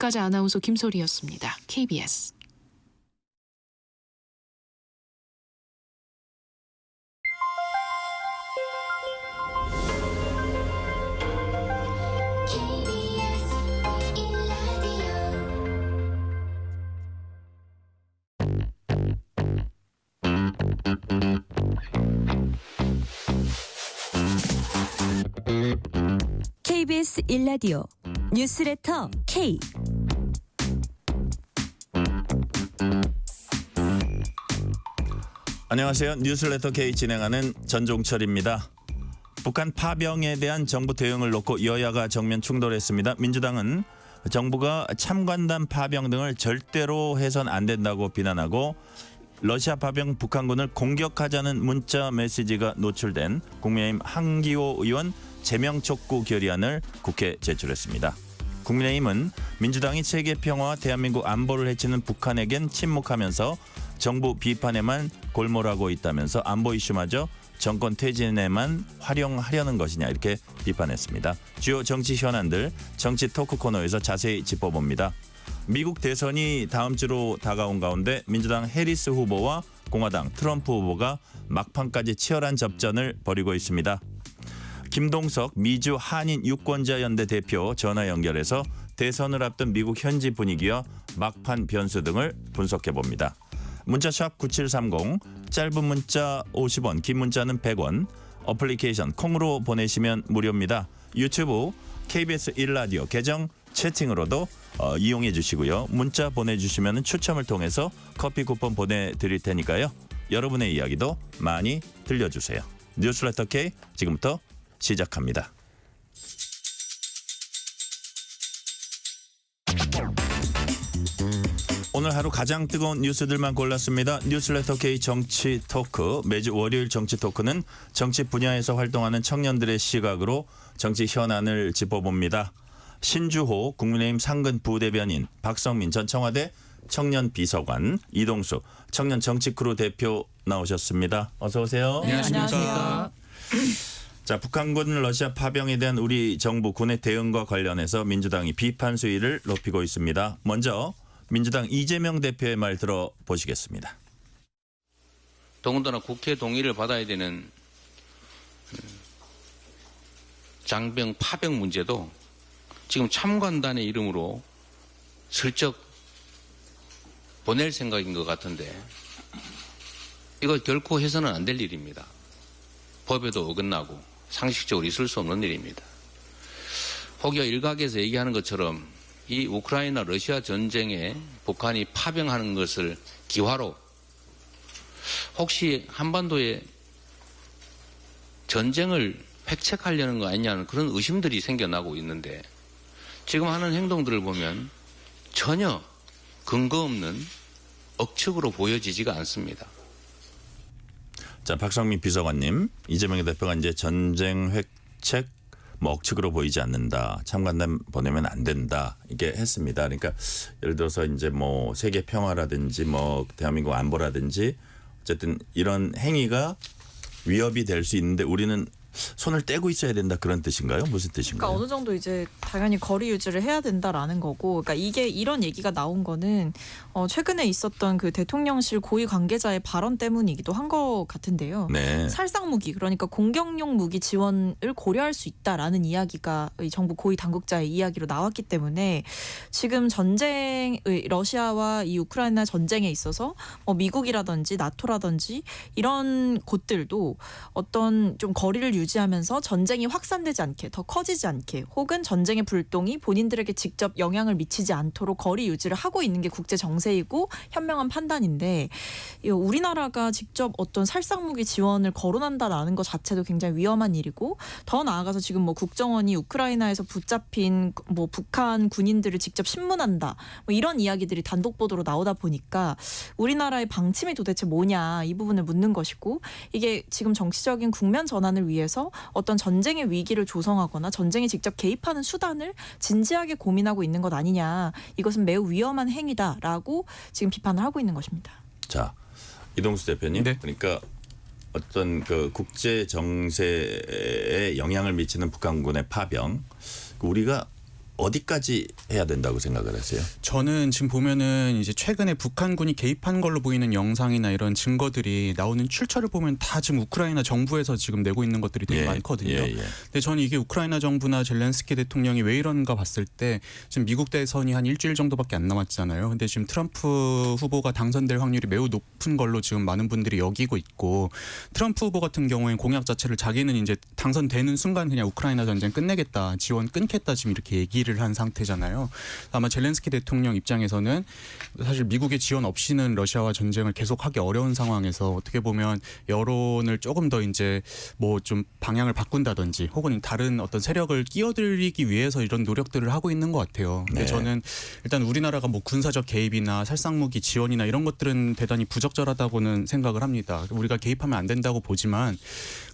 지금까지 아나운서 김소리였습니다. KBS. KBS 1라디오 뉴스레터 K. 안녕하세요. 뉴스레터 K 진행하는 전종철입니다. 북한 파병에 대한 정부 대응을 놓고 여야가 정면 충돌했습니다. 민주당은 정부가 참관단 파병 등을 절대로 해선 안 된다고 비난하고 러시아 파병 북한군을 공격하자는 문자 메시지가 노출된 국민의힘 한기호 의원 제명 촉구 결의안을 국회에 제출했습니다. 국민의힘은 민주당이 세계 평화와 대한민국 안보를 해치는 북한에겐 침묵하면서 정부 비판에만 골몰하고 있다면서 안보 이슈마저 정권 퇴진에만 활용하려는 것이냐 이렇게 비판했습니다. 주요 정치 현안들 정치 토크 코너에서 자세히 짚어봅니다. 미국 대선이 다음 주로 다가온 가운데 민주당 해리스 후보와 공화당 트럼프 후보가 막판까지 치열한 접전을 벌이고 있습니다. 김동석 미주 한인 유권자 연대 대표 전화 연결해서 대선을 앞둔 미국 현지 분위기와 막판 변수 등을 분석해 봅니다. 문자샵 9730 짧은 문자 50원 긴 문자는 100원 어플리케이션 콩으로 보내시면 무료입니다. 유튜브 KBS 1라디오 계정 채팅으로도 이용해 주시고요. 문자 보내주시면 추첨을 통해서 커피 쿠폰 보내드릴 테니까요. 여러분의 이야기도 많이 들려주세요. 뉴스레터 K 지금부터 시작합니다. 오늘 하루 가장 뜨거운 뉴스들만 골랐습니다. 뉴스레터 K 정치 토크. 매주 월요일 정치 토크는 정치 분야에서 활동하는 청년들의 시각으로 정치 현안을 짚어봅니다. 신주호 국민의힘 상근 부대변인, 박성민 전 청와대 청년 비서관, 이동수 청년 정치크루 대표 나오셨습니다. 어서 오세요. 네, 안녕하십니까. 자, 북한군 러시아 파병에 대한 우리 정부 군의 대응과 관련해서 민주당이 비판 수위를 높이고 있습니다. 먼저 민주당 이재명 대표의 말 들어보시겠습니다. 더군다나 국회 동의를 받아야 되는 장병 파병 문제도 지금 참관단의 이름으로 슬쩍 보낼 생각인 것 같은데 이거 결코 해서는 안 될 일입니다. 법에도 어긋나고 상식적으로 있을 수 없는 일입니다. 혹여 일각에서 얘기하는 것처럼 이 우크라이나 러시아 전쟁에 북한이 파병하는 것을 기화로 혹시 한반도에 전쟁을 획책하려는 거 아니냐는 그런 의심들이 생겨나고 있는데 지금 하는 행동들을 보면 전혀 근거 없는 억측으로 보여지지가 않습니다. 자, 박성민 비서관님, 이재명 대표가 이제 전쟁 획책 억측으로 보이지 않는다. 참관단 보내면 안 된다. 이게 했습니다. 그러니까 예를 들어서 이제 뭐 세계 평화라든지 뭐 대한민국 안보라든지 어쨌든 이런 행위가 위협이 될 수 있는데 우리는 손을 떼고 있어야 된다 그런 뜻인가요? 무슨 뜻인가요? 그러니까 어느 정도 이제 당연히 거리 유지를 해야 된다라는 거고, 그러니까 이게 이런 얘기가 나온 거는 최근에 있었던 그 대통령실 고위 관계자의 발언 때문이기도 한 것 같은데요. 네. 살상 무기, 그러니까 공격용 무기 지원을 고려할 수 있다라는 이야기가 이 정부 고위 당국자의 이야기로 나왔기 때문에 지금 전쟁, 러시아와 이 우크라이나 전쟁에 있어서 미국이라든지 나토라든지 이런 곳들도 어떤 좀 거리를 유지하면서 전쟁이 확산되지 않게, 더 커지지 않게, 혹은 전쟁의 불똥이 본인들에게 직접 영향을 미치지 않도록 거리 유지를 하고 있는 게 국제 정세이고 현명한 판단인데, 우리나라가 직접 어떤 살상무기 지원을 거론한다라는 것 자체도 굉장히 위험한 일이고, 더 나아가서 지금 뭐 국정원이 우크라이나에서 붙잡힌 뭐 북한 군인들을 직접 신문한다, 뭐 이런 이야기들이 단독 보도로 나오다 보니까 우리나라의 방침이 도대체 뭐냐, 이 부분을 묻는 것이고, 이게 지금 정치적인 국면 전환을 위해서 어떤 전쟁의 위기를 조성하거나 전쟁에 직접 개입하는 수단을 진지하게 고민하고 있는 것 아니냐, 이것은 매우 위험한 행위다라고 지금 비판을 하고 있는 것입니다. 자, 이동수 대표님, 네. 그러니까 어떤 그 국제 정세에 영향을 미치는 북한군의 파병, 우리가 어디까지 해야 된다고 생각을 하세요? 저는 지금 보면은 이제 최근에 북한군이 개입한 걸로 보이는 영상이나 이런 증거들이 나오는 출처를 보면 다 지금 우크라이나 정부에서 지금 내고 있는 것들이 되게 많거든요. 근데 저는 이게 우크라이나 정부나 젤렌스키 대통령이 왜 이런가 봤을 때 지금 미국 대선이 한 일주일 정도밖에 안 남았잖아요. 근데 지금 트럼프 후보가 당선될 확률이 매우 높은 걸로 지금 많은 분들이 여기고 있고, 트럼프 후보 같은 경우에 공약 자체를 자기는 이제 당선되는 순간 그냥 우크라이나 전쟁 끝내겠다, 지원 끊겠다 지금 이렇게 얘기를 한 상태잖아요. 아마 젤렌스키 대통령 입장에서는 사실 미국의 지원 없이는 러시아와 전쟁을 계속하기 어려운 상황에서 어떻게 보면 여론을 조금 더 이제 뭐 좀 방향을 바꾼다든지 혹은 다른 어떤 세력을 끼어들이기 위해서 이런 노력들을 하고 있는 것 같아요. 근데 저는 일단 우리나라가 뭐 군사적 개입이나 살상무기 지원이나 이런 것들은 대단히 부적절하다고는 생각을 합니다. 우리가 개입하면 안 된다고 보지만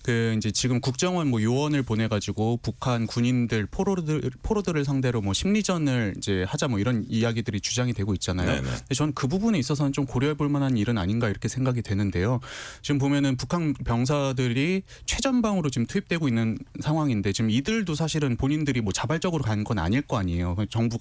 그 이제 지금 국정원 뭐 요원을 보내가지고 북한 군인들 포로들을 상대로 뭐 심리전을 이제 하자 뭐 이런 이야기들이 주장이 되고 있잖아요. 근데 저는 그 부분에 있어서는 좀 고려해볼 만한 일은 아닌가 이렇게 생각이 되는데요. 지금 보면은 북한 병사들이 최전방으로 지금 투입되고 있는 상황인데 지금 이들도 사실은 본인들이 뭐 자발적으로 간 건 아닐 거 아니에요. 정부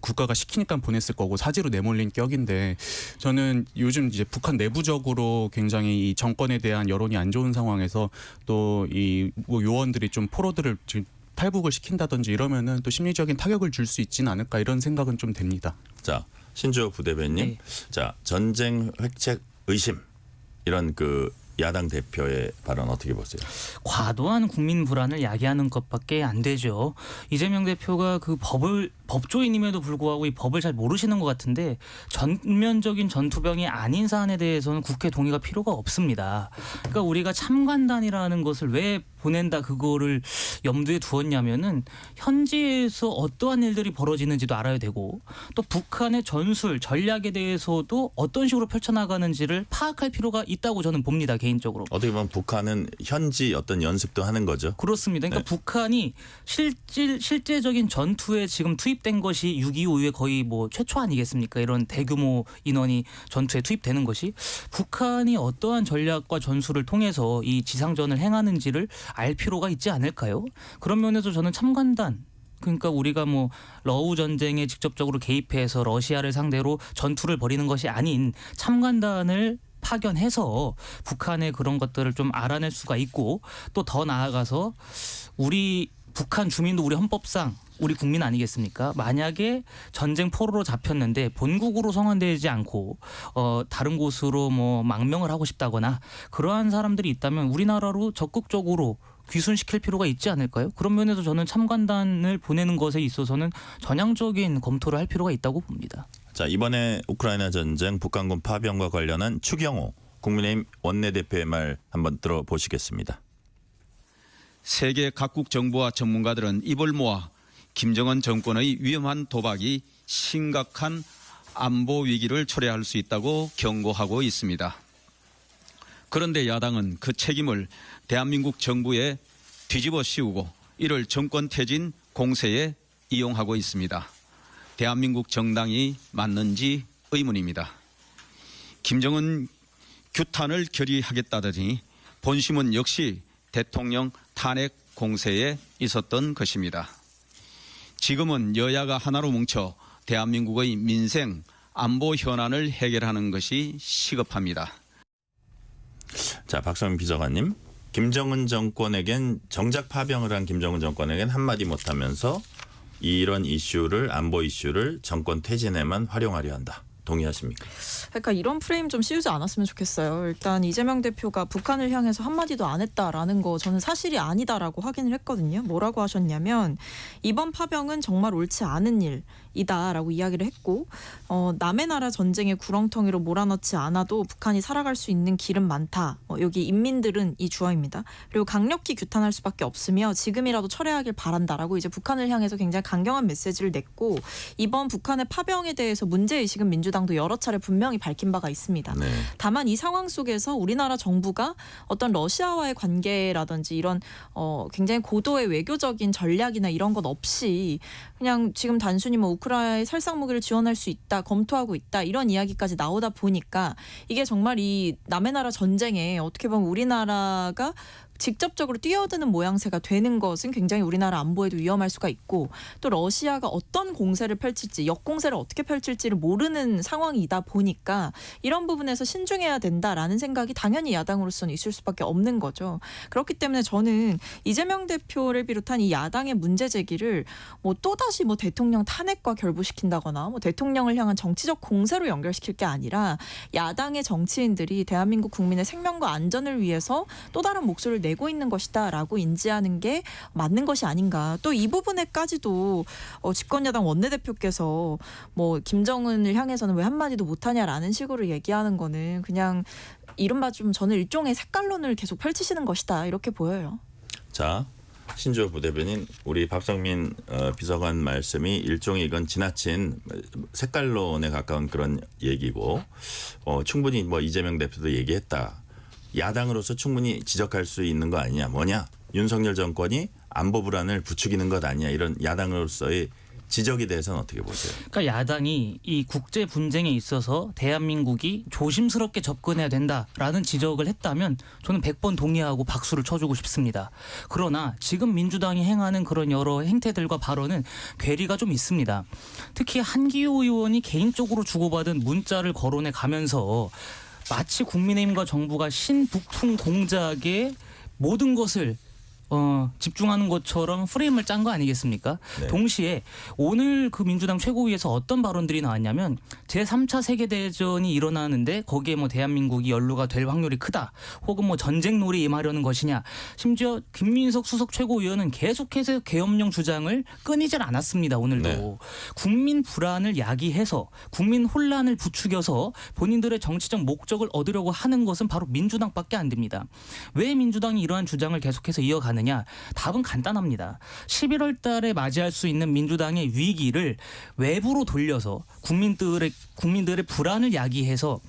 국가가 시키니까 보냈을 거고 사지로 내몰린 격인데, 저는 요즘 이제 북한 내부적으로 굉장히 이 정권에 대한 여론이 안 좋은 상황에서 또 이 뭐 요원들이 좀 포로들을 지금 탈북을 시킨다든지 이러면은 또 심리적인 타격을 줄 수 있지는 않을까 이런 생각은 좀 됩니다. 자, 신주호 부대변인. 자, 전쟁 획책 의심 이런 그 야당 대표의 발언 어떻게 보세요? 과도한 국민 불안을 야기하는 것밖에 안 되죠. 이재명 대표가 그 법조인임에도 불구하고 이 법을 잘 모르시는 것 같은데, 전면적인 전투병이 아닌 사안에 대해서는 국회 동의가 필요가 없습니다. 그러니까 우리가 참관단이라는 것을 왜 보낸다 그거를 염두에 두었냐면은 현지에서 어떠한 일들이 벌어지는지도 알아야 되고, 또 북한의 전술 전략에 대해서도 어떤 식으로 펼쳐나가는지를 파악할 필요가 있다고 저는 봅니다, 개인적으로. 어떻게 보면 북한은 현지 어떤 연습도 하는 거죠. 그렇습니다. 그러니까 북한이 실제적인 전투에 지금 투입된 것이 6.25 이후에 거의 뭐 최초 아니겠습니까? 이런 대규모 인원이 전투에 투입되는 것이, 북한이 어떠한 전략과 전술을 통해서 이 지상전을 행하는지를 알 필요가 있지 않을까요? 그런 면에서 저는 참관단, 그러니까 우리가 뭐 러우 전쟁에 직접적으로 개입해서 러시아를 상대로 전투를 벌이는 것이 아닌 참관단을 파견해서 북한의 그런 것들을 좀 알아낼 수가 있고, 또 더 나아가서 우리 북한 주민도 우리 헌법상 우리 국민 아니겠습니까? 만약에 전쟁 포로로 잡혔는데 본국으로 송환되지 않고 다른 곳으로 뭐 망명을 하고 싶다거나 그러한 사람들이 있다면 우리나라로 적극적으로 귀순시킬 필요가 있지 않을까요? 그런 면에서 저는 참관단을 보내는 것에 있어서는 전향적인 검토를 할 필요가 있다고 봅니다. 자, 이번에 우크라이나 전쟁 북한군 파병과 관련한 추경호 국민의힘 원내대표의 말 한번 들어보시겠습니다. 세계 각국 정부와 전문가들은 입을 모아 김정은 정권의 위험한 도박이 심각한 안보 위기를 초래할 수 있다고 경고하고 있습니다. 그런데 야당은 그 책임을 대한민국 정부에 뒤집어 씌우고 이를 정권 퇴진 공세에 이용하고 있습니다. 대한민국 정당이 맞는지 의문입니다. 김정은 규탄을 결의하겠다더니 본심은 역시 대통령 탄핵 공세에 있었던 것입니다. 지금은 여야가 하나로 뭉쳐 대한민국의 민생 안보 현안을 해결하는 것이 시급합니다. 자, 박성민 비서관님, 김정은 정권에겐 정작 파병을 한 김정은 정권에겐 한마디 못하면서 이런 이슈를, 안보 이슈를 정권 퇴진에만 활용하려 한다. 동의하십니까? 그러니까 이런 프레임 좀 씌우지 않았으면 좋겠어요. 일단 이재명 대표가 북한을 향해서 한마디도 안 했다라는 거 저는 사실이 아니다라고 확인을 했거든요. 뭐라고 하셨냐면 이번 파병은 정말 옳지 않은 일이다라고 이야기를 했고, 남의 나라 전쟁의 구렁텅이로 몰아넣지 않아도 북한이 살아갈 수 있는 길은 많다. 여기 인민들은 이 주어입니다. 그리고 강력히 규탄할 수밖에 없으며 지금이라도 철회하길 바란다라고 이제 북한을 향해서 굉장히 강경한 메시지를 냈고, 이번 북한의 파병에 대해서 문제의식은 민주당도 여러 차례 분명히 밝힌 바가 있습니다. 다만 이 상황 속에서 우리나라 정부가 어떤 러시아와의 관계라든지 이런 굉장히 고도의 외교적인 전략이나 이런 것 없이 그냥 지금 단순히 뭐 우크라이나에 살상무기를 지원할 수 있다, 검토하고 있다 이런 이야기까지 나오다 보니까 이게 정말 이 남의 나라 전쟁에 어떻게 보면 우리나라가 직접적으로 뛰어드는 모양새가 되는 것은 굉장히 우리나라 안보에도 위험할 수가 있고 또 러시아가 어떤 공세를 펼칠지 역공세를 어떻게 펼칠지를 모르는 상황이다 보니까 이런 부분에서 신중해야 된다라는 생각이 당연히 야당으로서는 있을 수밖에 없는 거죠. 그렇기 때문에 저는 이재명 대표를 비롯한 이 야당의 문제 제기를 뭐 또다시 뭐 대통령 탄핵과 결부시킨다거나 뭐 대통령을 향한 정치적 공세로 연결시킬 게 아니라 야당의 정치인들이 대한민국 국민의 생명과 안전을 위해서 또 다른 목소리를 내고 있는 것이다라고 인지하는 게 맞는 것이 아닌가. 또 이 부분에까지도 집권여당 원내대표께서 뭐 김정은을 향해서는 왜 한마디도 못하냐라는 식으로 얘기하는 거는 그냥 이른바 좀 저는 일종의 색깔론을 계속 펼치시는 것이다 이렇게 보여요. 자, 신주호 부대변인, 우리 박성민 비서관 말씀이 일종의 이건 지나친 색깔론에 가까운 그런 얘기고 충분히 뭐 이재명 대표도 얘기했다. 야당으로서 충분히 지적할 수 있는 거 아니냐. 뭐냐. 윤석열 정권이 안보 불안을 부추기는 것 아니냐. 이런 야당으로서의 지적에 대해서는 어떻게 보세요? 그러니까 야당이 이 국제 분쟁에 있어서 대한민국이 조심스럽게 접근해야 된다라는 지적을 했다면 저는 100번 동의하고 박수를 쳐주고 싶습니다. 그러나 지금 민주당이 행하는 그런 여러 행태들과 발언은 괴리가 좀 있습니다. 특히 한기호 의원이 개인적으로 주고받은 문자를 거론해 가면서 마치 국민의힘과 정부가 신북풍 공작에 모든 것을 집중하는 것처럼 프레임을 짠 거 아니겠습니까? 네. 동시에 오늘 그 민주당 최고위에서 어떤 발언들이 나왔냐면 제3차 세계대전이 일어나는데 거기에 뭐 대한민국이 연루가 될 확률이 크다. 혹은 뭐 전쟁놀이 임하려는 것이냐. 심지어 김민석 수석 최고위원은 계속해서 계엄령 주장을 끊이질 않았습니다. 오늘도. 네. 국민 불안을 야기해서 국민 혼란을 부추겨서 본인들의 정치적 목적을 얻으려고 하는 것은 바로 민주당밖에 안 됩니다. 왜 민주당이 이러한 주장을 계속해서 이어가느냐? 답은 간단합니다. 11월 달에 맞이할 수 있는 민주당의 위기를 외부로 돌려서 국민들의 불안을 야기해서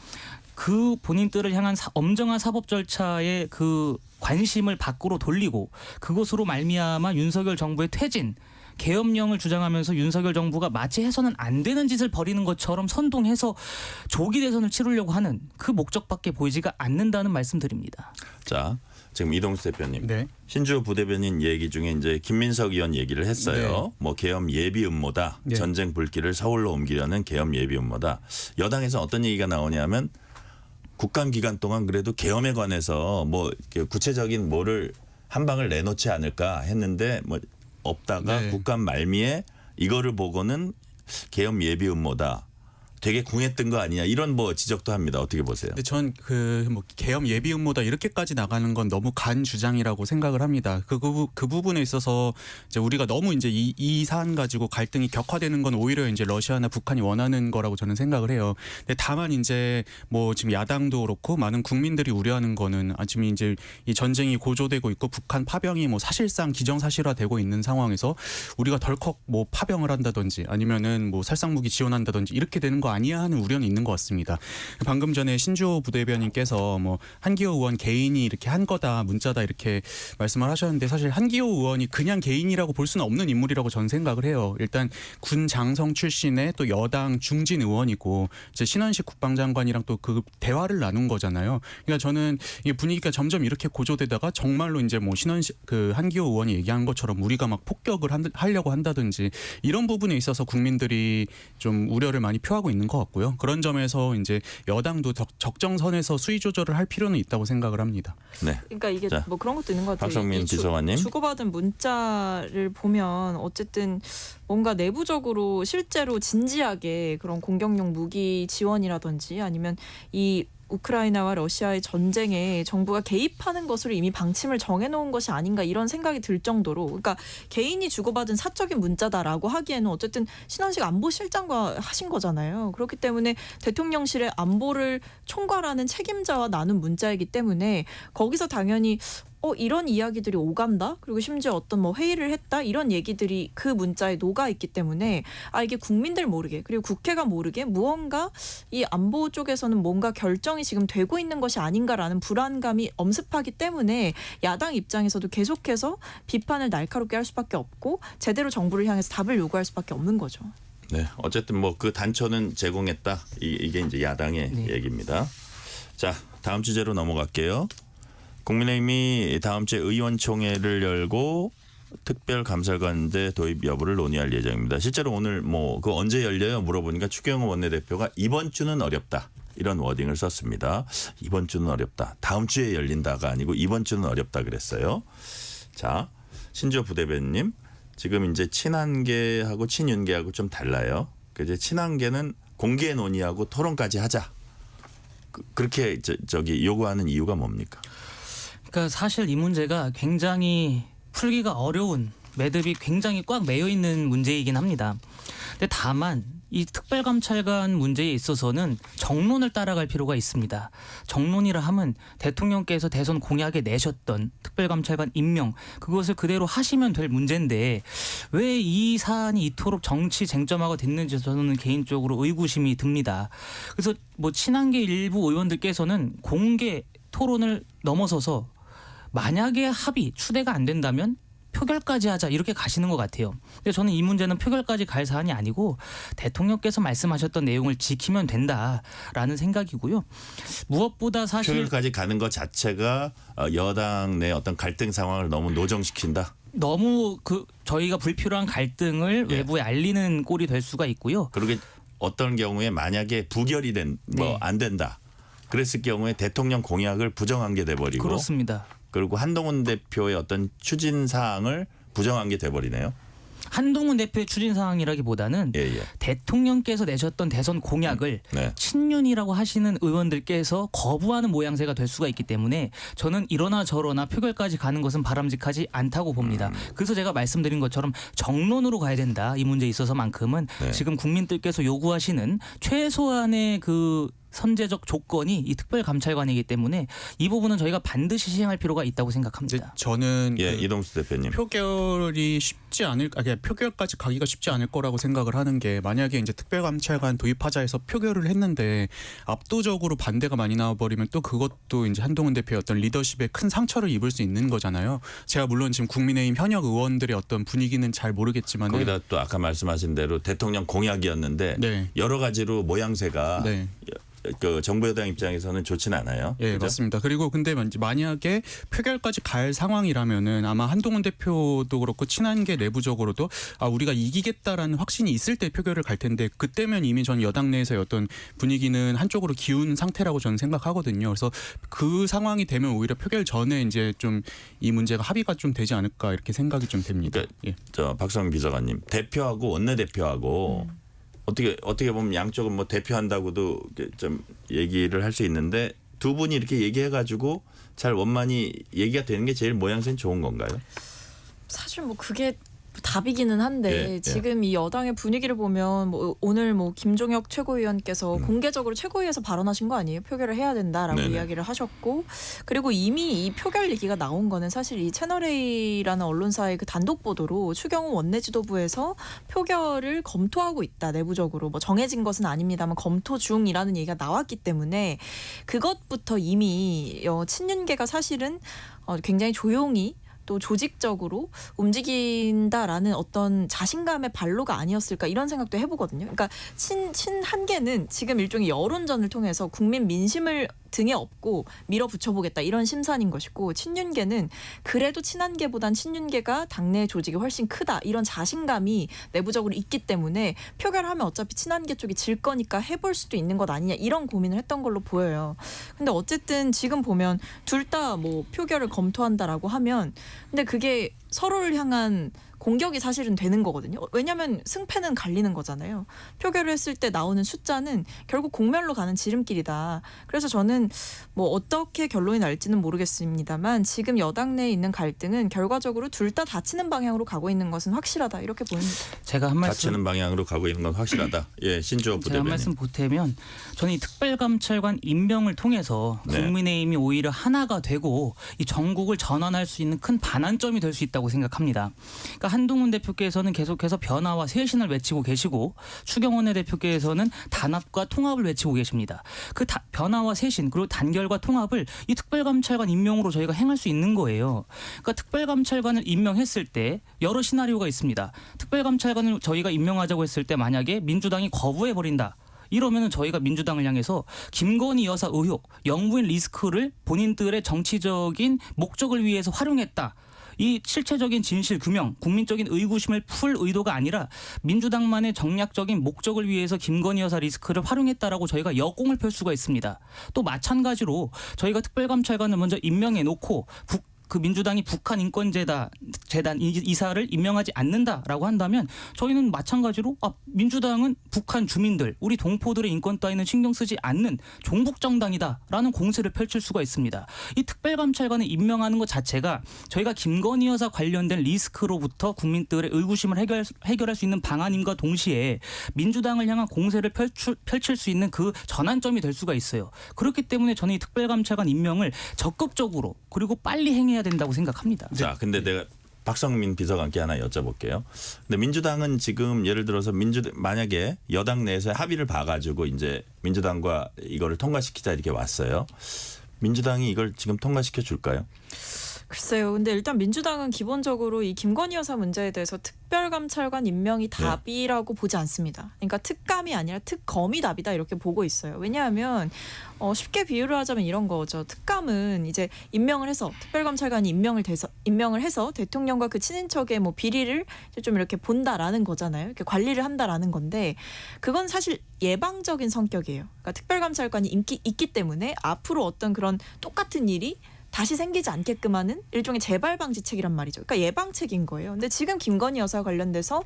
그 본인들을 향한 엄정한 사법 절차의 그 관심을 밖으로 돌리고 그것으로 말미암아 윤석열 정부의 퇴진 계엄령을 주장하면서 윤석열 정부가 마치 해서는 안 되는 짓을 벌이는 것처럼 선동해서 조기 대선을 치르려고 하는 그 목적밖에 보이지가 않는다는 말씀드립니다. 자, 지금 이동수 대표님, 네. 신주호 부대변인 얘기 중에 이제 김민석 의원 얘기를 했어요. 네. 뭐 계엄 예비 음모다. 네. 전쟁 불길을 서울로 옮기려는 계엄 예비 음모다. 여당에서 어떤 얘기가 나오냐면 국감 기간 동안 그래도 계엄에 관해서 뭐 구체적인 뭐를 한 방을 내놓지 않을까 했는데 뭐 없다가 네. 국감 말미에 이거를 보고는 계엄 예비 음모다. 되게 궁했던 거 아니냐 이런 뭐 지적도 합니다. 어떻게 보세요? 근데 전 그 뭐 계엄 예비 음모다 이렇게까지 나가는 건 너무 간 주장이라고 생각을 합니다. 그 부분에 있어서 이제 우리가 너무 이제 이 사안 가지고 갈등이 격화되는 건 오히려 이제 러시아나 북한이 원하는 거라고 저는 생각을 해요. 근데 다만 이제 뭐 지금 야당도 그렇고 많은 국민들이 우려하는 거는 지금 이제 이 전쟁이 고조되고 있고 북한 파병이 뭐 사실상 기정사실화되고 있는 상황에서 우리가 덜컥 뭐 파병을 한다든지 아니면은 뭐 살상무기 지원한다든지 이렇게 되는 거 아니야 하는 우려는 있는 것 같습니다. 방금 전에 신주호 부대변인께서 뭐 한기호 의원 개인이 이렇게 한 거다 문자다 이렇게 말씀을 하셨는데 사실 한기호 의원이 그냥 개인이라고 볼 수는 없는 인물이라고 저는 생각을 해요. 일단 군 장성 출신의 또 여당 중진 의원이고 이제 신원식 국방장관이랑 또 그 대화를 나눈 거잖아요. 그러니까 저는 이게 분위기가 점점 이렇게 고조되다가 정말로 이제 뭐 신원식 그 한기호 의원이 얘기한 것처럼 우리가 막 폭격을 하려고 한다든지 이런 부분에 있어서 국민들이 좀 우려를 많이 표하고 있는 것 같고요. 그런 점에서 이제 여당도 적정선에서 수위 조절을 할 필요는 있다고 생각을 합니다. 네. 그러니까 이게 자, 뭐 그런 것도 있는 것 같아요. 박성민 이 비서관님. 주고받은 문자를 보면 어쨌든 뭔가 내부적으로 실제로 진지하게 그런 공격용 무기 지원이라든지 아니면 이 우크라이나와 러시아의 전쟁에 정부가 개입하는 것으로 이미 방침을 정해놓은 것이 아닌가 이런 생각이 들 정도로 그러니까 개인이 주고받은 사적인 문자다라고 하기에는 어쨌든 신원식 안보실장과 하신 거잖아요. 그렇기 때문에 대통령실의 안보를 총괄하는 책임자와 나눈 문자이기 때문에 거기서 당연히 이런 이야기들이 오간다. 그리고 심지어 어떤 뭐 회의를 했다. 이런 얘기들이 그 문자에 녹아 있기 때문에 이게 국민들 모르게 그리고 국회가 모르게 무언가 이 안보 쪽에서는 뭔가 결정이 지금 되고 있는 것이 아닌가라는 불안감이 엄습하기 때문에 야당 입장에서도 계속해서 비판을 날카롭게 할 수밖에 없고 제대로 정부를 향해서 답을 요구할 수밖에 없는 거죠. 네, 어쨌든 뭐 그 단초는 제공했다. 이게 이제 야당의 네. 얘기입니다. 자, 다음 주제로 넘어갈게요. 국민의힘이 다음 주에 의원총회를 열고 특별감찰관제 도입 여부를 논의할 예정입니다. 실제로 오늘 뭐 그 언제 열려요 물어보니까 추경호 원내대표가 이번 주는 어렵다. 이런 워딩을 썼습니다. 이번 주는 어렵다. 다음 주에 열린다가 아니고 이번 주는 어렵다 그랬어요. 자, 신주호 부대변님. 지금 이제 친한계하고 친윤계하고 좀 달라요. 이제 친한계는 공개 논의하고 토론까지 하자. 그렇게 저기 요구하는 이유가 뭡니까? 그러니까 사실 이 문제가 굉장히 풀기가 어려운 매듭이 굉장히 꽉 매여 있는 문제이긴 합니다. 근데 다만 이 특별감찰관 문제에 있어서는 정론을 따라갈 필요가 있습니다. 정론이라 하면 대통령께서 대선 공약에 내셨던 특별감찰관 임명 그것을 그대로 하시면 될 문제인데 왜 이 사안이 이토록 정치 쟁점화가 됐는지 저는 개인적으로 의구심이 듭니다. 그래서 뭐 친한계 일부 의원들께서는 공개 토론을 넘어서서 만약에 합의 추대가 안 된다면 표결까지 하자 이렇게 가시는 것 같아요. 근데 저는 이 문제는 표결까지 갈 사안이 아니고 대통령께서 말씀하셨던 내용을 지키면 된다라는 생각이고요. 무엇보다 사실 표결까지 가는 것 자체가 여당 내 어떤 갈등 상황을 너무 노정시킨다. 너무 저희가 불필요한 갈등을 예. 외부에 알리는 꼴이 될 수가 있고요. 그러게 어떤 경우에 만약에 부결이 네. 안 된다. 그랬을 경우에 대통령 공약을 부정한 게 돼버리고 그렇습니다. 그리고 한동훈 대표의 어떤 추진 사항을 부정한 게 돼버리네요. 한동훈 대표의 추진 사항이라기보다는 예. 대통령께서 내셨던 대선 공약을 네. 친윤이라고 하시는 의원들께서 거부하는 모양새가 될 수가 있기 때문에 저는 이러나 저러나 표결까지 가는 것은 바람직하지 않다고 봅니다. 그래서 제가 말씀드린 것처럼 정론으로 가야 된다. 이 문제에 있어서만큼은 네. 지금 국민들께서 요구하시는 최소한의 그 선제적 조건이 이 특별감찰관이기 때문에 이 부분은 저희가 반드시 시행할 필요가 있다고 생각합니다. 저는 예, 이동수 대표님. 표결이 쉽지 않을, 그러니까 표결까지 가기가 쉽지 않을 거라고 생각을 하는 게 만약에 이제 특별감찰관 도입하자 해서 표결을 했는데 압도적으로 반대가 많이 나와버리면 또 그것도 이제 한동훈 대표의 어떤 리더십에 큰 상처를 입을 수 있는 거잖아요. 제가 물론 지금 국민의힘 현역 의원들의 어떤 분위기는 잘 모르겠지만 거기다 또 아까 말씀하신 대로 대통령 공약이었는데 네. 여러 가지로 모양새가 네. 그 정부 여당 입장에서는 좋지는 않아요. 예, 그죠? 맞습니다. 그리고 근데 만약에 표결까지 갈 상황이라면은 아마 한동훈 대표도 그렇고 친한계 내부적으로도 우리가 이기겠다라는 확신이 있을 때 표결을 갈 텐데 그때면 이미 전 여당 내에서의 어떤 분위기는 한쪽으로 기운 상태라고 저는 생각하거든요. 그래서 그 상황이 되면 오히려 표결 전에 이제 좀 이 문제가 합의가 좀 되지 않을까 이렇게 생각이 좀 됩니다. 그러니까 예. 저 박성민 비서관님 대표하고 원내대표하고 어떻게 보면 양쪽은 뭐 대표한다고도 좀 얘기를 할 수 있는데 두 분이 이렇게 얘기해가지고 잘 원만히 얘기가 되는 게 제일 모양새는 좋은 건가요? 사실 뭐 그게 답이기는 한데 예. 지금 이 여당의 분위기를 보면 뭐 오늘 뭐 김종혁 최고위원께서 공개적으로 최고위에서 발언하신 거 아니에요? 표결을 해야 된다라고 네네. 이야기를 하셨고 그리고 이미 이 표결 얘기가 나온 거는 사실 이 채널A라는 언론사의 그 단독 보도로 추경호 원내지도부에서 표결을 검토하고 있다 내부적으로 뭐 정해진 것은 아닙니다만 검토 중이라는 얘기가 나왔기 때문에 그것부터 이미 친윤계가 사실은 굉장히 조용히 또 조직적으로 움직인다라는 어떤 자신감의 발로가 아니었을까 이런 생각도 해보거든요. 그러니까 친한계는 지금 일종의 여론전을 통해서 국민 민심을 등에 업고 밀어붙여보겠다 이런 심산인 것이고 친윤계는 그래도 친한계보단 친윤계가 당내 조직이 훨씬 크다 이런 자신감이 내부적으로 있기 때문에 표결하면 어차피 친한계 쪽이 질 거니까 해볼 수도 있는 것 아니냐 이런 고민을 했던 걸로 보여요. 근데 어쨌든 지금 보면 둘 다 뭐 표결을 검토한다라고 하면 근데 그게 서로를 향한 공격이 사실은 되는 거거든요. 왜냐하면 승패는 갈리는 거잖아요. 표결을 했을 때 나오는 숫자는 결국 공멸로 가는 지름길이다. 그래서 저는 뭐 어떻게 결론이 날지는 모르겠습니다만 지금 여당 내에 있는 갈등은 결과적으로 둘 다 다치는 방향으로 가고 있는 것은 확실하다. 이렇게 보입니다. 제가 한 말씀 다치는 방향으로 가고 있는 건 확실하다. 예, 신주호 제가 한 부대변인. 말씀 보태면 저는 이 특별감찰관 임명을 통해서 네. 국민의힘이 오히려 하나가 되고 이 전국을 전환할 수 있는 큰 반환점이 될 수 있다고 생각합니다. 그러니까 한동훈 대표께서는 계속해서 변화와 쇄신을 외치고 계시고 추경호 대표께서는 단합과 통합을 외치고 계십니다. 그 변화와 쇄신 그리고 단결과 통합을 이 특별감찰관 임명으로 저희가 행할 수 있는 거예요. 그러니까 특별감찰관을 임명했을 때 여러 시나리오가 있습니다. 특별감찰관을 저희가 임명하자고 했을 때 만약에 민주당이 거부해버린다. 이러면은 저희가 민주당을 향해서 김건희 여사 의혹, 영부인 리스크를 본인들의 정치적인 목적을 위해서 활용했다. 이 실체적인 진실 규명, 국민적인 의구심을 풀 의도가 아니라 민주당만의 정략적인 목적을 위해서 김건희 여사 리스크를 활용했다라고 저희가 역공을 펼 수가 있습니다. 또 마찬가지로 저희가 특별감찰관을 먼저 임명해 놓고 그 민주당이 북한 인권재단 이사를 임명하지 않는다라고 한다면 저희는 마찬가지로 민주당은 북한 주민들, 우리 동포들의 인권 따위는 신경 쓰지 않는 종북 정당이다라는 공세를 펼칠 수가 있습니다. 이 특별감찰관을 임명하는 것 자체가 저희가 김건희 여사 관련된 리스크로부터 국민들의 의구심을 해결할 수 있는 방안임과 동시에 민주당을 향한 공세를 펼칠 수 있는 그 전환점이 될 수가 있어요. 그렇기 때문에 저는 이 특별감찰관 임명을 적극적으로 그리고 빨리 행해야 된다고 생각합니다. 자, 근데 내가 박성민 비서관께 하나 여쭤볼게요. 근데 민주당은 지금 예를 들어서 만약에 여당 내에서 합의를 봐가지고 이제 민주당과 이거를 통과시키자 이렇게 왔어요. 민주당이 이걸 지금 통과시켜 줄까요? 글쎄요. 근데 일단 민주당은 기본적으로 이 김건희 여사 문제에 대해서 특별감찰관 임명이 답이라고 보지 않습니다. 그러니까 특감이 아니라 특검이 답이다 이렇게 보고 있어요. 왜냐하면 쉽게 비유를 하자면 이런 거죠. 특감은 이제 임명을 해서 특별감찰관이 임명을 해서 대통령과 그 친인척의 뭐 비리를 좀 이렇게 본다라는 거잖아요. 이렇게 관리를 한다라는 건데 그건 사실 예방적인 성격이에요. 그러니까 특별감찰관이 있기 때문에 앞으로 어떤 그런 똑같은 일이 다시 생기지 않게끔 하는 일종의 재발 방지책이란 말이죠. 그러니까 예방책인 거예요. 근데 지금 김건희 여사 관련돼서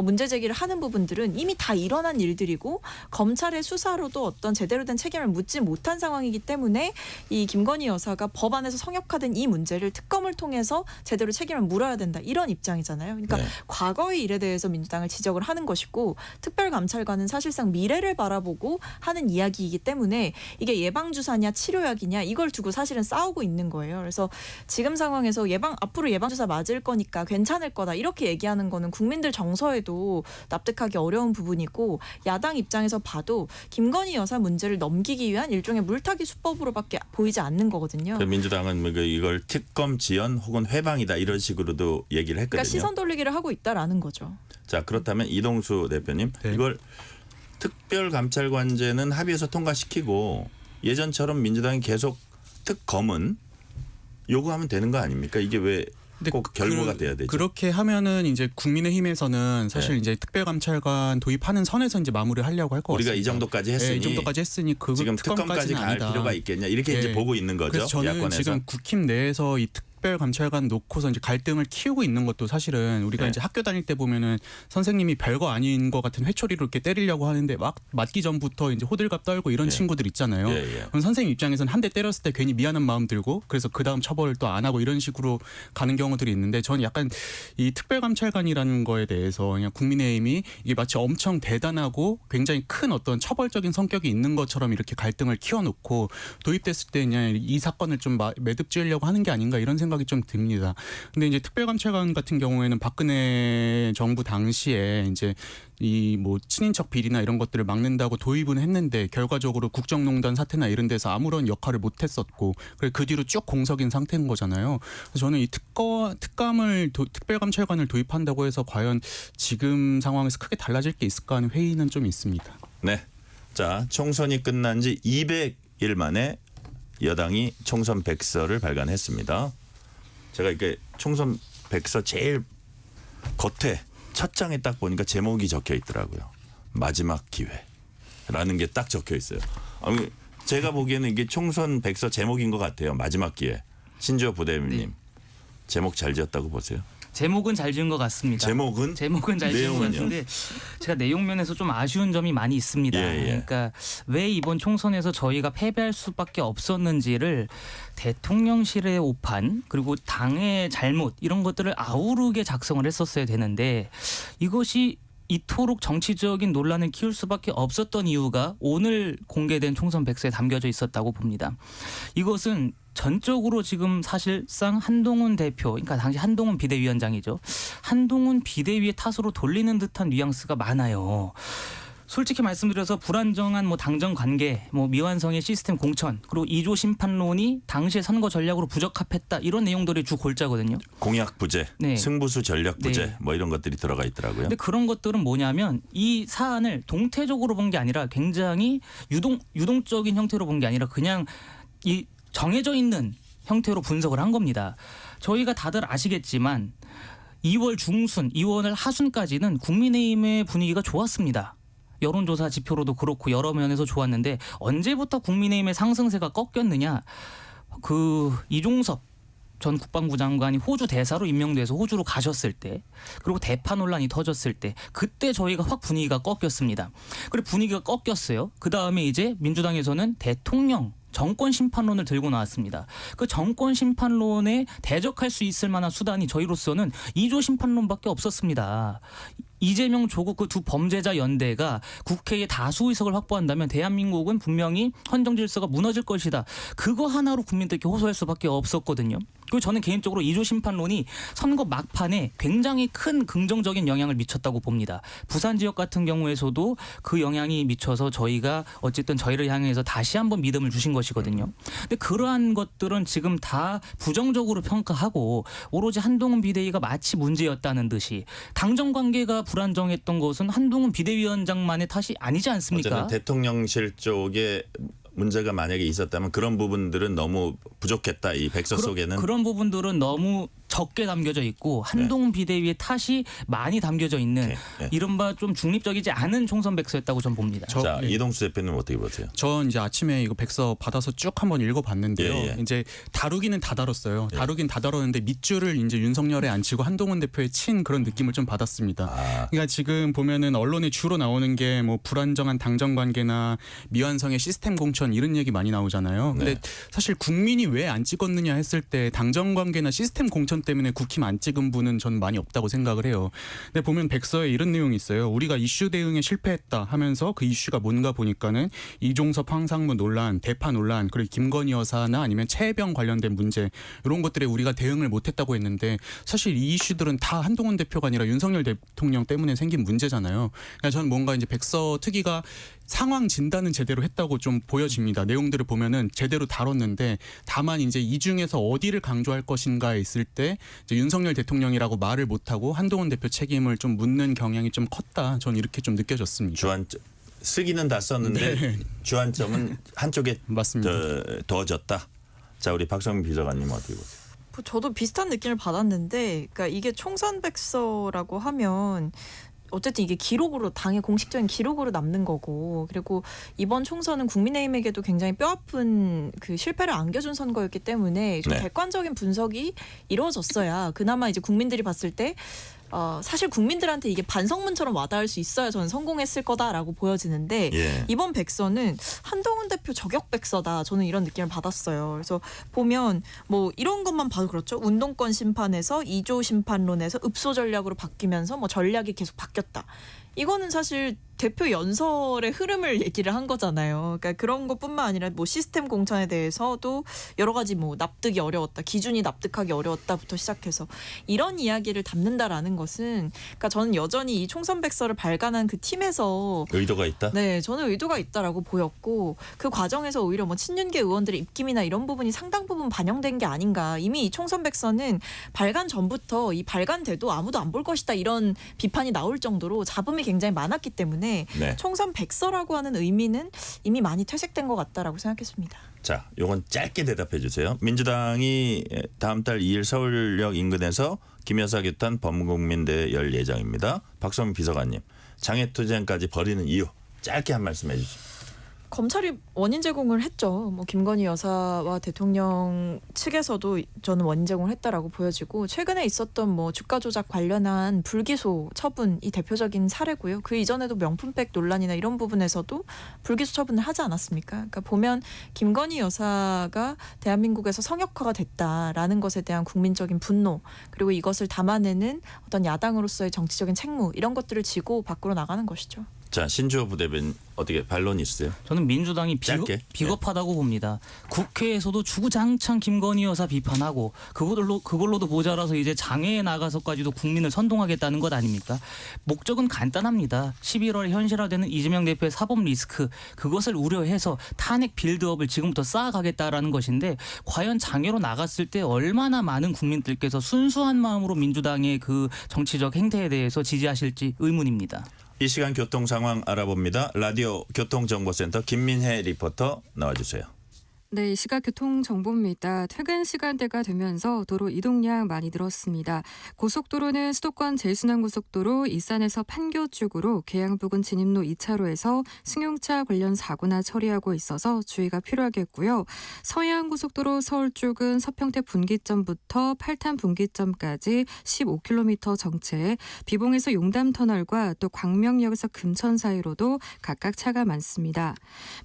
문제 제기를 하는 부분들은 이미 다 일어난 일들이고 검찰의 수사로도 어떤 제대로 된 책임을 묻지 못한 상황이기 때문에 이 김건희 여사가 법안에서 성역화된 이 문제를 특검을 통해서 제대로 책임을 물어야 된다. 이런 입장이잖아요. 그러니까 과거의 일에 대해서 민주당을 지적을 하는 것이고 특별감찰관은 사실상 미래를 바라보고 하는 이야기이기 때문에 이게 예방주사냐 치료약이냐 이걸 두고 사실은 싸우고 있는 거예요. 그래서 지금 상황에서 앞으로 예방주사 맞을 거니까 괜찮을 거다 이렇게 얘기하는 거는 국민들 정서에도 납득하기 어려운 부분이고 야당 입장에서 봐도 김건희 여사 문제를 넘기기 위한 일종의 물타기 수법으로밖에 보이지 않는 거거든요. 민주당은 이걸 특검 지연 혹은 회방이다 이런 식으로도 얘기를 했거든요. 그러니까 시선 돌리기를 하고 있다라는 거죠. 자, 그렇다면 이동수 대표님 이걸 특별감찰관제는 합의해서 통과시키고 예전처럼 민주당이 계속 특검은 요구하면 되는 거 아닙니까? 이게 왜 꼭 결과가 돼야 되죠? 그렇게 하면은 이제 국민의힘에서는 사실 이제 특별감찰관 도입하는 선에서 이제 마무리를 하려고 할 것 같습니다. 우리가 이 정도까지 했으니, 이 정도까지 했으니 그 지금 특검까지 갈 필요가 있겠냐 이렇게 이제 보고 있는 거죠. 그래서 저는 야권에서. 지금 국힘 내에서 이 특별감찰관 놓고서 이제 갈등을 키우고 있는 것도 사실은 우리가 이제 학교 다닐 때 보면은 선생님이 별거 아닌 것 같은 회초리로 이렇게 때리려고 하는데 막 맞기 전부터 이제 호들갑 떨고 이런 친구들 있잖아요. 그럼 선생님 입장에서는 한 대 때렸을 때 괜히 미안한 마음 들고 그래서 그 다음 처벌을 또 안 하고 이런 식으로 가는 경우들이 있는데 저는 약간 이 특별감찰관이라는 거에 대해서 그냥 국민의힘이 이게 마치 엄청 대단하고 굉장히 큰 어떤 처벌적인 성격이 있는 것처럼 이렇게 갈등을 키워놓고 도입됐을 때 그냥 이 사건을 좀 매듭 지으려고 하는 게 아닌가 이런 생각이 좀 듭니다. 근데 이제 특별감찰관 같은 경우에는 박근혜 정부 당시에 이제 이 뭐 친인척 비리나 이런 것들을 막는다고 도입은 했는데 결과적으로 국정농단 사태나 이런 데서 아무런 역할을 못했었고 그 뒤로 쭉 공석인 상태인 거잖아요. 그래서 저는 이 특별감찰관을 도입한다고 해서 과연 지금 상황에서 크게 달라질 게 있을까 하는 회의는 좀 있습니다. 네, 자 총선이 끝난 지 200일 만에 여당이 총선 백서를 발간했습니다. 제가 이렇게 총선 백서 제일 겉에 첫 장에 딱 보니까 제목이 적혀 있더라고요. 마지막 기회라는 게 딱 적혀 있어요. 제가 보기에는 이게 총선 백서 제목인 것 같아요. 마지막 기회. 신주호 부대변인님 제목 잘 지었다고 보세요. 제목은 잘 지은 것 같습니다. 제목은 잘 지은 것 같은데 제가 내용면에서 좀 아쉬운 점이 많이 있습니다. 그러니까 왜 이번 총선에서 저희가 패배할 수밖에 없었는지를 대통령실의 오판 그리고 당의 잘못 이런 것들을 아우르게 작성을 했었어야 되는데 이것이 이토록 정치적인 논란을 키울 수밖에 없었던 이유가 오늘 공개된 총선 백서에 담겨져 있었다고 봅니다. 이것은 전적으로 지금 사실상 한동훈 대표, 그러니까 당시 한동훈 비대위원장이죠. 한동훈 비대위의 탓으로 돌리는 듯한 뉘앙스가 많아요. 솔직히 말씀드려서 불안정한 뭐 당정 관계, 뭐 미완성의 시스템 공천, 그리고 2조 심판론이 당시의 선거 전략으로 부적합했다 이런 내용들이 주 골자거든요. 공약 부재, 네. 승부수 전략 부재 네. 뭐 이런 것들이 들어가 있더라고요. 근데 그런 것들은 뭐냐면 이 사안을 동태적으로 본 게 아니라 굉장히 유동적인 형태로 본 게 아니라 그냥 이 정해져 있는 형태로 분석을 한 겁니다. 저희가 다들 아시겠지만 2월 중순, 2월 하순까지는 국민의힘의 분위기가 좋았습니다. 여론조사 지표로도 그렇고 여러 면에서 좋았는데 언제부터 국민의힘의 상승세가 꺾였느냐. 그 이종섭 전 국방부 장관이 호주 대사로 임명돼서 호주로 가셨을 때, 그리고 대파 논란이 터졌을 때, 그때 저희가 확 분위기가 꺾였습니다. 그리고 분위기가 꺾였어요. 그 다음에 이제 민주당에서는 대통령 정권 심판론을 들고 나왔습니다. 그 정권 심판론에 대적할 수 있을 만한 수단이 저희로서는 2조 심판론밖에 없었습니다. 이재명 조국 그 두 범죄자 연대가 국회에 다수 의석을 확보한다면 대한민국은 분명히 헌정 질서가 무너질 것이다. 그거 하나로 국민들께 호소할 수밖에 없었거든요. 그리고 저는 개인적으로 2조 심판론이 선거 막판에 굉장히 큰 긍정적인 영향을 미쳤다고 봅니다. 부산 지역 같은 경우에서도 그 영향이 미쳐서 저희가 어쨌든 저희를 향해서 다시 한번 믿음을 주신 것이거든요. 근데 그러한 것들은 지금 다 부정적으로 평가하고 오로지 한동훈 비대위가 마치 문제였다는 듯이 당정 관계가 불안정했던 것은 한동훈 비대위원장만의 탓이 아니지 않습니까? 어쨌든 대통령실 쪽에 문제가 만약에 있었다면 그런 부분들은 너무 부족했다. 이 백서 속에는. 그런 부분들은 너무 적게 담겨져 있고 한동훈 비대위의 탓이 많이 담겨져 있는 이른바 좀 중립적이지 않은 총선 백서였다고 전 봅니다. 자, 이동수 대표님 어떻게 보세요? 전 이제 아침에 이거 백서 받아서 쭉 한번 읽어봤는데요. 예. 이제 다루기는 다 다뤘어요. 다루긴 다 다뤘는데 밑줄을 이제 윤석열에 앉히고 한동훈 대표에 친 그런 느낌을 좀 받았습니다. 그러니까 지금 보면은 언론에 주로 나오는 게 뭐 불안정한 당정 관계나 미완성의 시스템 공천 이런 얘기 많이 나오잖아요. 근데 사실 국민이 왜 안 찍었느냐 했을 때 당정 관계나 시스템 공천 때문에 국힘 안 찍은 분은 전 많이 없다고 생각을 해요. 근데 보면 백서에 이런 내용이 있어요. 우리가 이슈 대응에 실패했다 하면서 그 이슈가 뭔가 보니까는 이종섭 황상무 논란, 대파 논란, 그리고 김건희 여사나 아니면 최혜병 관련된 문제 이런 것들에 우리가 대응을 못했다고 했는데 사실 이 이슈들은 다 한동훈 대표가 아니라 윤석열 대통령 때문에 생긴 문제잖아요. 그러니까 저는 뭔가 이제 백서 특위가 상황 진단은 제대로 했다고 좀 보여집니다. 내용들을 보면은 제대로 다뤘는데 다만 이제 이 중에서 어디를 강조할 것인가에 있을 때 이제 윤석열 대통령이라고 말을 못하고 한동훈 대표 책임을 좀 묻는 경향이 좀 컸다. 전 이렇게 좀 느껴졌습니다. 주안점 쓰기는 다 썼는데 주안점은 한쪽에 맞습니다. 두어졌다. 자, 우리 박성민 비서관님 어떻게 보세요? 저도 비슷한 느낌을 받았는데, 그러니까 이게 총선 백서라고 하면 어쨌든 이게 기록으로 당의 공식적인 기록으로 남는 거고, 그리고 이번 총선은 국민의힘에게도 굉장히 뼈아픈 그 실패를 안겨준 선거였기 때문에 좀 객관적인 분석이 이루어졌어야 그나마 이제 국민들이 봤을 때 사실 국민들한테 이게 반성문처럼 와닿을 수 있어야 저는 성공했을 거다라고 보여지는데 이번 백서는 한동훈 대표 저격 백서다. 저는 이런 느낌을 받았어요. 그래서 보면 뭐 이런 것만 봐도 그렇죠. 운동권 심판에서 2조 심판론에서 읍소 전략으로 바뀌면서 뭐 전략이 계속 바뀌었다. 이거는 사실 대표 연설의 흐름을 얘기를 한 거잖아요. 그러니까 그런 것뿐만 아니라 뭐 시스템 공천에 대해서도 여러 가지 뭐 납득이 어려웠다, 기준이 납득하기 어려웠다부터 시작해서 이런 이야기를 담는다라는 것은, 그러니까 저는 여전히 이 총선 백서를 발간한 그 팀에서 의도가 있다? 네, 저는 의도가 있다라고 보였고 그 과정에서 오히려 뭐 친윤계 의원들의 입김이나 이런 부분이 상당 부분 반영된 게 아닌가. 이미 이 총선 백서는 발간 전부터 이 발간돼도 아무도 안 볼 것이다 이런 비판이 나올 정도로 잡음이 굉장히 많았기 때문에 총선 백서라고 하는 의미는 이미 많이 퇴색된 것 같다라고 생각했습니다. 자, 요건 짧게 대답해 주세요. 민주당이 다음 달 2일 서울역 인근에서 김여사 교탄 범국민대회 열 예정입니다. 박성민 비서관님, 장애투쟁까지 벌이는 이유 짧게 한 말씀 해주시죠. 검찰이 원인 제공을 했죠. 뭐 김건희 여사와 대통령 측에서도 저는 원인 제공을 했다라고 보여지고, 최근에 있었던 뭐 주가 조작 관련한 불기소 처분이 대표적인 사례고요. 그 이전에도 명품백 논란이나 이런 부분에서도 불기소 처분을 하지 않았습니까? 그러니까 보면 김건희 여사가 대한민국에서 성역화가 됐다라는 것에 대한 국민적인 분노, 그리고 이것을 담아내는 어떤 야당으로서의 정치적인 책무, 이런 것들을 지고 밖으로 나가는 것이죠. 자, 신주호 부대변인 어떻게 반론이 있어요? 저는 민주당이 짧게. 비겁하다고 봅니다. 국회에서도 주구장창 김건희 여사 비판하고 그걸로도 모자라서 이제 장외에 나가서까지도 국민을 선동하겠다는 것 아닙니까? 목적은 간단합니다. 11월에 현실화되는 이재명 대표의 사법 리스크 그것을 우려해서 탄핵 빌드업을 지금부터 쌓아가겠다라는 것인데 과연 장외로 나갔을 때 얼마나 많은 국민들께서 순수한 마음으로 민주당의 그 정치적 행태에 대해서 지지하실지 의문입니다. 이 시간 교통 상황 알아봅니다. 라디오 교통정보센터 김민혜 리포터 나와주세요. 네, 이 시각 교통정보입니다. 퇴근 시간대가 되면서 도로 이동량 많이 늘었습니다. 고속도로는 수도권 제일순환고속도로 일산에서 판교 쪽으로 계양 부근 진입로 2차로에서 승용차 관련 사고나 처리하고 있어서 주의가 필요하겠고요. 서해안고속도로 서울 쪽은 서평택 분기점부터 팔탄 분기점까지 15km 정체, 비봉에서 용담터널과 또 광명역에서 금천 사이로도 각각 차가 많습니다.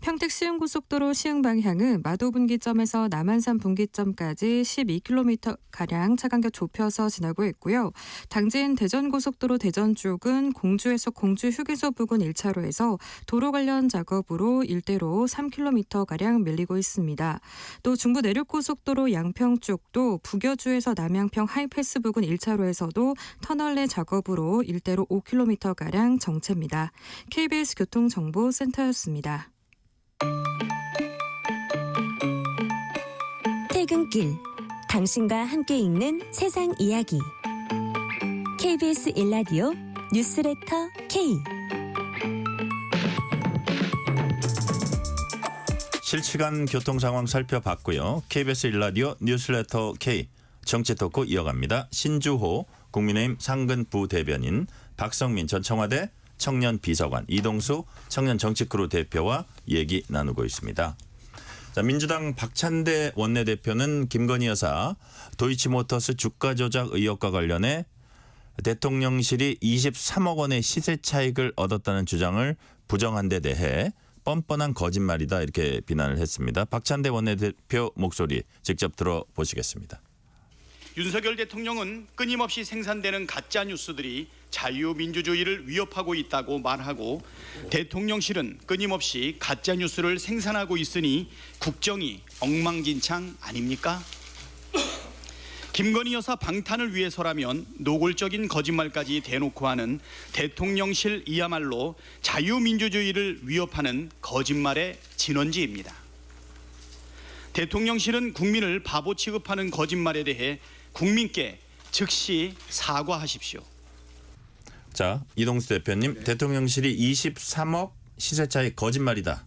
평택 시흥고속도로 시흥 방향은 마도 분기점에서 남한산 분기점까지 12km가량 차 간격 좁혀서 지나고 있고요. 당진 대전고속도로 대전 쪽은 공주에서 공주 휴게소 부근 1차로에서 도로 관련 작업으로 일대로 3km가량 밀리고 있습니다. 또 중부 내륙고속도로 양평 쪽도 부교주에서 남양평 하이패스 부근 1차로에서도 터널 내 작업으로 일대로 5km가량 정체입니다. KBS 교통정보센터였습니다. 퇴근길, 당신과 함께 읽는 세상 이야기. KBS 일라디오 뉴스레터 K. 실시간 교통 상황 살펴봤고요. KBS 1라디오 뉴스레터 K 정치 토크 이어갑니다. 신주호 국민의힘 상근 부대변인, 박성민 전 청와대 청년 비서관, 이동수 청년 정치크루 대표와 얘기 나누고 있습니다. 자, 민주당 박찬대 원내대표는 김건희 여사 도이치모터스 주가 조작 의혹과 관련해 대통령실이 23억 원의 시세 차익을 얻었다는 주장을 부정한 데 대해 뻔뻔한 거짓말이다 이렇게 비난을 했습니다. 박찬대 원내대표 목소리 직접 들어보시겠습니다. 윤석열 대통령은 끊임없이 생산되는 가짜 뉴스들이 자유민주주의를 위협하고 있다고 말하고 대통령실은 끊임없이 가짜 뉴스를 생산하고 있으니 국정이 엉망진창 아닙니까? 김건희 여사 방탄을 위해서라면 노골적인 거짓말까지 대놓고 하는 대통령실이야말로 자유민주주의를 위협하는 거짓말의 진원지입니다. 대통령실은 국민을 바보 취급하는 거짓말에 대해 국민께 즉시 사과하십시오. 자, 이동수 대표님, 대통령실이 23억 시세 차익 거짓말이다.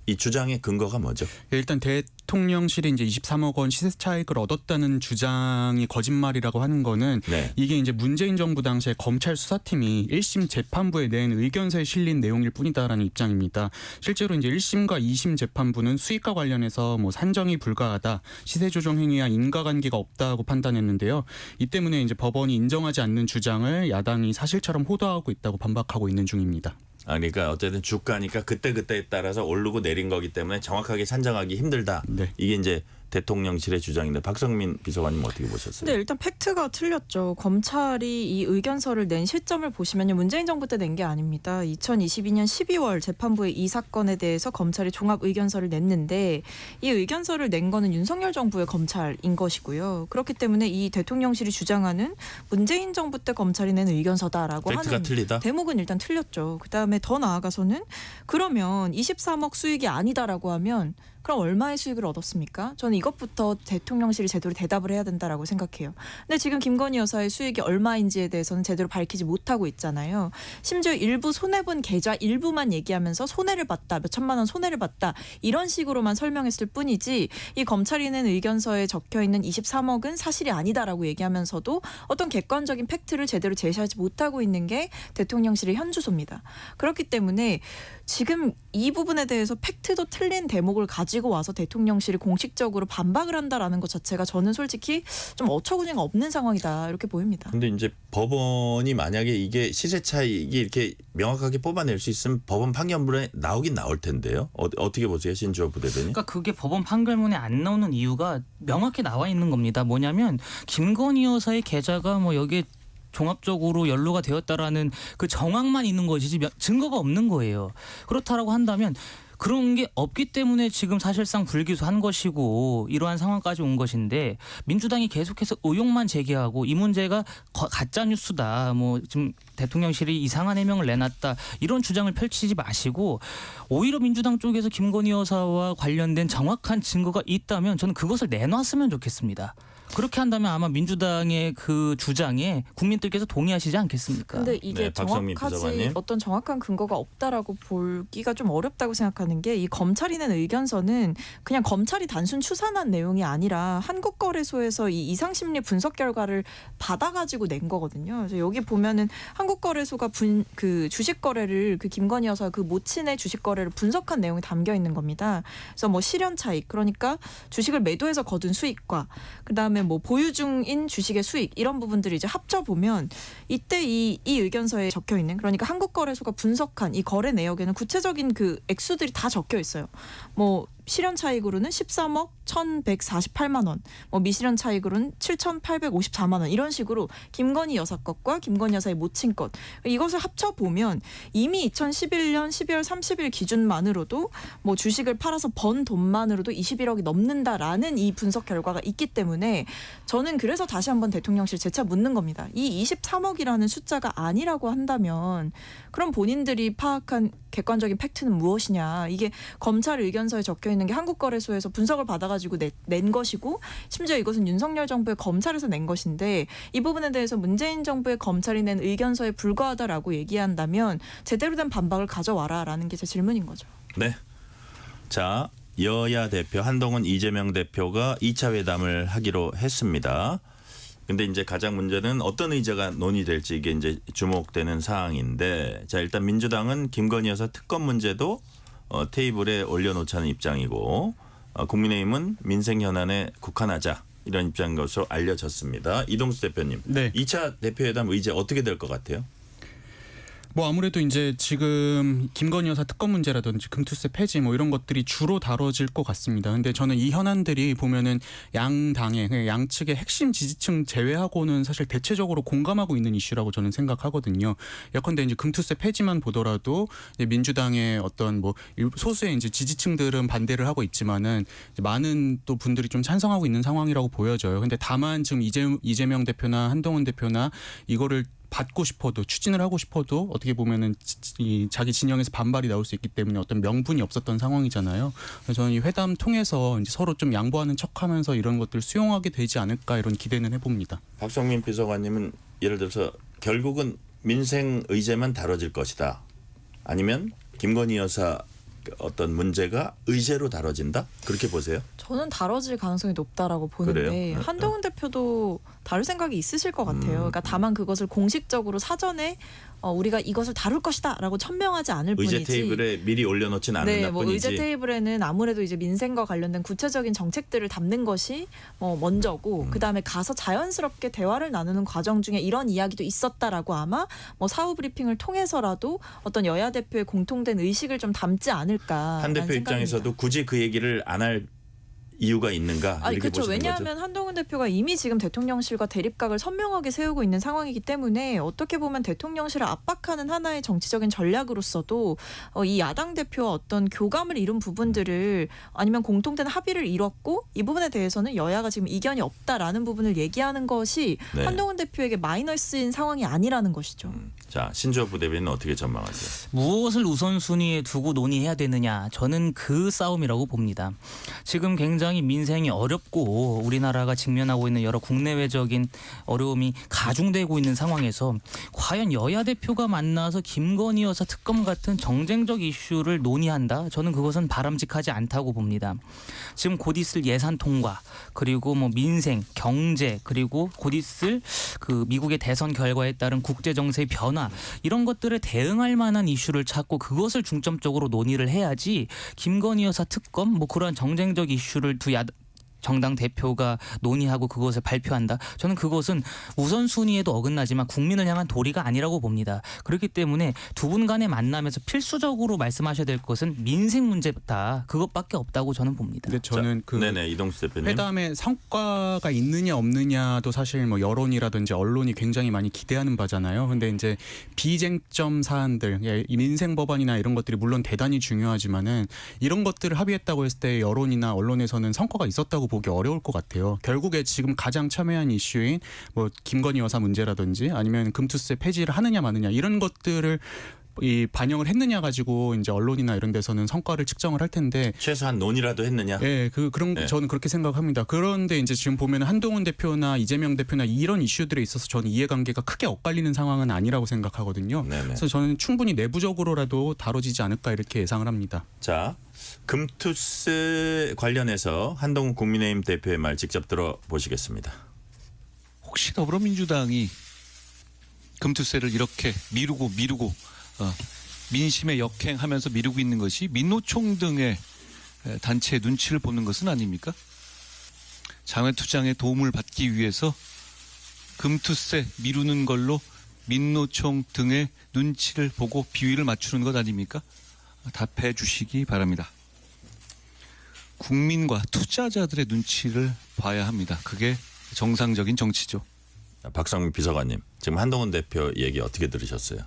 이 주장의 근거가 뭐죠? 일단 대통령실이 이제 23억 원 시세 차익을 얻었다는 주장이 거짓말이라고 하는 거는 네. 이게 이제 문재인 정부 당시에 검찰 수사팀이 1심 재판부에 낸 의견서에 실린 내용일 뿐이다라는 입장입니다. 실제로 이제 1심과 2심 재판부는 수익과 관련해서 뭐 산정이 불가하다, 시세 조정 행위와 인과관계가 없다고 판단했는데요. 이 때문에 이제 법원이 인정하지 않는 주장을 야당이 사실처럼 호도하고 있다고 반박하고 있는 중입니다. 그러니까 어쨌든 주가니까 그때그때에 따라서 오르고 내린 거기 때문에 정확하게 산정하기 힘들다. 네. 이게 이제 대통령실의 주장인데 박성민 비서관님 어떻게 보셨어요? 근데 일단 팩트가 틀렸죠. 검찰이 이 의견서를 낸 시점을 보시면요. 문재인 정부 때 낸 게 아닙니다. 2022년 12월 재판부에 이 사건에 대해서 검찰이 종합 의견서를 냈는데 이 의견서를 낸 거는 윤석열 정부의 검찰인 것이고요. 그렇기 때문에 이 대통령실이 주장하는 문재인 정부 때 검찰이 낸 의견서다라고 팩트가 하는 틀리다? 대목은 일단 틀렸죠. 그다음에 더 나아가서는 그러면 23억 수익이 아니다라고 하면 그럼 얼마의 수익을 얻었습니까? 저는 이것부터 대통령실이 제대로 대답을 해야 된다라고 생각해요. 근데 지금 김건희 여사의 수익이 얼마인지에 대해서는 제대로 밝히지 못하고 있잖아요. 심지어 일부 손해본 계좌 일부만 얘기하면서 손해를 봤다, 몇 천만 원 손해를 봤다 이런 식으로만 설명했을 뿐이지 이 검찰이 낸 의견서에 적혀있는 23억은 사실이 아니다라고 얘기하면서도 어떤 객관적인 팩트를 제대로 제시하지 못하고 있는 게 대통령실의 현주소입니다. 그렇기 때문에 지금 이 부분에 대해서 팩트도 틀린 대목을 가지고 와서 대통령실이 공식적으로 반박을 한다라는 것 자체가 저는 솔직히 좀 어처구니가 없는 상황이다 이렇게 보입니다. 근데 이제 법원이 만약에 이게 시세 차익이 이렇게 명확하게 뽑아낼 수 있으면 법원 판결문에 나오긴 나올 텐데요. 어떻게 보세요, 신주호 부대변인? 그러니까 그게 법원 판결문에 안 나오는 이유가 명확히 나와 있는 겁니다. 뭐냐면 김건희 여사의 계좌가 뭐 여기에 종합적으로 연루가 되었다라는 그 정황만 있는 것이지 증거가 없는 거예요. 그렇다라고 한다면 그런 게 없기 때문에 지금 사실상 불기소한 것이고 이러한 상황까지 온 것인데 민주당이 계속해서 의혹만 제기하고 이 문제가 가짜 뉴스다. 뭐 지금 대통령실이 이상한 해명을 내놨다. 이런 주장을 펼치지 마시고 오히려 민주당 쪽에서 김건희 여사와 관련된 정확한 증거가 있다면 저는 그것을 내놨으면 좋겠습니다. 그렇게 한다면 아마 민주당의 그 주장에 국민들께서 동의하시지 않겠습니까? 근데 이게 정확하지 비서관님. 어떤 정확한 근거가 없다라고 보기가 좀 어렵다고 생각하는 게 이 검찰이 낸 의견서는 그냥 검찰이 단순 추산한 내용이 아니라 한국거래소에서 이 이상심리 분석 결과를 받아가지고 낸 거거든요. 그래서 여기 보면은 한국거래소가 그 주식 거래를 그 김건희 여사 그 모친의 주식 거래를 분석한 내용이 담겨 있는 겁니다. 그래서 뭐 실현 차익 그러니까 주식을 매도해서 거둔 수익과 그다음에 뭐 보유 중인 주식의 수익 이런 부분들을 이제 합쳐 보면 이때 이 의견서에 적혀 있는 그러니까 한국거래소가 분석한 이 거래 내역에는 구체적인 그 액수들이 다 적혀 있어요. 뭐 실현 차익으로는 13억 1,148만 원, 뭐 미실현 차익으로는 7,854만 원 이런 식으로 김건희 여사 것과 김건희 여사의 모친 것 이것을 합쳐 보면 이미 2011년 12월 30일 기준만으로도 뭐 주식을 팔아서 번 돈만으로도 21억이 넘는다라는 이 분석 결과가 있기 때문에 저는 그래서 다시 한번 대통령실 재차 묻는 겁니다. 이 23억이라는 숫자가 아니라고 한다면 그럼 본인들이 파악한 객관적인 팩트는 무엇이냐? 이게 검찰 의견서에 적혀 있는 게 한국거래소에서 분석을 받아가지고 낸 것이고 심지어 이것은 윤석열 정부의 검찰에서 낸 것인데 이 부분에 대해서 문재인 정부의 검찰이 낸 의견서에 불과하다라고 얘기한다면 제대로 된 반박을 가져와라라는 게 제 질문인 거죠. 네. 자, 여야 대표 한동훈 이재명 대표가 2차 회담을 하기로 했습니다. 근데 이제 가장 문제는 어떤 의제가 논의될지 이게 이제 주목되는 사항인데 자 일단 민주당은 김건희 여사 특검 문제도 테이블에 올려놓자는 입장이고 국민의힘은 민생 현안에 국한하자 이런 입장인 것으로 알려졌습니다. 이동수 대표님, 네. 2차 대표회담 의제 어떻게 될 것 같아요? 뭐 아무래도 이제 지금 김건희 여사 특검 문제라든지 금투세 폐지 뭐 이런 것들이 주로 다뤄질 것 같습니다. 근데 저는 이 현안들이 보면은 양당의 양측의 핵심 지지층 제외하고는 사실 대체적으로 공감하고 있는 이슈라고 저는 생각하거든요. 예컨대 이제 금투세 폐지만 보더라도 이제 민주당의 어떤 뭐 소수의 이제 지지층들은 반대를 하고 있지만은 이제 많은 또 분들이 좀 찬성하고 있는 상황이라고 보여져요. 근데 다만 지금 이재명 대표나 한동훈 대표나 이거를 받고 싶어도 추진을 하고 싶어도 어떻게 보면은 자기 진영에서 반발이 나올 수 있기 때문에 어떤 명분이 없었던 상황이잖아요. 그래서 저는 이 회담 통해서 이제 서로 좀 양보하는 척하면서 이런 것들 수용하게 되지 않을까 이런 기대는 해봅니다. 박성민 비서관님은 예를 들어서 결국은 민생 의제만 다뤄질 것이다. 아니면 김건희 여사 어떤 문제가 의제로 다뤄진다? 그렇게 보세요? 저는 다뤄질 가능성이 높다라고 보는데 그래요? 한동훈 대표도 다룰 생각이 있으실 것 같아요. 그러니까 다만 그것을 공식적으로 사전에 우리가 이것을 다룰 것이다라고 천명하지 않을 의제 뿐이지. 테이블에 미리 올려놓지는 않는다 네, 뭐 뿐이지. 의제 테이블에는 아무래도 이제 민생과 관련된 구체적인 정책들을 담는 것이 먼저고 그 다음에 가서 자연스럽게 대화를 나누는 과정 중에 이런 이야기도 있었다라고 아마 뭐 사후 브리핑을 통해서라도 어떤 여야 대표의 공통된 의식을 좀 담지 않을까. 한 대표 입장에서도 굳이 그 얘기를 안 할 이유가 있는가 아니 이렇게 그렇죠. 보시는 왜냐하면 거죠? 한동훈 대표가 이미 지금 대통령실과 대립각을 선명하게 세우고 있는 상황이기 때문에 어떻게 보면 대통령실을 압박하는 하나의 정치적인 전략으로서도 이 야당 대표와 어떤 교감을 이룬 부분들을 아니면 공통된 합의를 이뤘고 이 부분에 대해서는 여야가 지금 이견이 없다라는 부분을 얘기하는 것이 네. 한동훈 대표에게 마이너스인 상황이 아니라는 것이죠. 자 신주호 부대변인은 어떻게 전망하세요? 무엇을 우선순위에 두고 논의해야 되느냐 저는 그 싸움이라고 봅니다. 지금 굉장히 민생이 어렵고 우리나라가 직면하고 있는 여러 국내외적인 어려움이 가중되고 있는 상황에서 과연 여야 대표가 만나서 김건희 여사 특검 같은 정쟁적 이슈를 논의한다? 저는 그것은 바람직하지 않다고 봅니다. 지금 곧 있을 예산 통과 그리고 뭐 민생, 경제 그리고 곧 있을 그 미국의 대선 결과에 따른 국제 정세의 변화 이런 것들에 대응할 만한 이슈를 찾고 그것을 중점적으로 논의를 해야지 김건희 여사 특검 뭐 그러한 정쟁적 이슈를 정당 대표가 논의하고 그것을 발표한다. 저는 그것은 우선순위에도 어긋나지만 국민을 향한 도리가 아니라고 봅니다. 그렇기 때문에 두 분 간의 만남에서 필수적으로 말씀하셔야 될 것은 민생 문제다. 그것밖에 없다고 저는 봅니다. 근데 저는 네네, 이동수 대표님. 회담에 성과가 있느냐 없느냐도 사실 뭐 여론이라든지 언론이 굉장히 많이 기대하는 바잖아요. 근데 이제 비쟁점 사안들, 이 민생 법안이나 이런 것들이 물론 대단히 중요하지만은 이런 것들을 합의했다고 했을 때 여론이나 언론에서는 성과가 있었다고 보기 어려울 것 같아요. 결국에 지금 가장 첨예한 이슈인 뭐 김건희 여사 문제라든지 아니면 금투세 폐지를 하느냐 마느냐 이런 것들을 반영을 했느냐 가지고 이제 언론이나 이런 데서는 성과를 측정을 할 텐데 최소한 논의라도 했느냐? 네, 그런 네. 저는 그렇게 생각합니다. 그런데 이제 지금 보면 한동훈 대표나 이재명 대표나 이런 이슈들에 있어서 저는 이해관계가 크게 엇갈리는 상황은 아니라고 생각하거든요. 네네. 그래서 저는 충분히 내부적으로라도 다뤄지지 않을까 이렇게 예상을 합니다. 자, 금투세 관련해서 한동훈 국민의힘 대표의 말 직접 들어보시겠습니다. 혹시 더불어민주당이 금투세를 이렇게 미루고 민심에 역행하면서 미루고 있는 것이 민노총 등의 단체의 눈치를 보는 것은 아닙니까? 장외투쟁에 도움을 받기 위해서 금투세 미루는 걸로 민노총 등의 눈치를 보고 비위를 맞추는 것 아닙니까? 답해 주시기 바랍니다. 국민과 투자자들의 눈치를 봐야 합니다. 그게 정상적인 정치죠. 박상민 비서관님, 지금 한동훈 대표 얘기 어떻게 들으셨어요?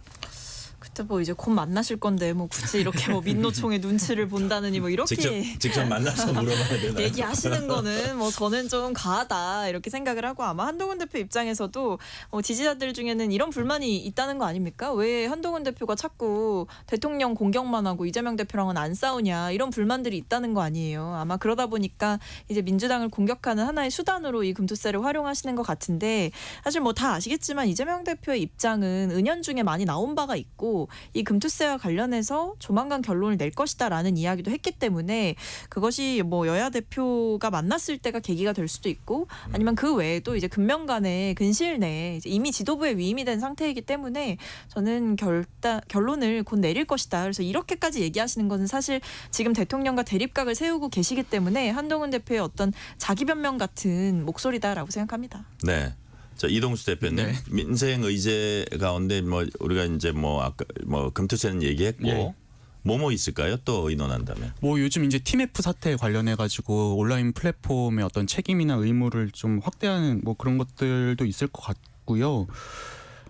그때 뭐 이제 곧 만나실 건데 뭐 굳이 이렇게 뭐 민노총의 눈치를 본다느니 뭐 이렇게 직접 만나서 물어봐야 되나요? 얘기하시는 거는 뭐 저는 좀 과하다 이렇게 생각을 하고 아마 한동훈 대표 입장에서도 지지자들 중에는 이런 불만이 있다는 거 아닙니까? 왜 한동훈 대표가 자꾸 대통령 공격만 하고 이재명 대표랑은 안 싸우냐 이런 불만들이 있다는 거 아니에요. 아마 그러다 보니까 이제 민주당을 공격하는 하나의 수단으로 이 금투세를 활용하시는 것 같은데 사실 뭐 다 아시겠지만 이재명 대표의 입장은 은연중에 많이 나온 바가 있고 이 금투세와 관련해서 조만간 결론을 낼 것이다라는 이야기도 했기 때문에 그것이 뭐 여야 대표가 만났을 때가 계기가 될 수도 있고 아니면 그 외에도 이제 근명간에 근시일 내에 이제 이미 지도부에 위임이 된 상태이기 때문에 저는 결론을 곧 내릴 것이다. 그래서 이렇게까지 얘기하시는 것은 사실 지금 대통령과 대립각을 세우고 계시기 때문에 한동훈 대표의 어떤 자기 변명 같은 목소리다라고 생각합니다. 네. 자, 이동수 대표님, 네. 민생 의제 가운데 뭐 우리가 이제 뭐 아까 뭐 금투세는 얘기했고 예. 뭐뭐 있을까요? 또 의논한다면? 뭐 요즘 이제 TMF 사태에 관련해 가지고 온라인 플랫폼의 어떤 책임이나 의무를 좀 확대하는 뭐 그런 것들도 있을 것 같고요.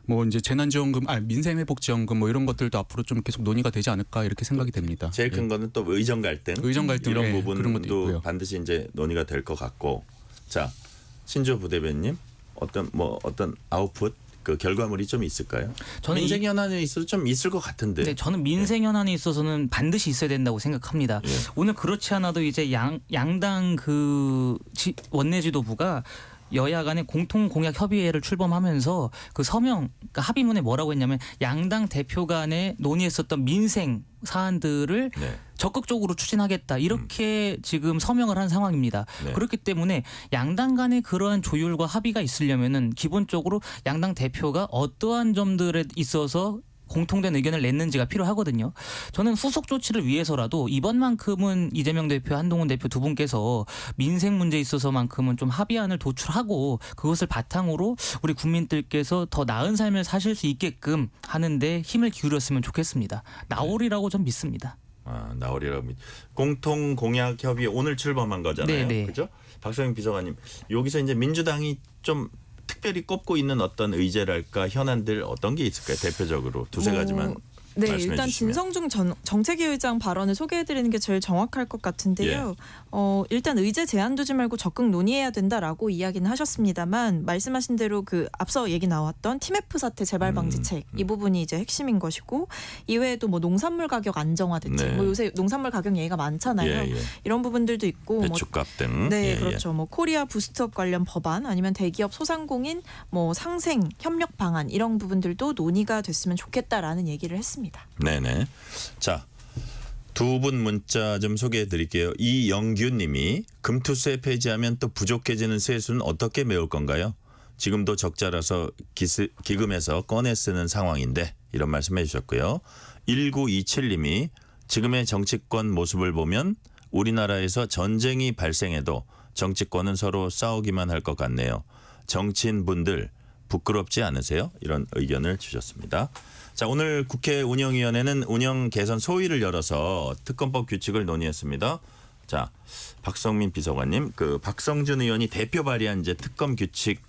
뭐 이제 재난지원금, 민생회복지원금 뭐 이런 것들도 앞으로 좀 계속 논의가 되지 않을까 이렇게 생각이 됩니다. 제일 큰 거는 또 의정 갈등, 의정 갈등, 이런 예, 그런 것도 부분도 있고요. 반드시 이제 논의가 될 것 같고, 자 신조 부대변님 어떤 아웃풋 그 결과물이 좀 있을까요? 저는 민생 현안에 있어서 좀 있을 것 같은데. 네, 저는 민생 현안에 있어서는 반드시 있어야 된다고 생각합니다. 예. 오늘 그렇지 않아도 이제 양당 원내 지도부가 여야 간의 공통 공약 협의회를 출범하면서 그 서명, 그러니까 합의문에 뭐라고 했냐면 양당 대표 간에 논의했었던 민생 사안들을 네. 적극적으로 추진하겠다 이렇게 지금 서명을 한 상황입니다. 네. 그렇기 때문에 양당 간의 그러한 조율과 합의가 있으려면은 기본적으로 양당 대표가 어떠한 점들에 있어서 공통된 의견을 냈는지가 필요하거든요. 저는 후속 조치를 위해서라도 이번만큼은 이재명 대표, 한동훈 대표 두 분께서 민생 문제에 있어서만큼은 좀 합의안을 도출하고 그것을 바탕으로 우리 국민들께서 더 나은 삶을 사실 수 있게끔 하는데 힘을 기울였으면 좋겠습니다. 나오리라고 좀 믿습니다. 나오리라고 공통 공약 협의 오늘 출범한 거잖아요. 네네. 그렇죠? 박성민 비서관님, 여기서 이제 민주당이 좀 특별히 꼽고 있는 어떤 의제랄까 현안들 어떤 게 있을까요? 대표적으로 두세 가지만 네, 말씀해 일단 주시면. 진성중 정책위 의장 발언을 소개해드리는 게 제일 정확할 것 같은데요. 일단 의제 제한 두지 말고 적극 논의해야 된다라고 이야기는 하셨습니다만 말씀하신 대로 그 앞서 얘기 나왔던 TMF 사태 재발 방지책 이 부분이 이제 핵심인 것이고 이외에도 뭐 농산물 가격 안정화 대책, 네. 뭐 요새 농산물 가격 얘기가 많잖아요. 예. 이런 부분들도 있고 배춧값 등. 네, 예, 그렇죠. 뭐 코리아 부스트업 관련 법안 아니면 대기업 소상공인 뭐 상생 협력 방안 이런 부분들도 논의가 됐으면 좋겠다라는 얘기를 했습니다. 네네. 자, 두 분 문자 좀 소개해 드릴게요. 이영규 님이 금투세 폐지하면 또 부족해지는 세수는 어떻게 메울 건가요? 지금도 적자라서 기금에서 꺼내 쓰는 상황인데 이런 말씀해 주셨고요. 1927님이 지금의 정치권 모습을 보면 우리나라에서 전쟁이 발생해도 정치권은 서로 싸우기만 할 것 같네요. 정치인분들 부끄럽지 않으세요? 이런 의견을 주셨습니다. 자, 오늘 국회 운영위원회는 운영 개선 소위를 열어서 특검법 규칙을 논의했습니다. 자, 박성민 비서관님, 그 박성준 의원이 대표 발의한 이제 특검 규칙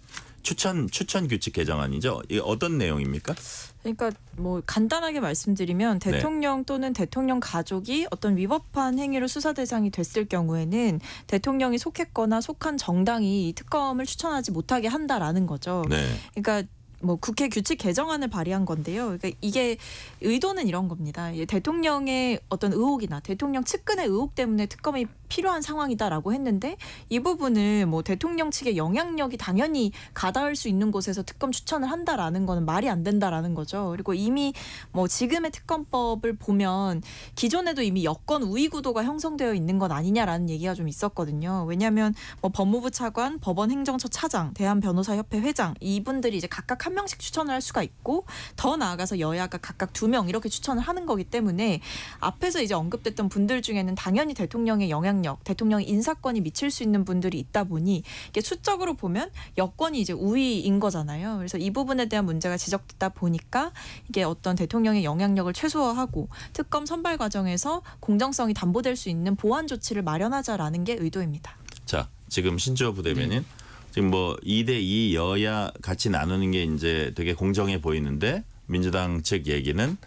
추천 규칙 개정안이죠. 이게 어떤 내용입니까? 그러니까 뭐 간단하게 말씀드리면 대통령 또는 대통령 가족이 어떤 위법한 행위로 수사 대상이 됐을 경우에는 대통령이 속했거나 속한 정당이 이 특검을 추천하지 못하게 한다라는 거죠. 네. 그러니까 뭐 국회 규칙 개정안을 발의한 건데요. 그러니까 이게 의도는 이런 겁니다. 대통령의 어떤 의혹이나 대통령 측근의 의혹 때문에 특검이 필요한 상황이다라고 했는데 이 부분을 뭐 대통령 측의 영향력이 당연히 가닿을 수 있는 곳에서 특검 추천을 한다라는 거는 말이 안 된다라는 거죠. 그리고 이미 뭐 지금의 특검법을 보면 기존에도 이미 여권 우위 구도가 형성되어 있는 건 아니냐라는 얘기가 좀 있었거든요. 왜냐하면 뭐 법무부 차관, 법원 행정처 차장, 대한변호사협회 회장 이분들이 이제 각각 한 명씩 추천을 할 수가 있고 더 나아가서 여야가 각각 2명 이렇게 추천을 하는 거기 때문에 앞에서 이제 언급됐던 분들 중에는 당연히 대통령의 영향력, 대통령의 인사권이 미칠 수 있는 분들이 있다 보니 이게 수적으로 보면 여권이 이제 우위인 거잖아요. 그래서 이 부분에 대한 문제가 지적됐다 보니까 이게 어떤 대통령의 영향력을 최소화하고 특검 선발 과정에서 공정성이 담보될 수 있는 보완 조치를 마련하자라는 게 의도입니다. 자, 지금 신주호 부대변인 지금 뭐 2대2 여야 같이 나누는 게 이제 되게 공정해 보이는데 민주당 측 얘기는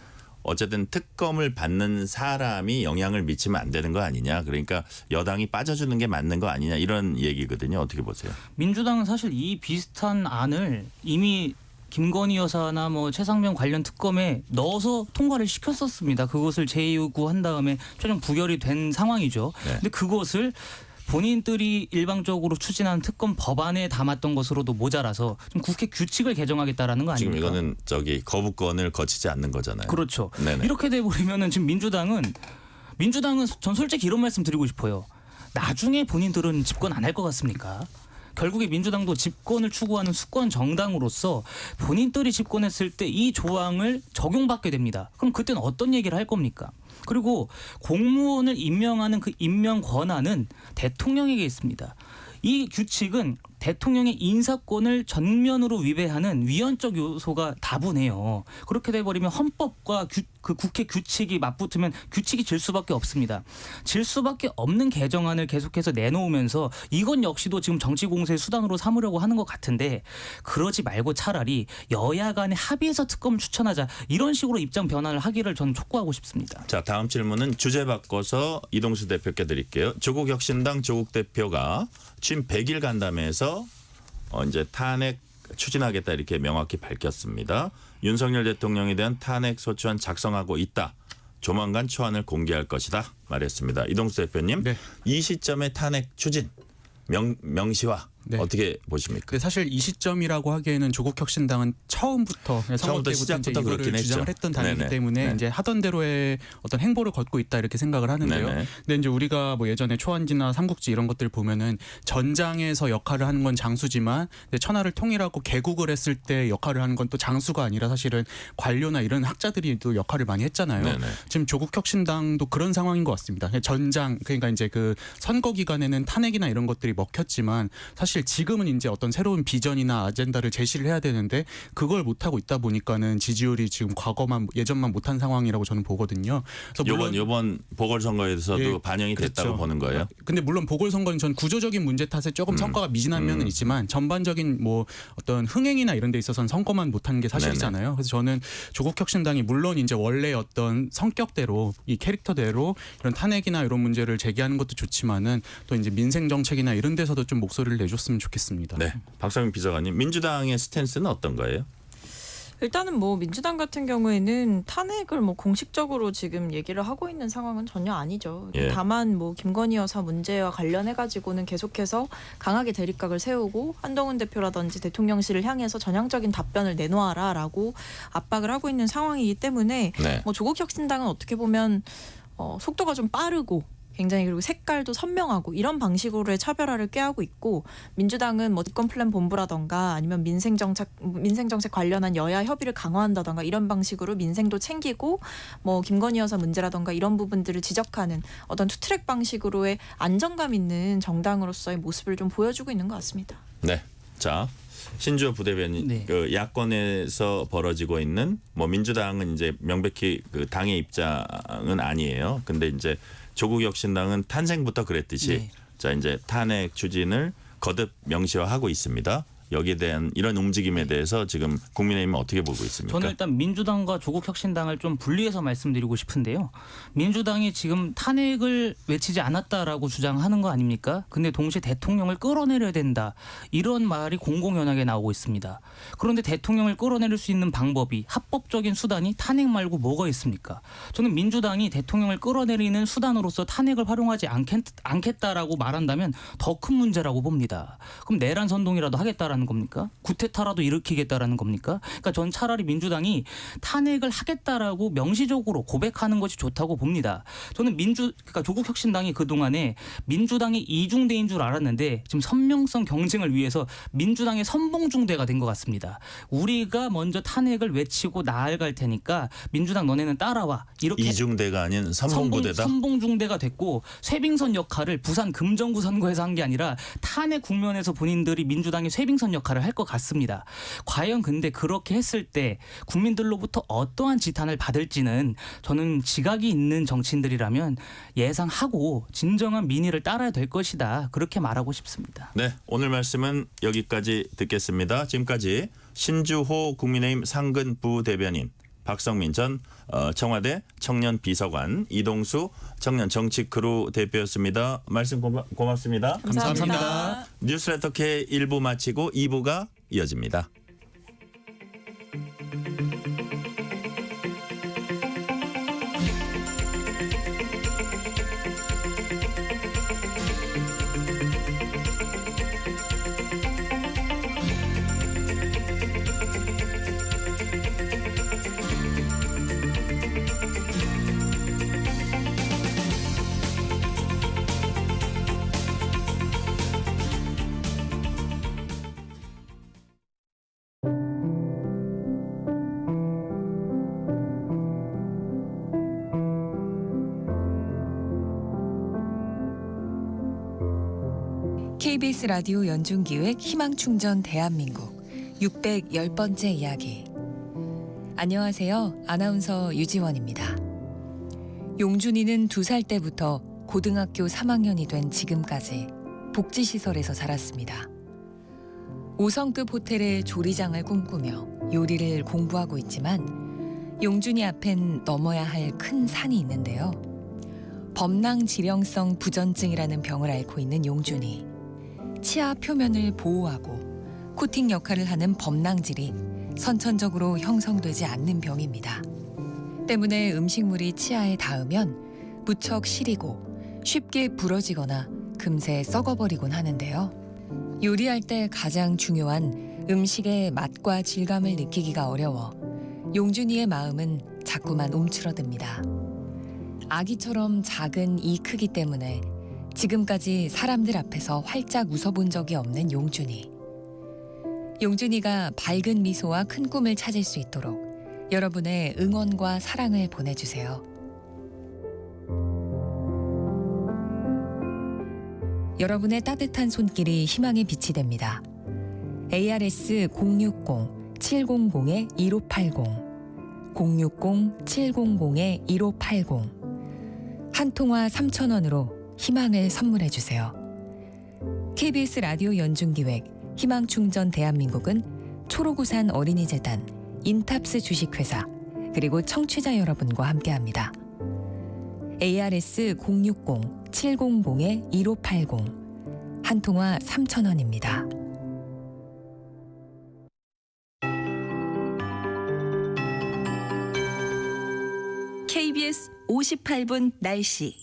어쨌든 특검을 받는 사람이 영향을 미치면 안 되는 거 아니냐. 그러니까 여당이 빠져주는 게 맞는 거 아니냐 이런 얘기거든요. 어떻게 보세요? 민주당은 사실 이 비슷한 안을 이미 김건희 여사나 뭐 최상병 관련 특검에 넣어서 통과를 시켰었습니다. 그것을 재요구한 다음에 최종 부결이 된 상황이죠. 네. 근데 그것을 본인들이 일방적으로 추진한 특검 법안에 담았던 것으로도 모자라서 좀 국회 규칙을 개정하겠다라는 거 아닙니까? 지금 이거는 저기 거부권을 거치지 않는 거잖아요. 그렇죠. 네네. 이렇게 돼버리면은 지금 민주당은 전 솔직히 이런 말씀 드리고 싶어요. 나중에 본인들은 집권 안 할 것 같습니까? 결국에 민주당도 집권을 추구하는 수권 정당으로서 본인들이 집권했을 때 이 조항을 적용받게 됩니다. 그럼 그때는 어떤 얘기를 할 겁니까? 그리고 공무원을 임명하는 그 임명 권한은 대통령에게 있습니다. 이 규칙은 대통령의 인사권을 전면으로 위배하는 위헌적 요소가 다분해요. 그렇게 돼버리면 헌법과 그 국회 규칙이 맞붙으면 규칙이 질 수밖에 없습니다. 질 수밖에 없는 개정안을 계속해서 내놓으면서 이건 역시도 지금 정치 공세의 수단으로 삼으려고 하는 것 같은데 그러지 말고 차라리 여야 간에 합의해서 특검 추천하자 이런 식으로 입장 변화를 하기를 저는 촉구하고 싶습니다. 자, 다음 질문은 주제 바꿔서 이동수 대표께 드릴게요. 조국혁신당 조국 대표가 취임 100일 간담회에서 이제 탄핵 추진하겠다 이렇게 명확히 밝혔습니다. 윤석열 대통령에 대한 탄핵 소추안 작성하고 있다. 조만간 초안을 공개할 것이다 말했습니다. 이동수 대표님, 네. 이 시점에 탄핵 추진 명시화 네. 어떻게 보십니까? 근데 사실 이 시점이라고 하기에는 조국혁신당은 처음부터 선거 때부터 시작부터 이제 이거를 그렇긴 주장을 했죠. 했던 당이기 네네. 때문에 네. 이제 하던 대로의 어떤 행보를 걷고 있다 이렇게 생각을 하는데요. 네네. 근데 이제 우리가 뭐 예전에 초안지나 삼국지 이런 것들 보면은 전장에서 역할을 하는 건 장수지만 근데 천하를 통일하고 개국을 했을 때 역할을 하는 건 또 장수가 아니라 사실은 관료나 이런 학자들이 또 역할을 많이 했잖아요. 네네. 지금 조국혁신당도 그런 상황인 것 같습니다. 전장 그러니까 이제 그 선거 기간에는 탄핵이나 이런 것들이 먹혔지만 사실 지금은 이제 어떤 새로운 비전이나 아젠다를 제시를 해야 되는데 그걸 못 하고 있다 보니까는 지지율이 지금 예전만 못한 상황이라고 저는 보거든요. 그래서 이번 보궐선거에서도 예, 반영이 됐다고 그렇죠. 보는 거예요. 근데 물론 보궐선거는 전 구조적인 문제 탓에 조금 성과가 미진한 면은 있지만 전반적인 뭐 어떤 흥행이나 이런 데 있어서는 선거만 못한 게 사실이잖아요. 그래서 저는 조국혁신당이 물론 이제 원래 어떤 성격대로 이 캐릭터대로 이런 탄핵이나 이런 문제를 제기하는 것도 좋지만은 또 이제 민생 정책이나 이런 데서도 좀 목소리를 내줬으면 좋겠습니다. 네, 박성민 비서관님, 민주당의 스탠스는 어떤 거예요? 일단은 뭐 민주당 같은 경우에는 탄핵을 뭐 공식적으로 지금 얘기를 하고 있는 상황은 전혀 아니죠. 예. 다만 뭐 김건희 여사 문제와 관련해 가지고는 계속해서 강하게 대립각을 세우고 한동훈 대표라든지 대통령실을 향해서 전향적인 답변을 내놓아라라고 압박을 하고 있는 상황이기 때문에 네. 뭐 조국혁신당은 어떻게 보면 속도가 좀 빠르고 굉장히 그리고 색깔도 선명하고 이런 방식으로의 차별화를 꾀하고 있고 민주당은 뭐 집권 플랜 본부라던가 아니면 민생 정책 관련한 여야 협의를 강화한다던가 이런 방식으로 민생도 챙기고 뭐 김건희 여사 문제라던가 이런 부분들을 지적하는 어떤 투트랙 방식으로의 안정감 있는 정당으로서의 모습을 좀 보여주고 있는 것 같습니다. 네. 자, 신주호 부대변인 네. 그 야권에서 벌어지고 있는 뭐 민주당은 이제 명백히 그 당의 입장은 아니에요. 근데 이제 조국혁신당은 탄생부터 그랬듯이 네. 자 이제 탄핵 추진을 거듭 명시화하고 있습니다. 여기에 대한 이런 움직임에 대해서 지금 국민의힘은 어떻게 보고 있습니까? 저는 일단 민주당과 조국혁신당을 좀 분리해서 말씀드리고 싶은데요. 민주당이 지금 탄핵을 외치지 않았다라고 주장하는 거 아닙니까? 근데 동시에 대통령을 끌어내려야 된다. 이런 말이 공공연하게 나오고 있습니다. 그런데 대통령을 끌어내릴 수 있는 방법이 합법적인 수단이 탄핵 말고 뭐가 있습니까? 저는 민주당이 대통령을 끌어내리는 수단으로서 탄핵을 활용하지 않겠다라고 말한다면 더 큰 문제라고 봅니다. 그럼 내란 선동이라도 하겠다라는 겁니까? 구테타라도 일으키겠다라는 겁니까? 그러니까 전 차라리 민주당이 탄핵을 하겠다라고 명시적으로 고백하는 것이 좋다고 봅니다. 저는 그러니까 조국혁신당이 그동안에 민주당이 이중대인 줄 알았는데 지금 선명성 경쟁을 위해서 민주당의 선봉중대가 된 것 같습니다. 우리가 먼저 탄핵을 외치고 나아갈 테니까 민주당 너네는 따라와. 이렇게 이중대가 아닌 선봉부대다. 선봉중대가 됐고 쇄빙선 역할을 부산 금정구 선거에서 한 게 아니라 탄핵 국면에서 본인들이 민주당의 쇄빙선 역할을 할 것 같습니다. 과연 근데 그렇게 했을 때 국민들로부터 어떠한 지탄을 받을지는 저는 지각이 있는 정치인들이라면 예상하고 진정한 민의를 따라야 될 것이다. 그렇게 말하고 싶습니다. 네, 오늘 말씀은 여기까지 듣겠습니다. 지금까지 신주호 국민의힘 상근 부대변인, 박성민 전 청와대 청년 비서관, 이동수 청년 정치 크루 대표였습니다. 말씀 고맙습니다. 감사합니다. 뉴스레터 K 1부 마치고 2부가 이어집니다. KBS 라디오 연중기획 희망충전 대한민국 610번째 이야기. 안녕하세요. 아나운서 유지원입니다. 용준이는 2살 때부터 고등학교 3학년이 된 지금까지 복지시설에서 자랐습니다. 5성급 호텔의 조리장을 꿈꾸며 요리를 공부하고 있지만 용준이 앞엔 넘어야 할 큰 산이 있는데요. 범낭지령성 부전증이라는 병을 앓고 있는 용준이 치아 표면을 보호하고 코팅 역할을 하는 범낭질이 선천적으로 형성되지 않는 병입니다. 때문에 음식물이 치아에 닿으면 무척 시리고 쉽게 부러지거나 금세 썩어버리곤 하는데요. 요리할 때 가장 중요한 음식의 맛과 질감을 느끼기가 어려워 용준이의 마음은 자꾸만 움츠러듭니다. 아기처럼 작은 이 크기 때문에 지금까지 사람들 앞에서 활짝 웃어본 적이 없는 용준이. 용준이가 밝은 미소와 큰 꿈을 찾을 수 있도록 여러분의 응원과 사랑을 보내주세요. 여러분의 따뜻한 손길이 희망의 빛이 됩니다. ARS 060-700-1580 060-700-1580 한 통화 3,000원으로 희망을 선물해 주세요. KBS 라디오 연중기획 희망충전 대한민국은 초록우산 어린이재단, 인탑스 주식회사, 그리고 청취자 여러분과 함께합니다. ARS 060-700-1580 한 통화 3,000원입니다. KBS 58분 날씨.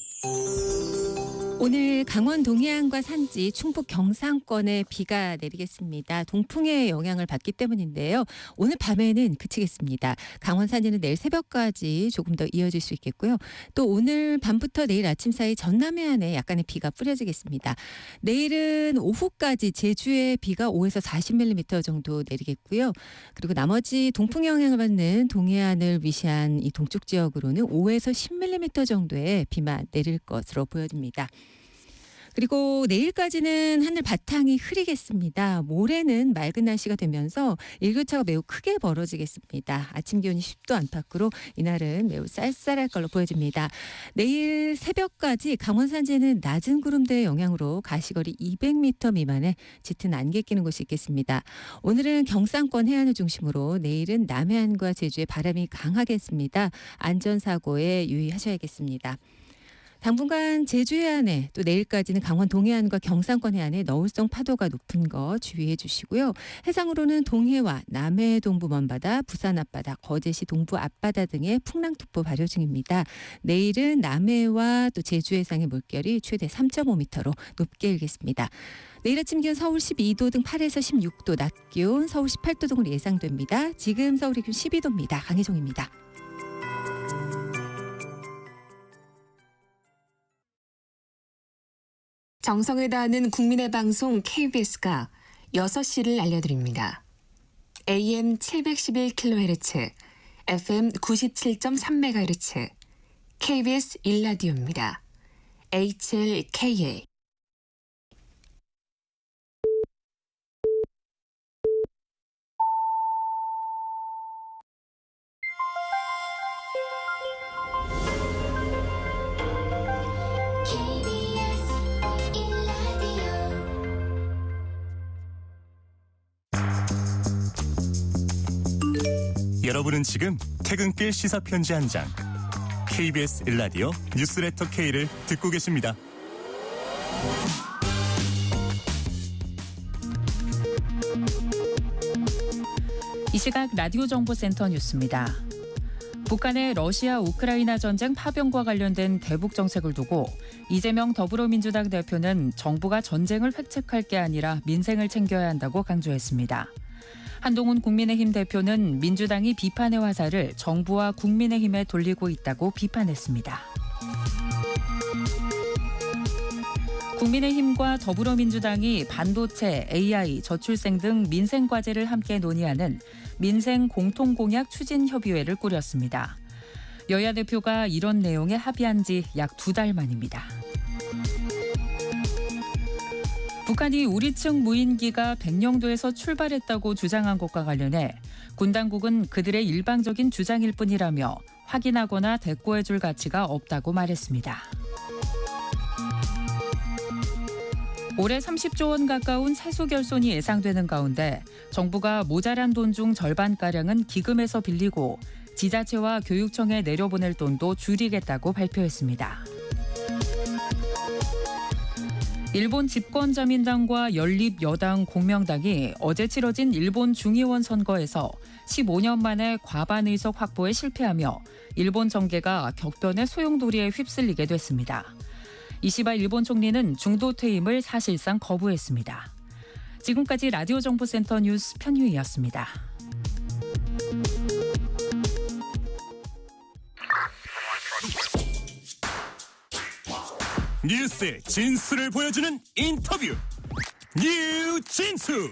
오늘 강원 동해안과 산지, 충북 경상권에 비가 내리겠습니다. 동풍의 영향을 받기 때문인데요. 오늘 밤에는 그치겠습니다. 강원 산지는 내일 새벽까지 조금 더 이어질 수 있겠고요. 또 오늘 밤부터 내일 아침 사이 전남 해안에 약간의 비가 뿌려지겠습니다. 내일은 오후까지 제주에 비가 5에서 40mm 정도 내리겠고요. 그리고 나머지 동풍의 영향을 받는 동해안을 위시한 이 동쪽 지역으로는 5에서 10mm 정도의 비만 내릴 것으로 보여집니다. 그리고 내일까지는 하늘 바탕이 흐리겠습니다. 모레는 맑은 날씨가 되면서 일교차가 매우 크게 벌어지겠습니다. 아침 기온이 10도 안팎으로 이날은 매우 쌀쌀할 걸로 보여집니다. 내일 새벽까지 강원 산지는 낮은 구름대의 영향으로 가시거리 200m 미만의 짙은 안개 끼는 곳이 있겠습니다. 오늘은 경상권 해안을 중심으로 내일은 남해안과 제주에 바람이 강하겠습니다. 안전사고에 유의하셔야겠습니다. 당분간 제주 해안에 또 내일까지는 강원 동해안과 경상권 해안에 너울성 파도가 높은 거 주의해 주시고요. 해상으로는 동해와 남해 동부 먼바다, 부산 앞바다, 거제시 동부 앞바다 등의 풍랑특보 발효 중입니다. 내일은 남해와 또 제주 해상의 물결이 최대 3.5m로 높게 일겠습니다. 내일 아침 기온 서울 12도 등 8에서 16도, 낮 기온 서울 18도 등으로 예상됩니다. 지금 서울의 기온 12도입니다. 강혜종입니다. 정성을 다하는 국민의 방송 KBS가 6시를 알려드립니다. AM 711kHz, FM 97.3MHz, KBS 1라디오입니다. HLKA. 여러분은 지금 퇴근길 시사편지 한 장, KBS 1라디오 뉴스레터 K를 듣고 계십니다. 이 시각 라디오 정보센터 뉴스입니다. 북한의 러시아 우크라이나 전쟁 파병과 관련된 대북 정책을 두고 이재명 더불어민주당 대표는 정부가 전쟁을 획책할 게 아니라 민생을 챙겨야 한다고 강조했습니다. 한동훈 국민의힘 대표는 민주당이 비판의 화살을 정부와 국민의힘에 돌리고 있다고 비판했습니다. 국민의힘과 더불어민주당이 반도체, AI, 저출생 등 민생 과제를 함께 논의하는 민생 공통공약 추진협의회를 꾸렸습니다. 여야 대표가 이런 내용에 합의한 지 약 2달 만입니다. 북한이 우리 측 무인기가 백령도에서 출발했다고 주장한 것과 관련해 군 당국은 그들의 일방적인 주장일 뿐이라며 확인하거나 대꾸해줄 가치가 없다고 말했습니다. 올해 30조 원 가까운 세수 결손이 예상되는 가운데 정부가 모자란 돈 중 절반가량은 기금에서 빌리고 지자체와 교육청에 내려보낼 돈도 줄이겠다고 발표했습니다. 일본 집권자민당과 연립여당 공명당이 어제 치러진 일본 중의원 선거에서 15년 만에 과반 의석 확보에 실패하며 일본 정계가 격변의 소용돌이에 휩쓸리게 됐습니다. 이시바 일본 총리는 중도 퇴임을 사실상 거부했습니다. 지금까지 라디오 정보센터 뉴스 편유희였습니다. 뉴스의 진수를 보여주는 인터뷰, 뉴진수.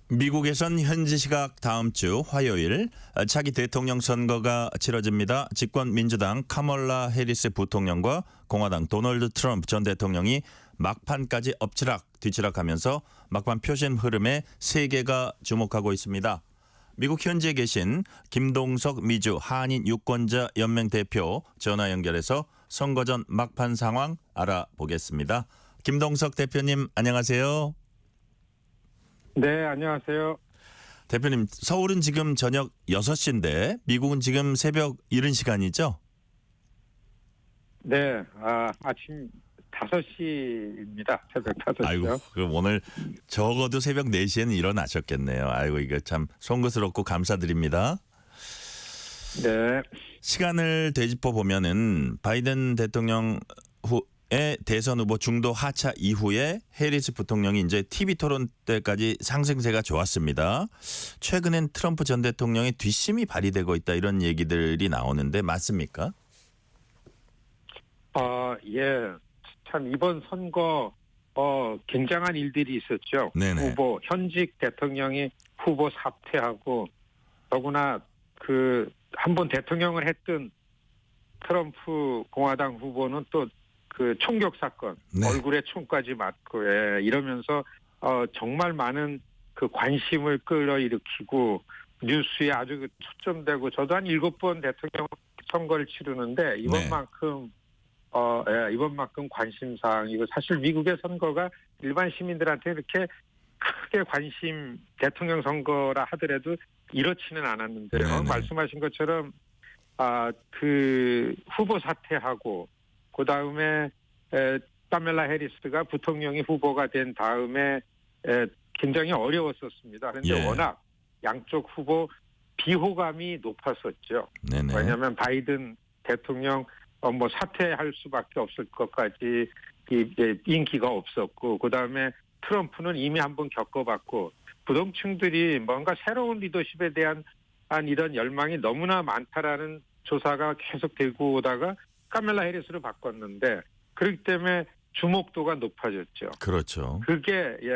미국에선 현지 시각 다음 주 화요일 차기 대통령 선거가 치러집니다. 집권 민주당 카멀라 해리스 부통령과 공화당 도널드 트럼프 전 대통령이 막판까지 엎치락 뒤치락하면서 막판 표심 흐름에 세계가 주목하고 있습니다. 미국 현지에 계신 김동석 미주 한인 유권자 연맹 대표 전화 연결해서 선거 전 막판 상황 알아보겠습니다. 김동석 대표님 안녕하세요. 네, 안녕하세요. 대표님, 서울은 지금 저녁 6시인데 미국은 지금 새벽 이른 시간이죠? 네, 아침 5시입니다. 새벽 5시요. 아이고, 그럼 오늘 적어도 새벽 4시에는 일어나셨겠네요. 아이고, 이거 참 송구스럽고 감사드립니다. 네. 시간을 되짚어 보면은 바이든 대통령 후의 대선 후보 중도 하차 이후에 해리스 부통령이 이제 TV 토론 때까지 상승세가 좋았습니다. 최근엔 트럼프 전 대통령의 뒷심이 발휘되고 있다 이런 얘기들이 나오는데 맞습니까? 예. 참 이번 선거 굉장한 일들이 있었죠. 네네. 현직 대통령이 후보 사퇴하고 더구나 그 한번 대통령을 했던 트럼프 공화당 후보는 또 그 총격 사건, 네. 얼굴에 총까지 맞고 이러면서 정말 많은 그 관심을 끌어일으키고 뉴스에 아주 초점되고 저도 한 7번 대통령 선거를 치르는데 이번만큼 이번만큼 관심사항이고 사실 미국의 선거가 일반 시민들한테 이렇게 크게 대통령 선거라 하더라도 이렇지는 않았는데요. 네네. 말씀하신 것처럼 그 후보 사퇴하고 그 다음에 카멜라 해리스가 부통령이 후보가 된 다음에 굉장히 어려웠었습니다. 그런데 예. 워낙 양쪽 후보 비호감이 높았었죠. 네네. 왜냐하면 바이든 대통령 사퇴할 수밖에 없을 것까지 인기가 없었고 그 다음에 트럼프는 이미 한번 겪어봤고 부동층들이 뭔가 새로운 리더십에 대한 이런 열망이 너무나 많다라는 조사가 계속 되고 오다가 카멜라 해리스를 바꿨는데 그렇기 때문에 주목도가 높아졌죠. 그렇죠.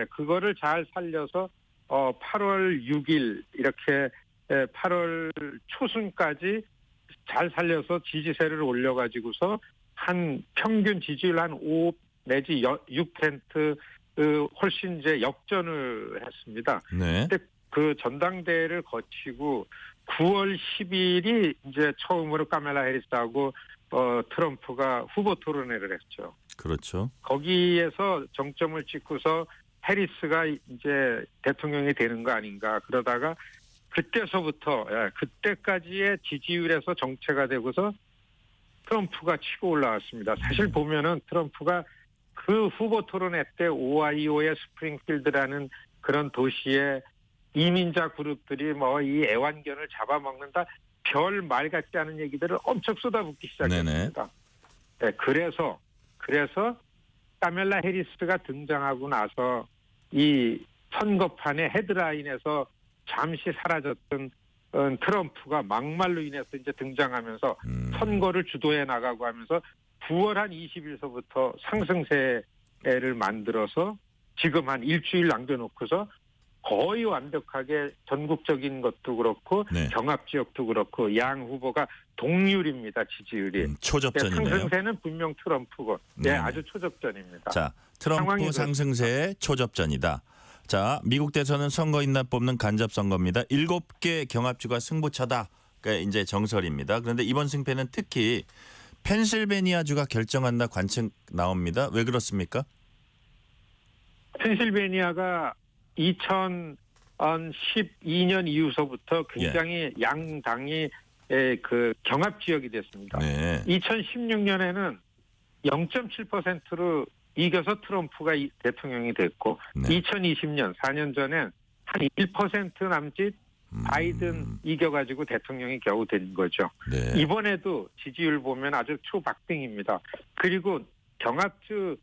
그거를 잘 살려서 8월 6일 이렇게 8월 초순까지 잘 살려서 지지세를 올려가지고서 한 평균 지지율 한 5 내지 6% 훨씬 이제 역전을 했습니다. 네. 근데 그 전당대회를 거치고 9월 10일이 이제 처음으로 카멜라 해리스하고 트럼프가 후보 토론회를 했죠. 그렇죠. 거기에서 정점을 찍고서 해리스가 이제 대통령이 되는 거 아닌가 그러다가 그때까지의 지지율에서 정체가 되고서 트럼프가 치고 올라왔습니다. 사실 보면은 트럼프가 그 후보 토론회 때 오하이오의 스프링필드라는 그런 도시에 이민자 그룹들이 이 애완견을 잡아먹는다 별 말 같지 않은 얘기들을 엄청 쏟아붓기 시작했습니다. 네, 그래서 카멜라 해리스가 등장하고 나서 이 선거판의 헤드라인에서 잠시 사라졌던 트럼프가 막말로 인해서 이제 등장하면서 선거를 주도해 나가고 하면서 9월 한 20일서부터 상승세를 만들어서 지금 한 일주일 남겨놓고서 거의 완벽하게 전국적인 것도 그렇고 네. 경합 지역도 그렇고 양 후보가 동률입니다. 지지율이. 초접전이네요. 상승세는 분명 트럼프고 네. 아주 초접전입니다. 자, 트럼프 상승세의 초접전이다. 자, 미국 대선은 선거인단 뽑는 간접선거입니다. 7개 경합주가 승부처다. 그러니까 이제 정설입니다. 그런데 이번 승패는 특히 펜실베니아주가 결정한다 관측 나옵니다. 왜 그렇습니까? 펜실베니아가 2012년 이후서부터 굉장히 양당이 그 경합 지역이 됐습니다. 네. 2016년에는 0.7%로 이겨서 트럼프가 대통령이 됐고 네. 2020년 4년 전에 한 1% 남짓 바이든 이겨가지고 대통령이 겨우 된 거죠. 네. 이번에도 지지율 보면 아주 초박빙입니다. 그리고 경합주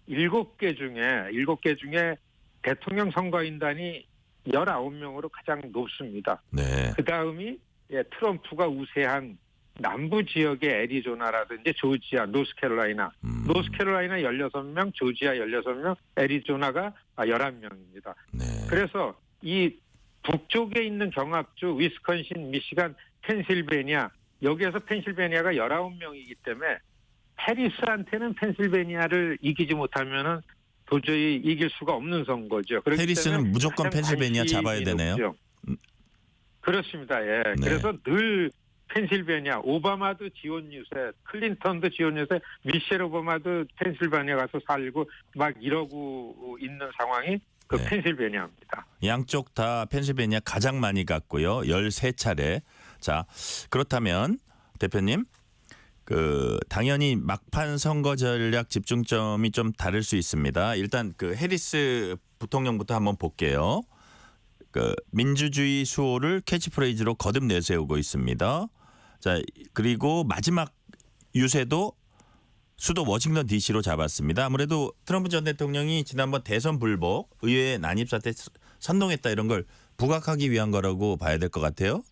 7개 중에 대통령 선거인단이 19명으로 가장 높습니다. 네. 그다음이 트럼프가 우세한 남부 지역의 애리조나라든지 조지아, 노스캐롤라이나. 노스캐롤라이나 16명, 조지아 16명, 애리조나가 11명입니다. 네. 그래서 이 북쪽에 있는 경합주 위스콘신, 미시간, 펜실베니아 여기에서 펜실베니아가 19명이기 때문에 해리스한테는 펜실베니아를 이기지 못하면은 도저히 이길 수가 없는 선거죠. 해리스는 무조건 펜실베니아 잡아야 되네요. 높죠. 그렇습니다. 예. 네. 그래서 늘 펜실베니아, 오바마도 지원 유세, 클린턴도 지원 유세, 미셸 오바마도 펜실베니아 가서 살고 막 이러고 있는 상황이 그 네. 펜실베니아입니다. 양쪽 다 펜실베니아 가장 많이 갔고요. 13차례. 자, 그렇다면 대표님 당연히 막판 선거 전략 집중점이 좀 다를 수 있습니다. 일단 해리스 부통령부터 한번 볼게요. 민주주의 수호를 캐치프레이즈로 거듭 내세우고 있습니다. 자, 그리고 마지막 유세도 수도 워싱턴 DC로 잡았습니다. 아무래도 트럼프 전 대통령이 지난번 대선 불복, 의회 난입 사태 선동했다 이런 걸 부각하기 위한 거라고 봐야 될 것 같아요.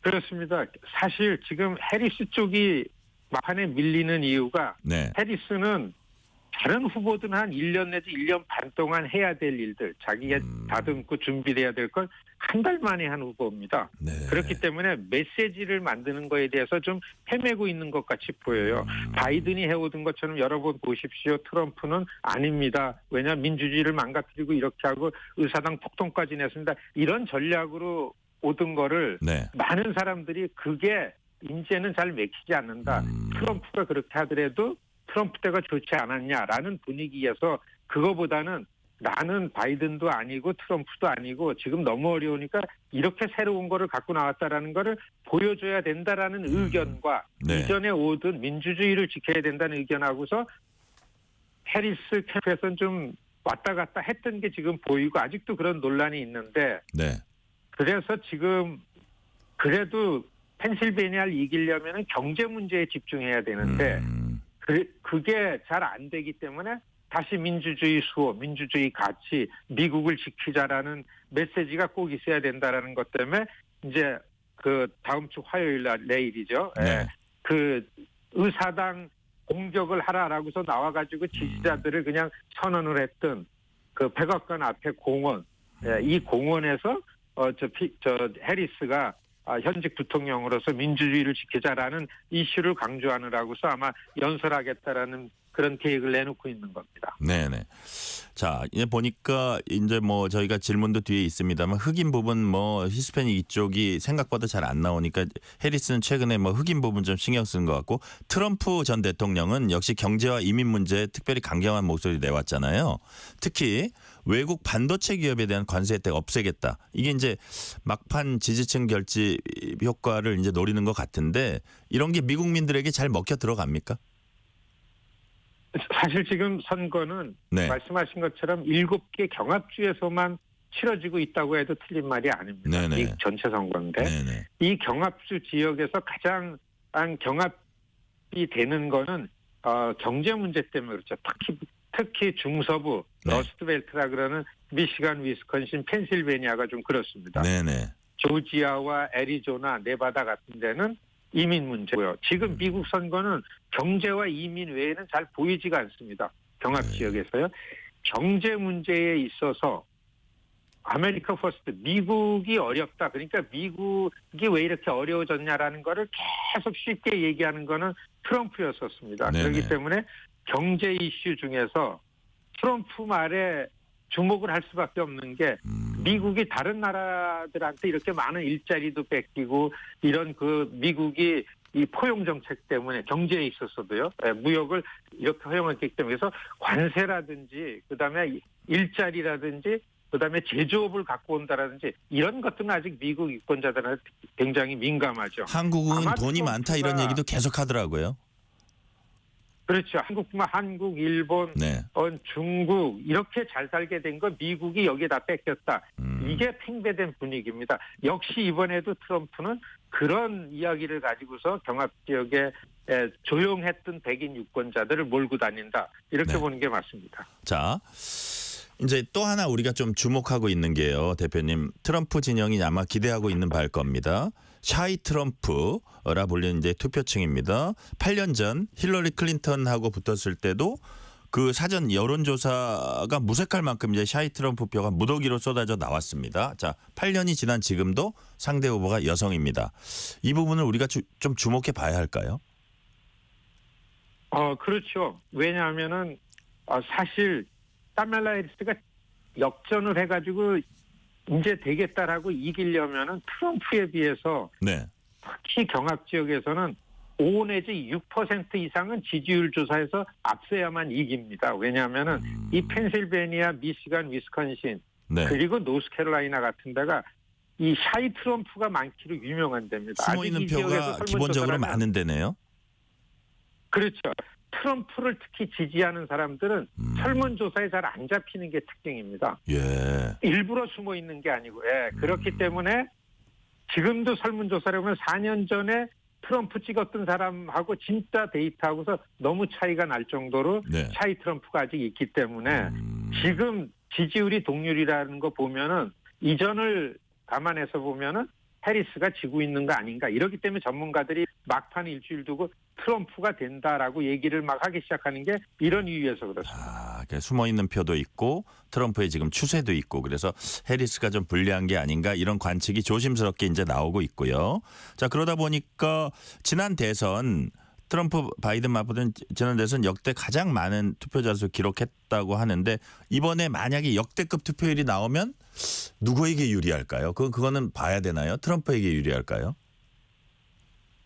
그렇습니다. 사실 지금 해리스 쪽이 막판에 밀리는 이유가 네. 해리스는 다른 후보들은 한 1년 내지 1년 반 동안 해야 될 일들, 자기가 다듬고 준비해야 될 걸 한 달 만에 한 후보입니다. 네. 그렇기 때문에 메시지를 만드는 거에 대해서 좀 헤매고 있는 것 같이 보여요. 바이든이 해오던 것처럼 여러 번 보십시오. 트럼프는 아닙니다. 왜냐하면 민주주의를 망가뜨리고 이렇게 하고 의사당 폭동까지 냈습니다. 이런 전략으로 오던 거를 네. 많은 사람들이 그게 이제는 잘 맥히지 않는다. 트럼프가 그렇게 하더라도 트럼프 때가 좋지 않았냐라는 분위기에서 그거보다는 나는 바이든도 아니고 트럼프도 아니고 지금 너무 어려우니까 이렇게 새로운 거를 갖고 나왔다라는 거를 보여줘야 된다라는 의견과 네. 이전에 오던 민주주의를 지켜야 된다는 의견하고서 해리스 캠프에서는 좀 왔다 갔다 했던 게 지금 보이고 아직도 그런 논란이 있는데 네. 그래서 지금 그래도 펜실베니아를 이기려면 경제 문제에 집중해야 되는데 그게 잘 안 되기 때문에 다시 민주주의 수호, 민주주의 가치, 미국을 지키자라는 메시지가 꼭 있어야 된다라는 것 때문에 이제 그 다음 주 화요일 날 내일이죠. 네. 그 의사당 공격을 하라라고서 나와가지고 지지자들을 그냥 선언을 했던 그 백악관 앞에 공원, 이 공원에서 저 해리스가 현직 부통령으로서 민주주의를 지키자라는 이슈를 강조하느라고서 아마 연설하겠다라는 그런 계획을 내놓고 있는 겁니다. 네네. 자, 이제 보니까 이제 뭐 저희가 질문도 뒤에 있습니다만 흑인 부분 뭐 히스패닉 이쪽이 생각보다 잘 안 나오니까 해리스는 최근에 뭐 흑인 부분 좀 신경 쓰는 것 같고 트럼프 전 대통령은 역시 경제와 이민 문제에 특별히 강경한 목소리 내왔잖아요. 특히 외국 반도체 기업에 대한 관세 혜택 없애겠다. 이게 이제 막판 지지층 결집 효과를 이제 노리는 것 같은데 이런 게 미국민들에게 잘 먹혀 들어갑니까? 사실 지금 선거는 네. 말씀하신 것처럼 7개 경합주에서만 치러지고 있다고 해도 틀린 말이 아닙니다. 네네. 이 전체 선거인데 네네. 이 경합주 지역에서 가장 경합이 되는 거는 경제 문제 때문에 그렇죠. 특히 중서부 네. 러스트벨트라 그러는 미시간, 위스콘신, 펜실베니아가 좀 그렇습니다. 네네. 조지아와 애리조나, 네바다 같은 데는 이민 문제고요. 지금 미국 선거는 경제와 이민 외에는 잘 보이지가 않습니다. 경합 지역에서요. 경제 문제에 있어서 아메리카 퍼스트, 미국이 어렵다. 그러니까 미국이 왜 이렇게 어려워졌냐라는 거를 계속 쉽게 얘기하는 거는 트럼프였었습니다. 네네. 그렇기 때문에 경제 이슈 중에서 트럼프 말에 주목을 할 수밖에 없는 게 미국이 다른 나라들한테 이렇게 많은 일자리도 뺏기고 이런 그 미국이 이 포용 정책 때문에 경제에 있어서도요. 무역을 이렇게 허용했기 때문에 그래서 관세라든지 그다음에 일자리라든지 그다음에 제조업을 갖고 온다라든지 이런 것들은 아직 미국 유권자들한테 굉장히 민감하죠. 한국은 돈이 많다 이런 얘기도 계속 하더라고요. 그렇죠. 한국, 일본, 네. 중국 이렇게 잘 살게 된 거 미국이 여기에다 뺏겼다. 이게 팽배된 분위기입니다. 역시 이번에도 트럼프는 그런 이야기를 가지고서 경합 지역에 조용했던 백인 유권자들을 몰고 다닌다. 이렇게 네. 보는 게 맞습니다. 자, 이제 또 하나 우리가 좀 주목하고 있는 게요. 대표님, 트럼프 진영이 아마 기대하고 있는 바일 겁니다. 샤이 트럼프라 불리는 이제 투표층입니다. 8년 전 힐러리 클린턴하고 붙었을 때도 그 사전 여론조사가 무색할 만큼 이제 샤이 트럼프 표가 무더기로 쏟아져 나왔습니다. 자, 8년이 지난 지금도 상대 후보가 여성입니다. 이 부분을 우리가 좀 주목해 봐야 할까요? 그렇죠. 왜냐하면은 사실 카멜라 해리스가 역전을 해가지고 이제 되겠다라고 이기려면은 트럼프에 비해서 네. 특히 경합 지역에서는 5 내지 6% 이상은 지지율 조사에서 앞서야만 이깁니다. 왜냐하면은 이 펜실베니아, 미시간, 위스콘신 네. 그리고 노스캐롤라이나 같은 데가 이 샤이 트럼프가 많기로 유명한 데입니다. 숨어 있는 표가 기본적으로 많은 데네요. 그렇죠. 트럼프를 특히 지지하는 사람들은 설문조사에 잘 안 잡히는 게 특징입니다. 예. 일부러 숨어 있는 게 아니고, 그렇기 때문에 지금도 설문조사를 보면 4년 전에 트럼프 찍었던 사람하고 진짜 데이트하고서 너무 차이가 날 정도로 네. 차이 트럼프가 아직 있기 때문에 지금 지지율이 동률이라는 거 보면은 이전을 감안해서 보면은 해리스가 지고 있는 거 아닌가. 이렇기 때문에 전문가들이 막판 일주일 두고 트럼프가 된다라고 얘기를 막 하기 시작하는 게 이런 이유에서 그렇습니다. 숨어 있는 표도 있고 트럼프의 지금 추세도 있고 그래서 해리스가 좀 불리한 게 아닌가 이런 관측이 조심스럽게 이제 나오고 있고요. 자, 그러다 보니까 지난 대선 트럼프 바이든 맞붙은 지난 대선 역대 가장 많은 투표자 수 기록했다고 하는데 이번에 만약에 역대급 투표율이 나오면 누구에게 유리할까요? 그거는 봐야 되나요? 트럼프에게 유리할까요?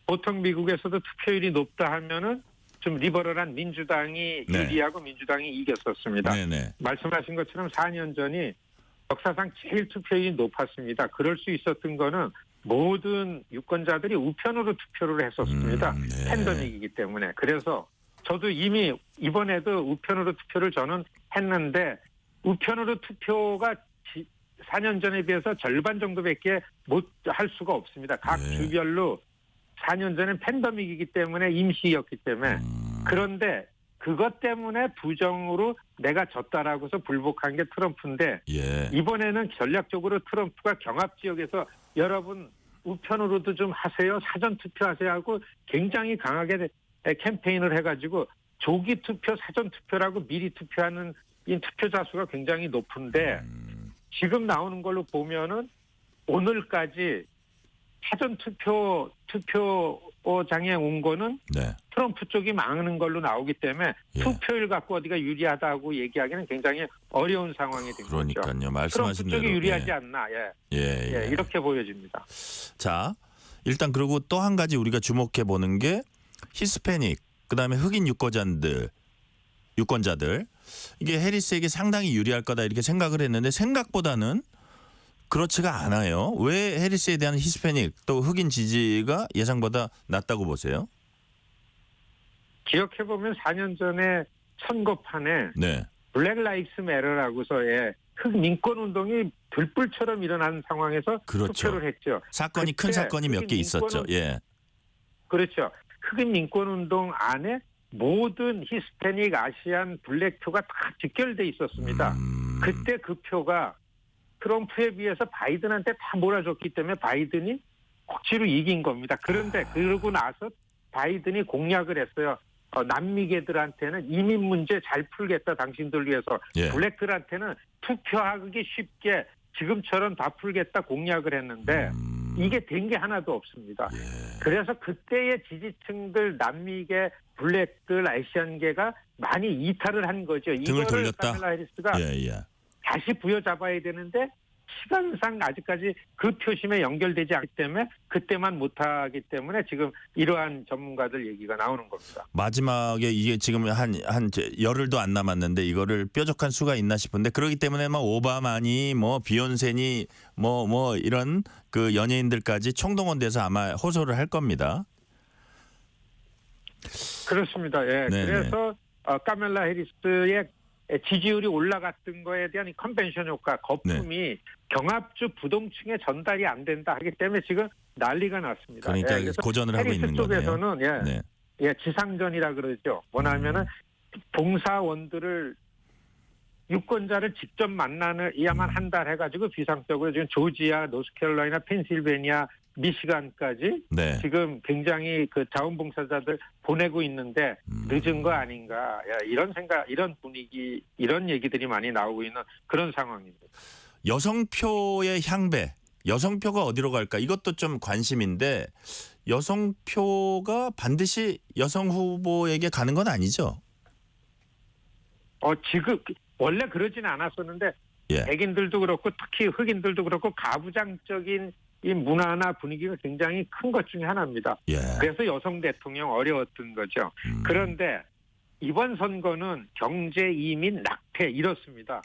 보통 미국에서도 투표율이 높다 하면은 좀 리버럴한 민주당이 네. 유리하고 민주당이 이겼었습니다. 네네. 말씀하신 것처럼 4년 전이 역사상 제일 투표율이 높았습니다. 그럴 수 있었던 거는 모든 유권자들이 우편으로 투표를 했었습니다. 네. 팬데믹이기 때문에. 그래서 저도 이미 이번에도 우편으로 투표를 저는 했는데 우편으로 투표가 4년 전에 비해서 절반 정도밖에 못 할 수가 없습니다. 각 주별로 4년 전엔 팬데믹이기 때문에 임시였기 때문에 그런데 그것 때문에 부정으로 내가 졌다라고서 불복한 게 트럼프인데 이번에는 전략적으로 트럼프가 경합 지역에서 여러분 우편으로도 좀 하세요. 사전 투표하세요 하고 굉장히 강하게 캠페인을 해가지고 조기 투표, 사전 투표라고 미리 투표하는 이 투표자 수가 굉장히 높은데 지금 나오는 걸로 보면은 오늘까지 사전 투표장에 온 거는 트럼프 쪽이 망하는 걸로 나오기 때문에 투표율 갖고 어디가 유리하다고 얘기하기는 굉장히 어려운 상황이 된 거죠. 그러니까요. 말씀하신 트럼프 쪽이 대로. 유리하지 않나. 이렇게 보여집니다. 자, 일단 그리고 또 한 가지 우리가 주목해 보는 게 히스패닉, 그다음에 흑인 유권자들 이게 해리스에게 상당히 유리할 거다 이렇게 생각을 했는데 생각보다는 그렇지가 않아요. 왜 해리스에 대한 히스패닉 또 흑인 지지가 예상보다 낮다고 보세요? 기억해보면 4년 전에 선거판에 블랙 라이브스 매터라고서의 흑민권운동이 들불처럼 일어나는 상황에서 투표를 했죠. 사건이 큰 사건이 몇 개 있었죠. 그렇죠. 흑인 민권운동 안에 모든 히스패닉, 아시안, 블랙 표가 다 직결돼 있었습니다. 그때 그 표가 트럼프에 비해서 바이든한테 다 몰아줬기 때문에 바이든이 억지로 이긴 겁니다. 그런데 그러고 나서 바이든이 공약을 했어요. 남미계들한테는 이민 문제 잘 풀겠다 당신들 위해서. 블랙들한테는 투표하기 쉽게 지금처럼 다 풀겠다 공약을 했는데 이게 된 게 하나도 없습니다. 그래서 그때의 지지층들 남미계, 블랙들, 아시안계가 많이 이탈을 한 거죠. 등을 이거를 돌렸다. 카멜라 해리스가 다시 부여잡아야 되는데 시간상 아직까지 그 표심에 연결되지 않기 때문에 그때만 못하기 때문에 지금 이러한 전문가들 얘기가 나오는 겁니다. 마지막에 이게 지금 한 열흘도 안 남았는데 이거를 뾰족한 수가 있나 싶은데 그렇기 때문에 막 오바마니 뭐 비욘세니 뭐 이런 그 연예인들까지 총동원돼서 아마 호소를 할 겁니다. 그렇습니다. 그래서 카멜라 해리스의 지지율이 올라갔던 거에 대한 이 컨벤션 효과, 거품이 경합주 부동층에 전달이 안 된다 하기 때문에 지금 난리가 났습니다. 그러니까 고전을 하고 있는 거네요. 해리스 쪽에서는 지상전이라 그러죠. 뭐냐면은 봉사원들을 유권자를 직접 만나야만 한다 해가지고 비상적으로 지금 조지아, 노스캐롤라이나, 펜실베니아, 미시간까지 지금 굉장히 그 자원봉사자들 보내고 있는데 늦은 거 아닌가 이런 생각, 이런 분위기, 이런 얘기들이 많이 나오고 있는 그런 상황입니다. 여성표의 향배, 여성표가 어디로 갈까? 이것도 좀 관심인데 여성표가 반드시 여성 후보에게 가는 건 아니죠? 지금 원래 그러진 않았었는데 백인들도 그렇고 특히 흑인들도 그렇고 가부장적인 이 문화나 분위기가 굉장히 큰 것 중에 하나입니다. 그래서 여성 대통령 어려웠던 거죠. 그런데 이번 선거는 경제 이민 낙태 이렇습니다.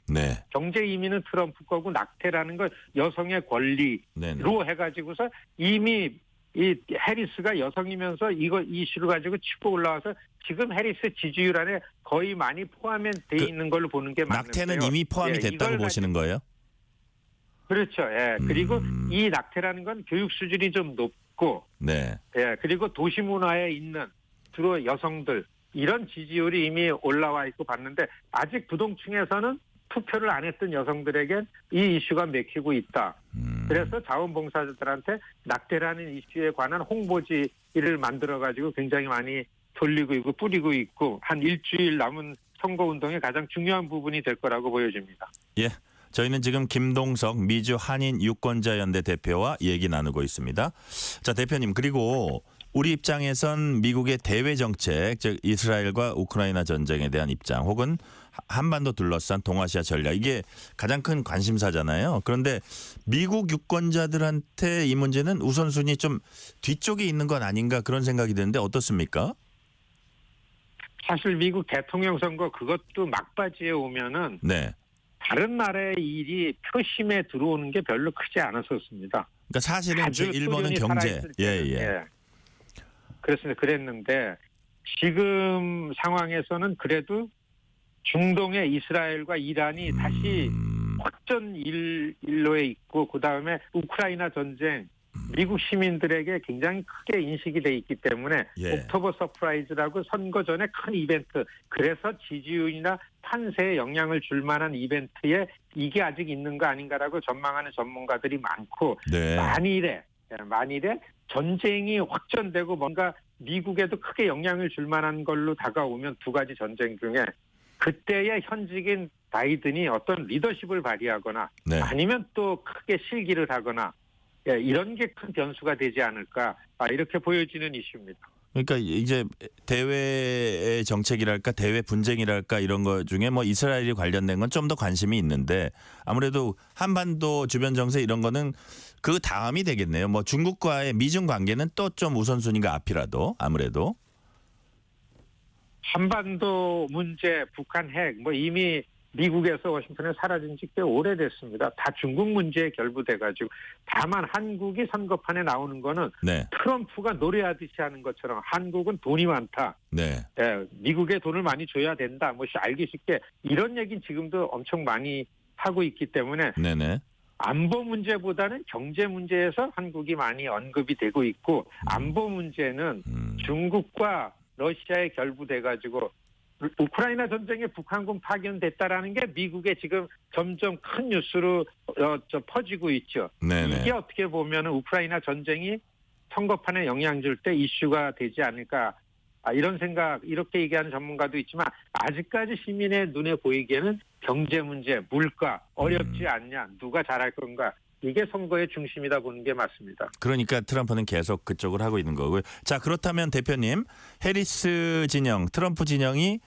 경제 이민은 트럼프 거고 낙태라는 건 여성의 권리로 해가지고서 이미 이 해리스가 여성이면서 이거 이슈를 가지고 치고 올라와서 지금 해리스 지지율 안에 거의 많이 포함돼 있는 걸로 보는 게 맞는데요. 낙태는 이미 포함이 됐다고 보시는 거예요? 그렇죠. 예. 그리고 이 낙태라는 건 교육 수준이 좀 높고, 네. 예. 그리고 도시 문화에 있는 주로 여성들 이런 지지율이 이미 올라와 있고 봤는데 아직 부동층에서는 투표를 안 했던 여성들에게 이 이슈가 맥히고 있다. 그래서 자원봉사자들한테 낙태라는 이슈에 관한 홍보지를 만들어가지고 굉장히 많이 돌리고 있고 뿌리고 있고 한 일주일 남은 선거운동의 가장 중요한 부분이 될 거라고 보여집니다. 예. 저희는 지금 김동석 미주 한인 유권자연대 대표와 얘기 나누고 있습니다. 자, 대표님, 그리고 우리 입장에선 미국의 대외 정책, 즉 이스라엘과 우크라이나 전쟁에 대한 입장 혹은 한반도 둘러싼 동아시아 전략, 이게 가장 큰 관심사잖아요. 그런데 미국 유권자들한테 이 문제는 우선순위 좀 뒤쪽에 있는 건 아닌가 그런 생각이 드는데 어떻습니까? 사실 미국 대통령 선거 그것도 막바지에 오면은 네. 다른 나라의 일이 표심에 들어오는 게 별로 크지 않았었습니다. 그러니까 사실은 아주 1번은 소련이 경제. 살아있을 때는, 예. 그렇습니다. 그랬는데 지금 상황에서는 그래도 중동의 이스라엘과 이란이 다시 확전 일로에 있고 그다음에 우크라이나 전쟁 미국 시민들에게 굉장히 크게 인식이 돼 있기 때문에 옥토버 서프라이즈라고 선거 전에 큰 이벤트, 그래서 지지율이나 판세에 영향을 줄 만한 이벤트에 이게 아직 있는 거 아닌가라고 전망하는 전문가들이 많고, 네. 만일에 전쟁이 확전되고 뭔가 미국에도 크게 영향을 줄 만한 걸로 다가오면 두 가지 전쟁 중에 그때의 현직인 바이든이 어떤 리더십을 발휘하거나 네. 아니면 또 크게 실기를 하거나 이런 게 큰 변수가 되지 않을까, 이렇게 보여지는 이슈입니다. 그러니까 이제 대외 정책이랄까 대외 분쟁이랄까 이런 거 중에 뭐 이스라엘이 관련된 건 좀 더 관심이 있는데 아무래도 한반도 주변 정세 이런 거는 그 다음이 되겠네요. 뭐 중국과의 미중 관계는 또 좀 우선순위가 앞이라도 아무래도. 한반도 문제, 북한 핵, 뭐 이미 미국에서 워싱턴에 사라진 지 꽤 오래됐습니다. 다 중국 문제에 결부돼가지고, 다만 한국이 선거판에 나오는 거는 네. 트럼프가 노래하듯이 하는 것처럼 한국은 돈이 많다. 네. 미국에 돈을 많이 줘야 된다. 뭐 알기 쉽게 이런 얘기는 지금도 엄청 많이 하고 있기 때문에 네네. 안보 문제보다는 경제 문제에서 한국이 많이 언급이 되고 있고, 안보 문제는 중국과 러시아에 결부돼가지고 우크라이나 전쟁에 북한군 파견됐다라는 게 미국에 지금 점점 큰 뉴스로 퍼지고 있죠. 네네. 이게 어떻게 보면 우크라이나 전쟁이 선거판에 영향 줄 때 이슈가 되지 않을까, 이런 생각, 이렇게 얘기하는 전문가도 있지만 아직까지 시민의 눈에 보이기에는 경제 문제, 물가 어렵지 않냐, 누가 잘할 건가, 이게 선거의 중심이다 보는 게 맞습니다. 그러니까 트럼프는 계속 그쪽을 하고 있는 거고요. 자, 그렇다면 대표님, 해리스 진영, 트럼프 진영이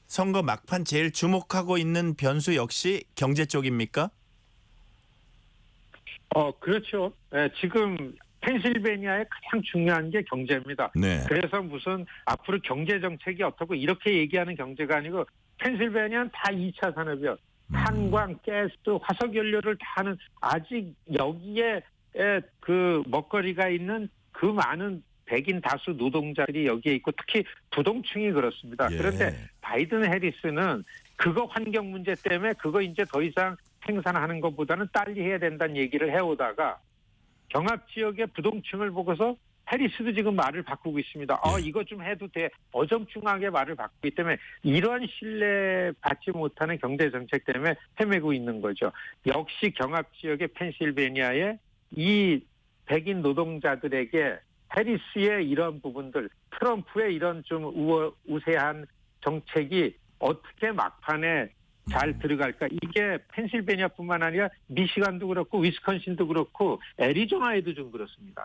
선거 막판 제일 주목하고 있는 변수 역시 경제 쪽입니까? 그렇죠. 지금 펜실베니아의 가장 중요한 게 경제입니다. 네. 그래서 무슨 앞으로 경제 정책이 어떻고 이렇게 얘기하는 경제가 아니고, 펜실베니아는 다 2차 산업이요. 탄광, 가스, 화석연료를 다 하는, 아직 여기에 그 먹거리가 있는 그 많은 백인 다수 노동자들이 여기에 있고, 특히 부동층이 그렇습니다. 그런데 바이든 해리스는 그거 환경 문제 때문에 그거 이제 더 이상 생산하는 것보다는 딸리 해야 된다는 얘기를 해오다가 경합 지역의 부동층을 보고서 해리스도 지금 말을 바꾸고 있습니다. 이거 좀 해도 돼. 어정충하게 말을 바꾸기 때문에 이러한 신뢰받지 못하는 경제 정책 때문에 헤매고 있는 거죠. 역시 경합 지역의 펜실베니아의 이 백인 노동자들에게 해리스의 이런 부분들, 트럼프의 이런 좀 우세한 정책이 어떻게 막판에 잘 들어갈까? 이게 펜실베니아뿐만 아니라 미시간도 그렇고 위스콘신도 그렇고 애리조나에도 좀 그렇습니다.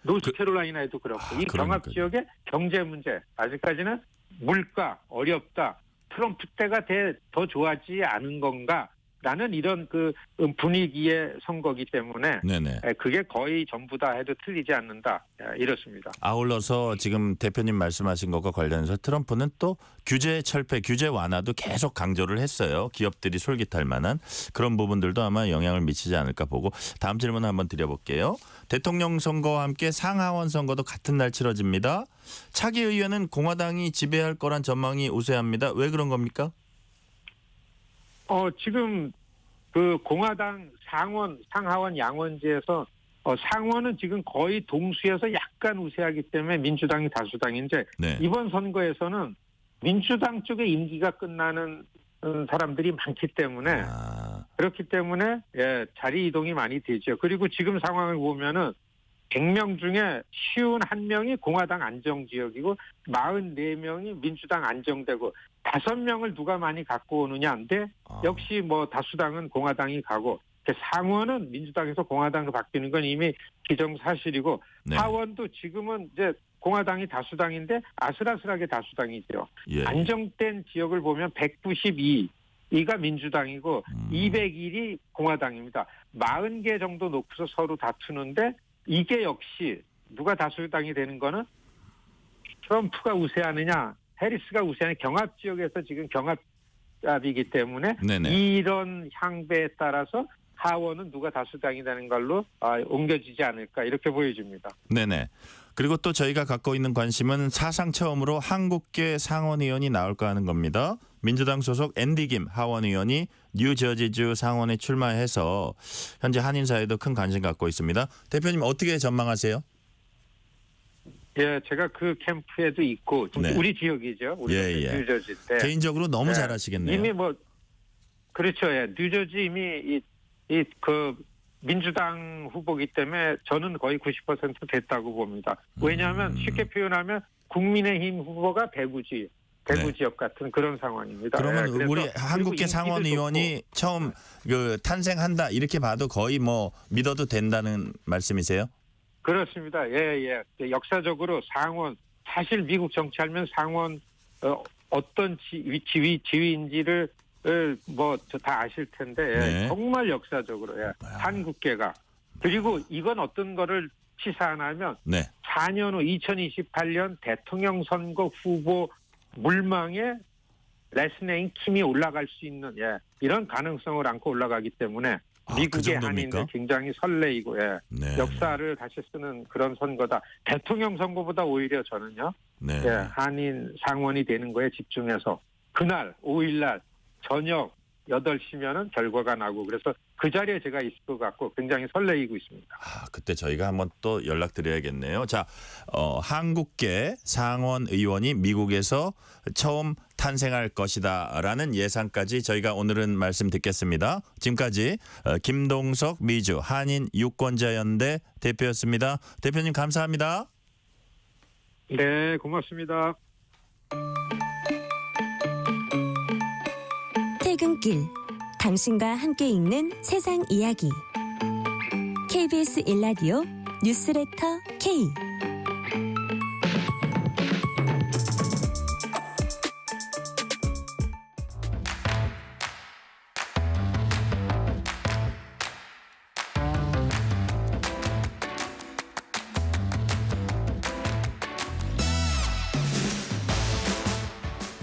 노스캐롤라이나에도 그렇고, 이 경합 지역의 경제 문제, 아직까지는 물가 어렵다, 트럼프 때가 더 좋아지지 않은 건가? 라는 이런 그 분위기의 선거기 때문에 네네. 그게 거의 전부다 해도 틀리지 않는다, 이렇습니다. 아울러서 지금 대표님 말씀하신 것과 관련해서 트럼프는 또 규제 철폐, 규제 완화도 계속 강조를 했어요. 기업들이 솔깃할 만한 그런 부분들도 아마 영향을 미치지 않을까 보고, 다음 질문 한번 드려볼게요. 대통령 선거와 함께 상하원 선거도 같은 날 치러집니다. 차기 의회는 공화당이 지배할 거란 전망이 우세합니다. 왜 그런 겁니까? 지금 그 공화당 상하원 양원제에서 상원은 지금 거의 동수에서 약간 우세하기 때문에 민주당이 다수당인데 네. 이번 선거에서는 민주당 쪽에 임기가 끝나는 사람들이 많기 때문에 그렇기 때문에 자리 이동이 많이 되죠. 그리고 지금 상황을 보면은 100명 중에 51명이 공화당 안정지역이고 44명이 민주당 안정되고 5명을 누가 많이 갖고 오느냐인데 역시 뭐 다수당은 공화당이 가고 상원은 민주당에서 공화당으로 바뀌는 건 이미 기정사실이고 네. 하원도 지금은 이제 공화당이 다수당인데 아슬아슬하게 다수당이죠. 예. 안정된 지역을 보면 192가 민주당이고 201이 공화당입니다. 40개 정도 놓고서 서로 다투는데 이게 역시 누가 다수당이 되는 거는 트럼프가 우세하느냐 해리스가 우세하느냐 경합 지역에서 지금 경합이기 때문에 네네. 이런 향배에 따라서 하원은 누가 다수당이 되는 걸로 옮겨지지 않을까 이렇게 보여집니다. 네네. 그리고 또 저희가 갖고 있는 관심은 사상 처음으로 한국계 상원의원이 나올까 하는 겁니다. 민주당 소속 앤디 김 하원의원이 뉴저지주 상원에 출마해서 현재 한인 사회도 큰 관심 갖고 있습니다. 대표님 어떻게 전망하세요? 예, 제가 그 캠프에도 있고 네. 우리 지역이죠. 우리 뉴저지 때 개인적으로 너무 잘하시겠네요. 이미 뭐 그렇죠. 예, 뉴저지 이미 그 민주당 후보기 때문에 저는 거의 90% 됐다고 봅니다. 왜냐하면 쉽게 표현하면 국민의힘 후보가 배구 지역 같은 그런 상황입니다. 그러면 예, 그래서 우리 한국계 상원 의원이 처음 그 탄생한다 이렇게 봐도 거의 뭐 믿어도 된다는 말씀이세요? 그렇습니다. 예. 역사적으로 상원 사실 미국 정치하면 상원 어떤 지위인지를 뭐 다 아실 텐데 네. 정말 역사적으로 한국계가 그리고 이건 어떤 거를 치사하냐면 네. 4년 후 2028년 대통령 선거 후보 물망에 레스네인 킴이 올라갈 수 있는 이런 가능성을 안고 올라가기 때문에 미국의 한인들 굉장히 설레이고 네. 역사를 다시 쓰는 그런 선거다. 대통령 선거보다 오히려 저는요. 네. 한인 상원이 되는 거에 집중해서 그날 5일날 저녁 8시면은 결과가 나고 그래서 그 자리에 제가 있을 것 같고 굉장히 설레이고 있습니다. 그때 저희가 한번 또 연락드려야겠네요. 자, 한국계 상원 의원이 미국에서 처음 탄생할 것이다라는 예상까지 저희가 오늘은 말씀 듣겠습니다. 지금까지 김동석 미주 한인 유권자연대 대표였습니다. 대표님 감사합니다. 네, 고맙습니다. 퇴근길 당신과 함께 읽는 세상 이야기 KBS 1라디오 뉴스레터 K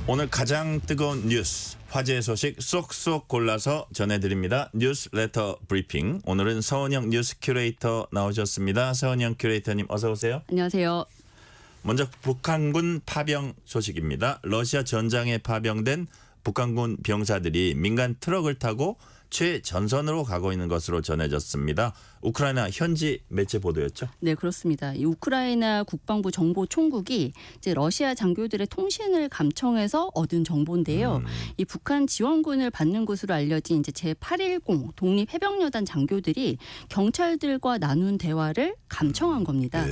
오늘 가장 뜨거운 뉴스, 화제의 소식 쏙쏙 골라서 전해드립니다. 뉴스레터 브리핑. 오늘은 서은영 뉴스 큐레이터 나오셨습니다. 서은영 큐레이터님 어서 오세요. 안녕하세요. 먼저 북한군 파병 소식입니다. 러시아 전장에 파병된 북한군 병사들이 민간 트럭을 타고 최전선으로 가고 있는 것으로 전해졌습니다. 우크라이나 현지 매체 보도였죠? 네, 그렇습니다. 이 우크라이나 국방부 정보총국이 이제 러시아 장교들의 통신을 감청해서 얻은 정보인데요. 이 북한 지원군을 받는 것으로 알려진 이제 제810 독립해병여단 장교들이 경찰들과 나눈 대화를 감청한 겁니다.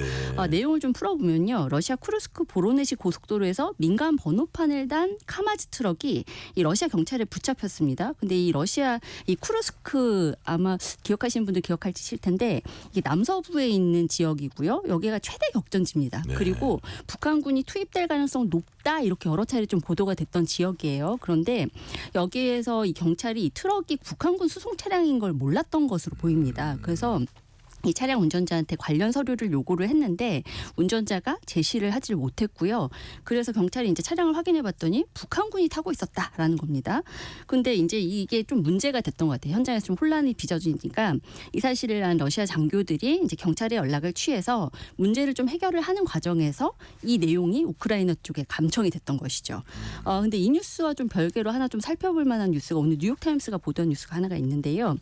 내용을 좀 풀어보면요. 러시아 쿠르스크 보로네시 고속도로에서 민간 번호판을 단 카마즈 트럭이 이 러시아 경찰에 붙잡혔습니다. 근데 이 러시아 이 쿠르스크 아마 기억하시는 분들 기억하실 텐데 이게 남서부에 있는 지역이고요. 여기가 최대 격전지입니다. 네. 그리고 북한군이 투입될 가능성 높다 이렇게 여러 차례 좀 보도가 됐던 지역이에요. 그런데 여기에서 이 경찰이 이 트럭이 북한군 수송 차량인 걸 몰랐던 것으로 보입니다. 그래서 이 차량 운전자한테 관련 서류를 요구를 했는데 운전자가 제시를 하질 못했고요. 그래서 경찰이 이제 차량을 확인해 봤더니 북한군이 타고 있었다라는 겁니다. 근데 이제 이게 좀 문제가 됐던 것 같아요. 현장에서 좀 혼란이 빚어지니까 이 사실을 안 러시아 장교들이 이제 경찰에 연락을 취해서 문제를 좀 해결을 하는 과정에서 이 내용이 우크라이나 쪽에 감청이 됐던 것이죠. 근데 이 뉴스와 좀 별개로 하나 좀 살펴볼 만한 뉴스가 오늘 뉴욕타임스가 보도한 뉴스가 하나가 있는데요.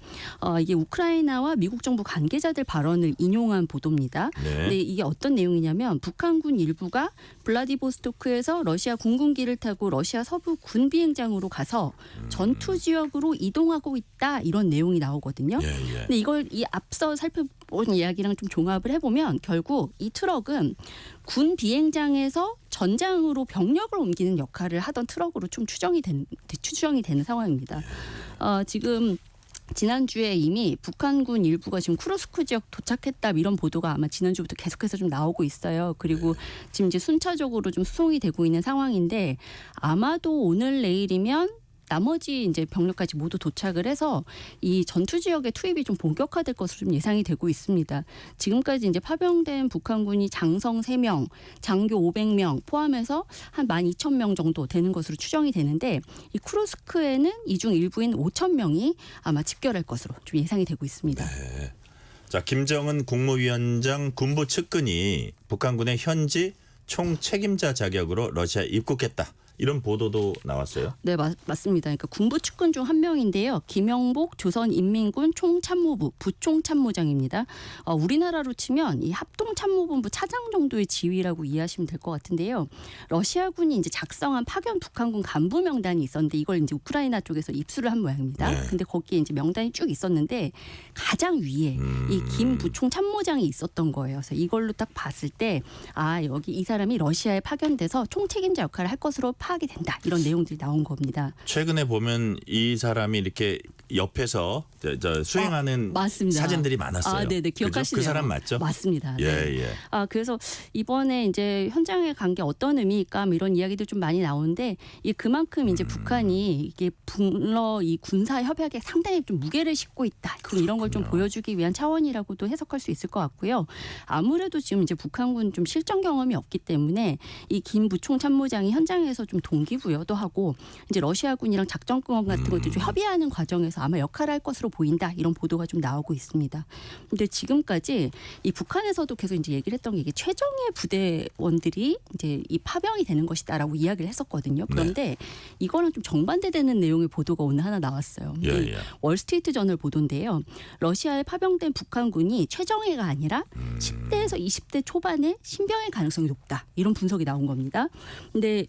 이게 우크라이나와 미국 정부 관계자들 발언을 인용한 보도입니다. 네. 근데 이게 어떤 내용이냐면 북한군 일부가 블라디보스토크에서 러시아 군군기를 타고 러시아 서부 군 비행장으로 가서 전투 지역으로 이동하고 있다 이런 내용이 나오거든요. 근데 이걸 이 앞서 살펴본 이야기랑 좀 종합을 해보면 결국 이 트럭은 군 비행장에서 전장으로 병력을 옮기는 역할을 하던 트럭으로 좀 추정이 되는 상황입니다. 지금 지난주에 이미 북한군 일부가 지금 쿠르스크 지역 도착했다 이런 보도가 아마 지난주부터 계속해서 좀 나오고 있어요. 그리고 지금 이제 순차적으로 좀 수송이 되고 있는 상황인데 아마도 오늘 내일이면 나머지 이제 병력까지 모두 도착을 해서 이 전투 지역의 투입이 좀 본격화될 것으로 좀 예상이 되고 있습니다. 지금까지 이제 파병된 북한군이 장성 3명, 장교 500명 포함해서 한 12,000명 정도 되는 것으로 추정이 되는데 이 쿠르스크에는 이 중 일부인 5,000명이 아마 집결할 것으로 좀 예상이 되고 있습니다. 네. 자, 김정은 국무위원장 군부 측근이 북한군의 현지 총책임자 자격으로 러시아에 입국했다. 이런 보도도 나왔어요. 네, 맞습니다. 그러니까 군부 측근 중 한 명인데요. 김영복 조선인민군 총참모부 부총참모장입니다. 우리나라로 치면 이 합동참모본부 차장 정도의 지위라고 이해하시면 될 것 같은데요. 러시아군이 이제 작성한 파견 북한군 간부 명단이 있었는데 이걸 이제 우크라이나 쪽에서 입수를 한 모양입니다. 네. 근데 거기에 이제 명단이 쭉 있었는데 가장 위에 이 김 부총참모장이 있었던 거예요. 그래서 이걸로 딱 봤을 때 여기 이 사람이 러시아에 파견돼서 총책임자 역할을 할 것으로 파악이 된다. 이런 내용들이 나온 겁니다. 최근에 보면 이 사람이 이렇게 옆에서 수행하는 맞습니다. 사진들이 많았어요. 네네, 기억하시네요. 그 사람 맞죠? 맞습니다. 예, 네. 예. 그래서 이번에 이제 현장에 간 게 어떤 의미일까 뭐 이런 이야기들 좀 많이 나오는데 이게 그만큼 이제 북한이 이게 북러 이 군사 협약에 상당히 좀 무게를 싣고 있다. 이런 걸 좀 보여주기 위한 차원이라고도 해석할 수 있을 것 같고요. 아무래도 지금 이제 북한군 좀 실전 경험이 없기 때문에 이 김 부총 참모장이 현장에서 좀 동기부여도 하고 이제 러시아군이랑 작전권 같은 것도 좀 협의하는 과정에서 아마 역할을 할 것으로 보인다 이런 보도가 좀 나오고 있습니다. 근데 지금까지 이 북한에서도 계속 이제 얘기를 했던 게 이게 최정예 부대원들이 이제 이 파병이 되는 것이다라고 이야기를 했었거든요. 그런데 이거랑 좀 정반대되는 내용의 보도가 오늘 하나 나왔어요. 월스트리트 저널 보도인데요. 러시아에 파병된 북한군이 최정예가 아니라 10대에서 20대 초반의 신병의 가능성이 높다 이런 분석이 나온 겁니다. 근데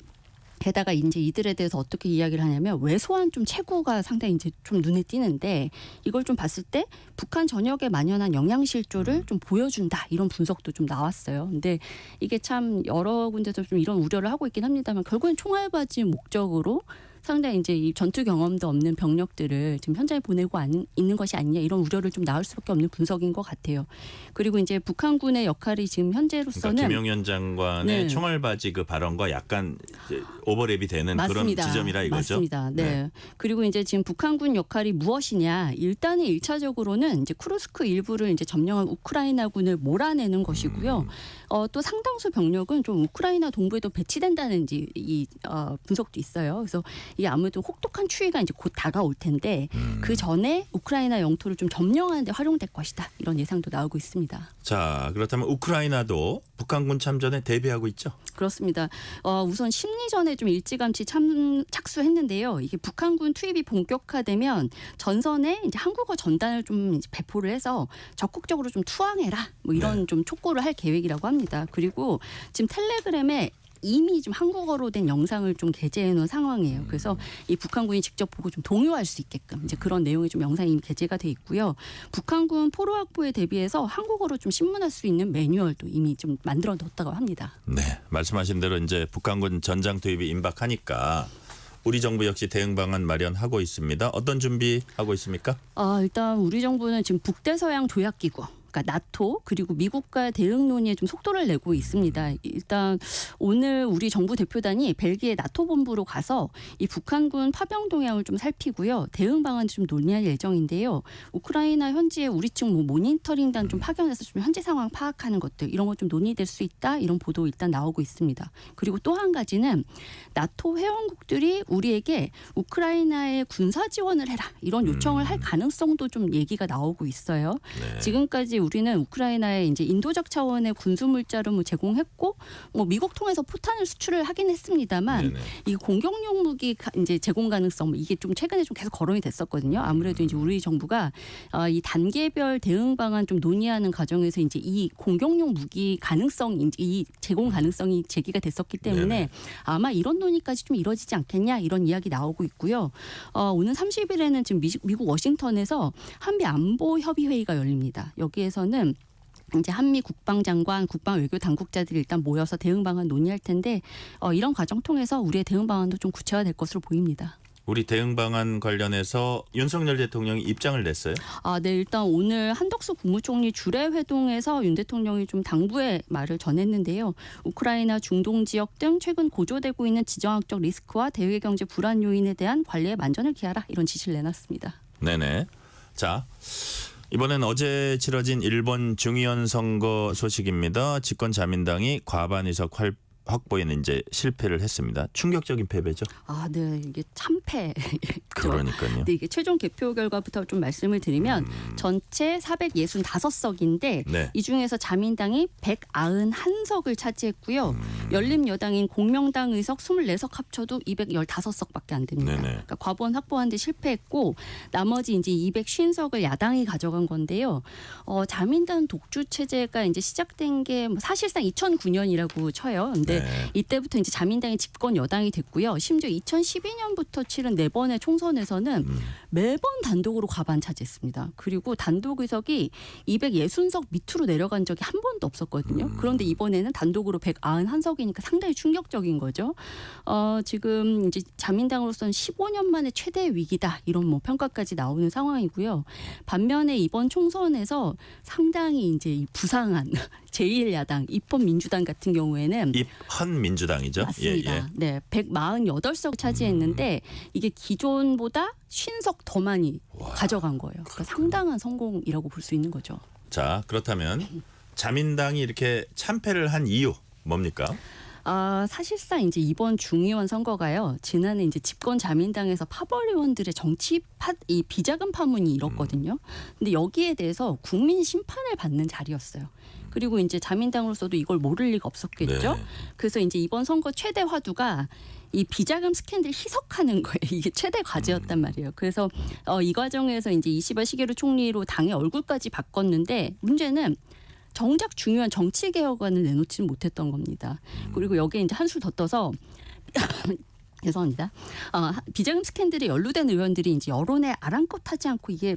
게다가 이제 이들에 대해서 어떻게 이야기를 하냐면 왜소한 좀 체구가 상당히 이제 좀 눈에 띄는데 이걸 좀 봤을 때 북한 전역에 만연한 영양실조를 좀 보여준다 이런 분석도 좀 나왔어요. 근데 이게 참 여러 군데서 좀 이런 우려를 하고 있긴 합니다만 결국엔 총알바지 목적으로 상당히 이제 이 전투 경험도 없는 병력들을 지금 현장에 보내고 있는 것이 아니냐 이런 우려를 좀 나올 수밖에 없는 분석인 것 같아요. 그리고 이제 북한군의 역할이 지금 현재로서는 그러니까 김용현 장관의 총알바지 그 발언과 약간 이제 오버랩이 되는 맞습니다. 그런 지점이라 이거죠. 맞습니다. 네. 그리고 이제 지금 북한군 역할이 무엇이냐? 일단은 1차적으로는 이제 쿠르스크 일부를 이제 점령한 우크라이나군을 몰아내는 것이고요. 또 상당수 병력은 좀 우크라이나 동부에도 배치된다는 이 분석도 있어요. 그래서 이게 아무래도 혹독한 추위가 이제 곧 다가올 텐데 그 전에 우크라이나 영토를 좀 점령하는 데 활용될 것이다. 이런 예상도 나오고 있습니다. 자, 그렇다면 우크라이나도 북한군 참전에 대비하고 있죠? 그렇습니다. 우선 심리전에 좀 일찌감치 착수했는데요. 이게 북한군 투입이 본격화되면 전선에 이제 한국어 전단을 좀 이제 배포를 해서 적극적으로 좀 투항해라. 뭐 이런 좀 촉구를 할 계획이라고 합니다. 그리고 지금 텔레그램에 이미 좀 한국어로 된 영상을 좀 게재해 놓은 상황이에요. 그래서 이 북한군이 직접 보고 좀 동요할 수 있게끔 이제 그런 내용의 좀 영상이 이미 게재가 돼 있고요. 북한군 포로 확보에 대비해서 한국어로 좀 신문할 수 있는 매뉴얼도 이미 좀 만들어 뒀다고 합니다. 네, 말씀하신 대로 이제 북한군 전장 투입이 임박하니까 우리 정부 역시 대응 방안 마련하고 있습니다. 어떤 준비하고 있습니까? 일단 우리 정부는 지금 북대서양 조약기구 그러니까 나토 그리고 미국과 대응 논의에 좀 속도를 내고 있습니다. 일단 오늘 우리 정부 대표단이 벨기에 나토 본부로 가서 이 북한군 파병 동향을 좀 살피고요. 대응 방안을 좀 논의할 예정인데요. 우크라이나 현지에 우리 측 모니터링단 좀 파견해서 좀 현지 상황 파악하는 것들 이런 것 좀 논의될 수 있다. 이런 보도 일단 나오고 있습니다. 그리고 또 한 가지는 나토 회원국들이 우리에게 우크라이나에 군사 지원을 해라. 이런 요청을 할 가능성도 좀 얘기가 나오고 있어요. 네. 지금까지 우리는 우크라이나에 이제 인도적 차원의 군수 물자를 뭐 제공했고 뭐 미국 통해서 포탄을 수출을 하긴 했습니다만 이 공격용 무기 이제 제공 가능성 이게 좀 최근에 좀 계속 거론이 됐었거든요. 아무래도 이제 우리 정부가 이 단계별 대응 방안 좀 논의하는 과정에서 이제 이 공격용 무기 가능성 이 제공 가능성이 제기가 됐었기 때문에 아마 이런 논의까지 좀 이루어지지 않겠냐 이런 이야기 나오고 있고요. 오늘 30일에는 지금 미국 워싱턴에서 한미 안보 협의 회의가 열립니다. 여기에서는 이제 한미 국방장관, 국방 외교 당국자들이 일단 모여서 대응 방안 논의할 텐데 이런 과정 통해서 우리의 대응 방안도 좀 구체화될 것으로 보입니다. 우리 대응 방안 관련해서 윤석열 대통령이 입장을 냈어요? 네, 일단 오늘 한덕수 국무총리 주례 회동에서 윤 대통령이 좀 당부의 말을 전했는데요. 우크라이나 중동 지역 등 최근 고조되고 있는 지정학적 리스크와 대외 경제 불안 요인에 대한 관리에 만전을 기하라 이런 지시를 내놨습니다. 네네. 자, 이번엔 어제 치러진 일본 중의원 선거 소식입니다. 집권 자민당이 과반 의석 확보에는 이제 실패를 했습니다. 충격적인 패배죠. 네, 이게 참패. 그러니까요. 네, 이게 최종 개표 결과부터 좀 말씀을 드리면 전체 465석인데 이 중에서 자민당이 191석을 차지했고요. 열린여당인 공명당 의석 24석 합쳐도 215석밖에 안 됩니다. 그러니까 과반 확보한 데 실패했고 나머지 이제 250석을 야당이 가져간 건데요. 자민당 독주 체제가 이제 시작된 게 사실상 2009년이라고 쳐요. 근데 이때부터 이제 자민당이 집권 여당이 됐고요. 심지어 2012년부터 치른 4번의 총선에서는 매번 단독으로 과반 차지했습니다. 그리고 단독 의석이 260석 밑으로 내려간 적이 한 번도 없었거든요. 그런데 이번에는 단독으로 191석이니까 상당히 충격적인 거죠. 지금 이제 자민당으로서는 15년 만에 최대 위기다 이런 뭐 평가까지 나오는 상황이고요. 반면에 이번 총선에서 상당히 이제 부상한 제1야당 입헌민주당 같은 경우에는 입헌민주당이죠. 맞습니다. 네, 148석 차지했는데 이게 기존보다 50석 더 많이 가져간 거예요. 그러니까 상당한 성공이라고 볼 수 있는 거죠. 자, 그렇다면 자민당이 이렇게 참패를 한 이유 뭡니까? 사실상 이제 이번 중의원 선거가요. 지난해 이제 집권 자민당에서 파벌 의원들의 이 비자금 파문이 일었거든요. 근데 여기에 대해서 국민 심판을 받는 자리였어요. 그리고 이제 자민당으로서도 이걸 모를 리가 없었겠죠. 그래서 이제 이번 선거 최대 화두가 이 비자금 스캔들 희석하는 거예요. 이게 최대 과제였단 말이에요. 그래서 이 과정에서 이제 이시바 시게루 총리로 당의 얼굴까지 바꿨는데 문제는 정작 중요한 정치 개혁안을 내놓지는 못했던 겁니다. 그리고 여기에 이제 한술 더 떠서 죄송합니다. 비자금 스캔들에 연루된 의원들이 이제 여론에 아랑곳하지 않고 이게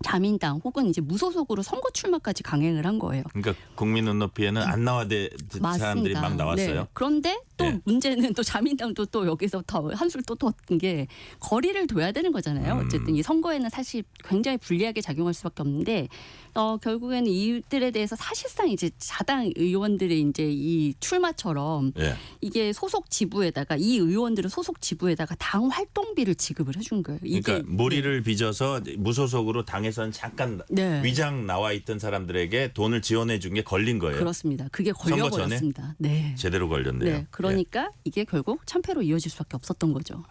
자민당 혹은 이제 무소속으로 선거 출마까지 강행을 한 거예요. 그러니까 국민 눈높이에는 안 나와대 사람들이 막 나왔어요. 네. 그런데 또 문제는 또 자민당도 또 여기서 더 한술 또 떴던 게 거리를 둬야 되는 거잖아요. 어쨌든 이 선거에는 사실 굉장히 불리하게 작용할 수밖에 없는데 결국에는 이들에 대해서 사실상 이제 자당 의원들의 이제 이 출마처럼 이게 소속 지부에다가 이 의원들은 소속 지부에다가 당 활동비를 지급을 해준 거예요. 이게 그러니까 무리를 빚어서 무소속으로 당에서는 잠깐 위장 나와 있던 사람들에게 돈을 지원해 준 게 걸린 거예요. 그렇습니다. 그게 걸려버렸습니다. 네. 제대로 걸렸네요. 네. 그러니까 이게 결국 참패로 이어질 수밖에 없었던 거죠.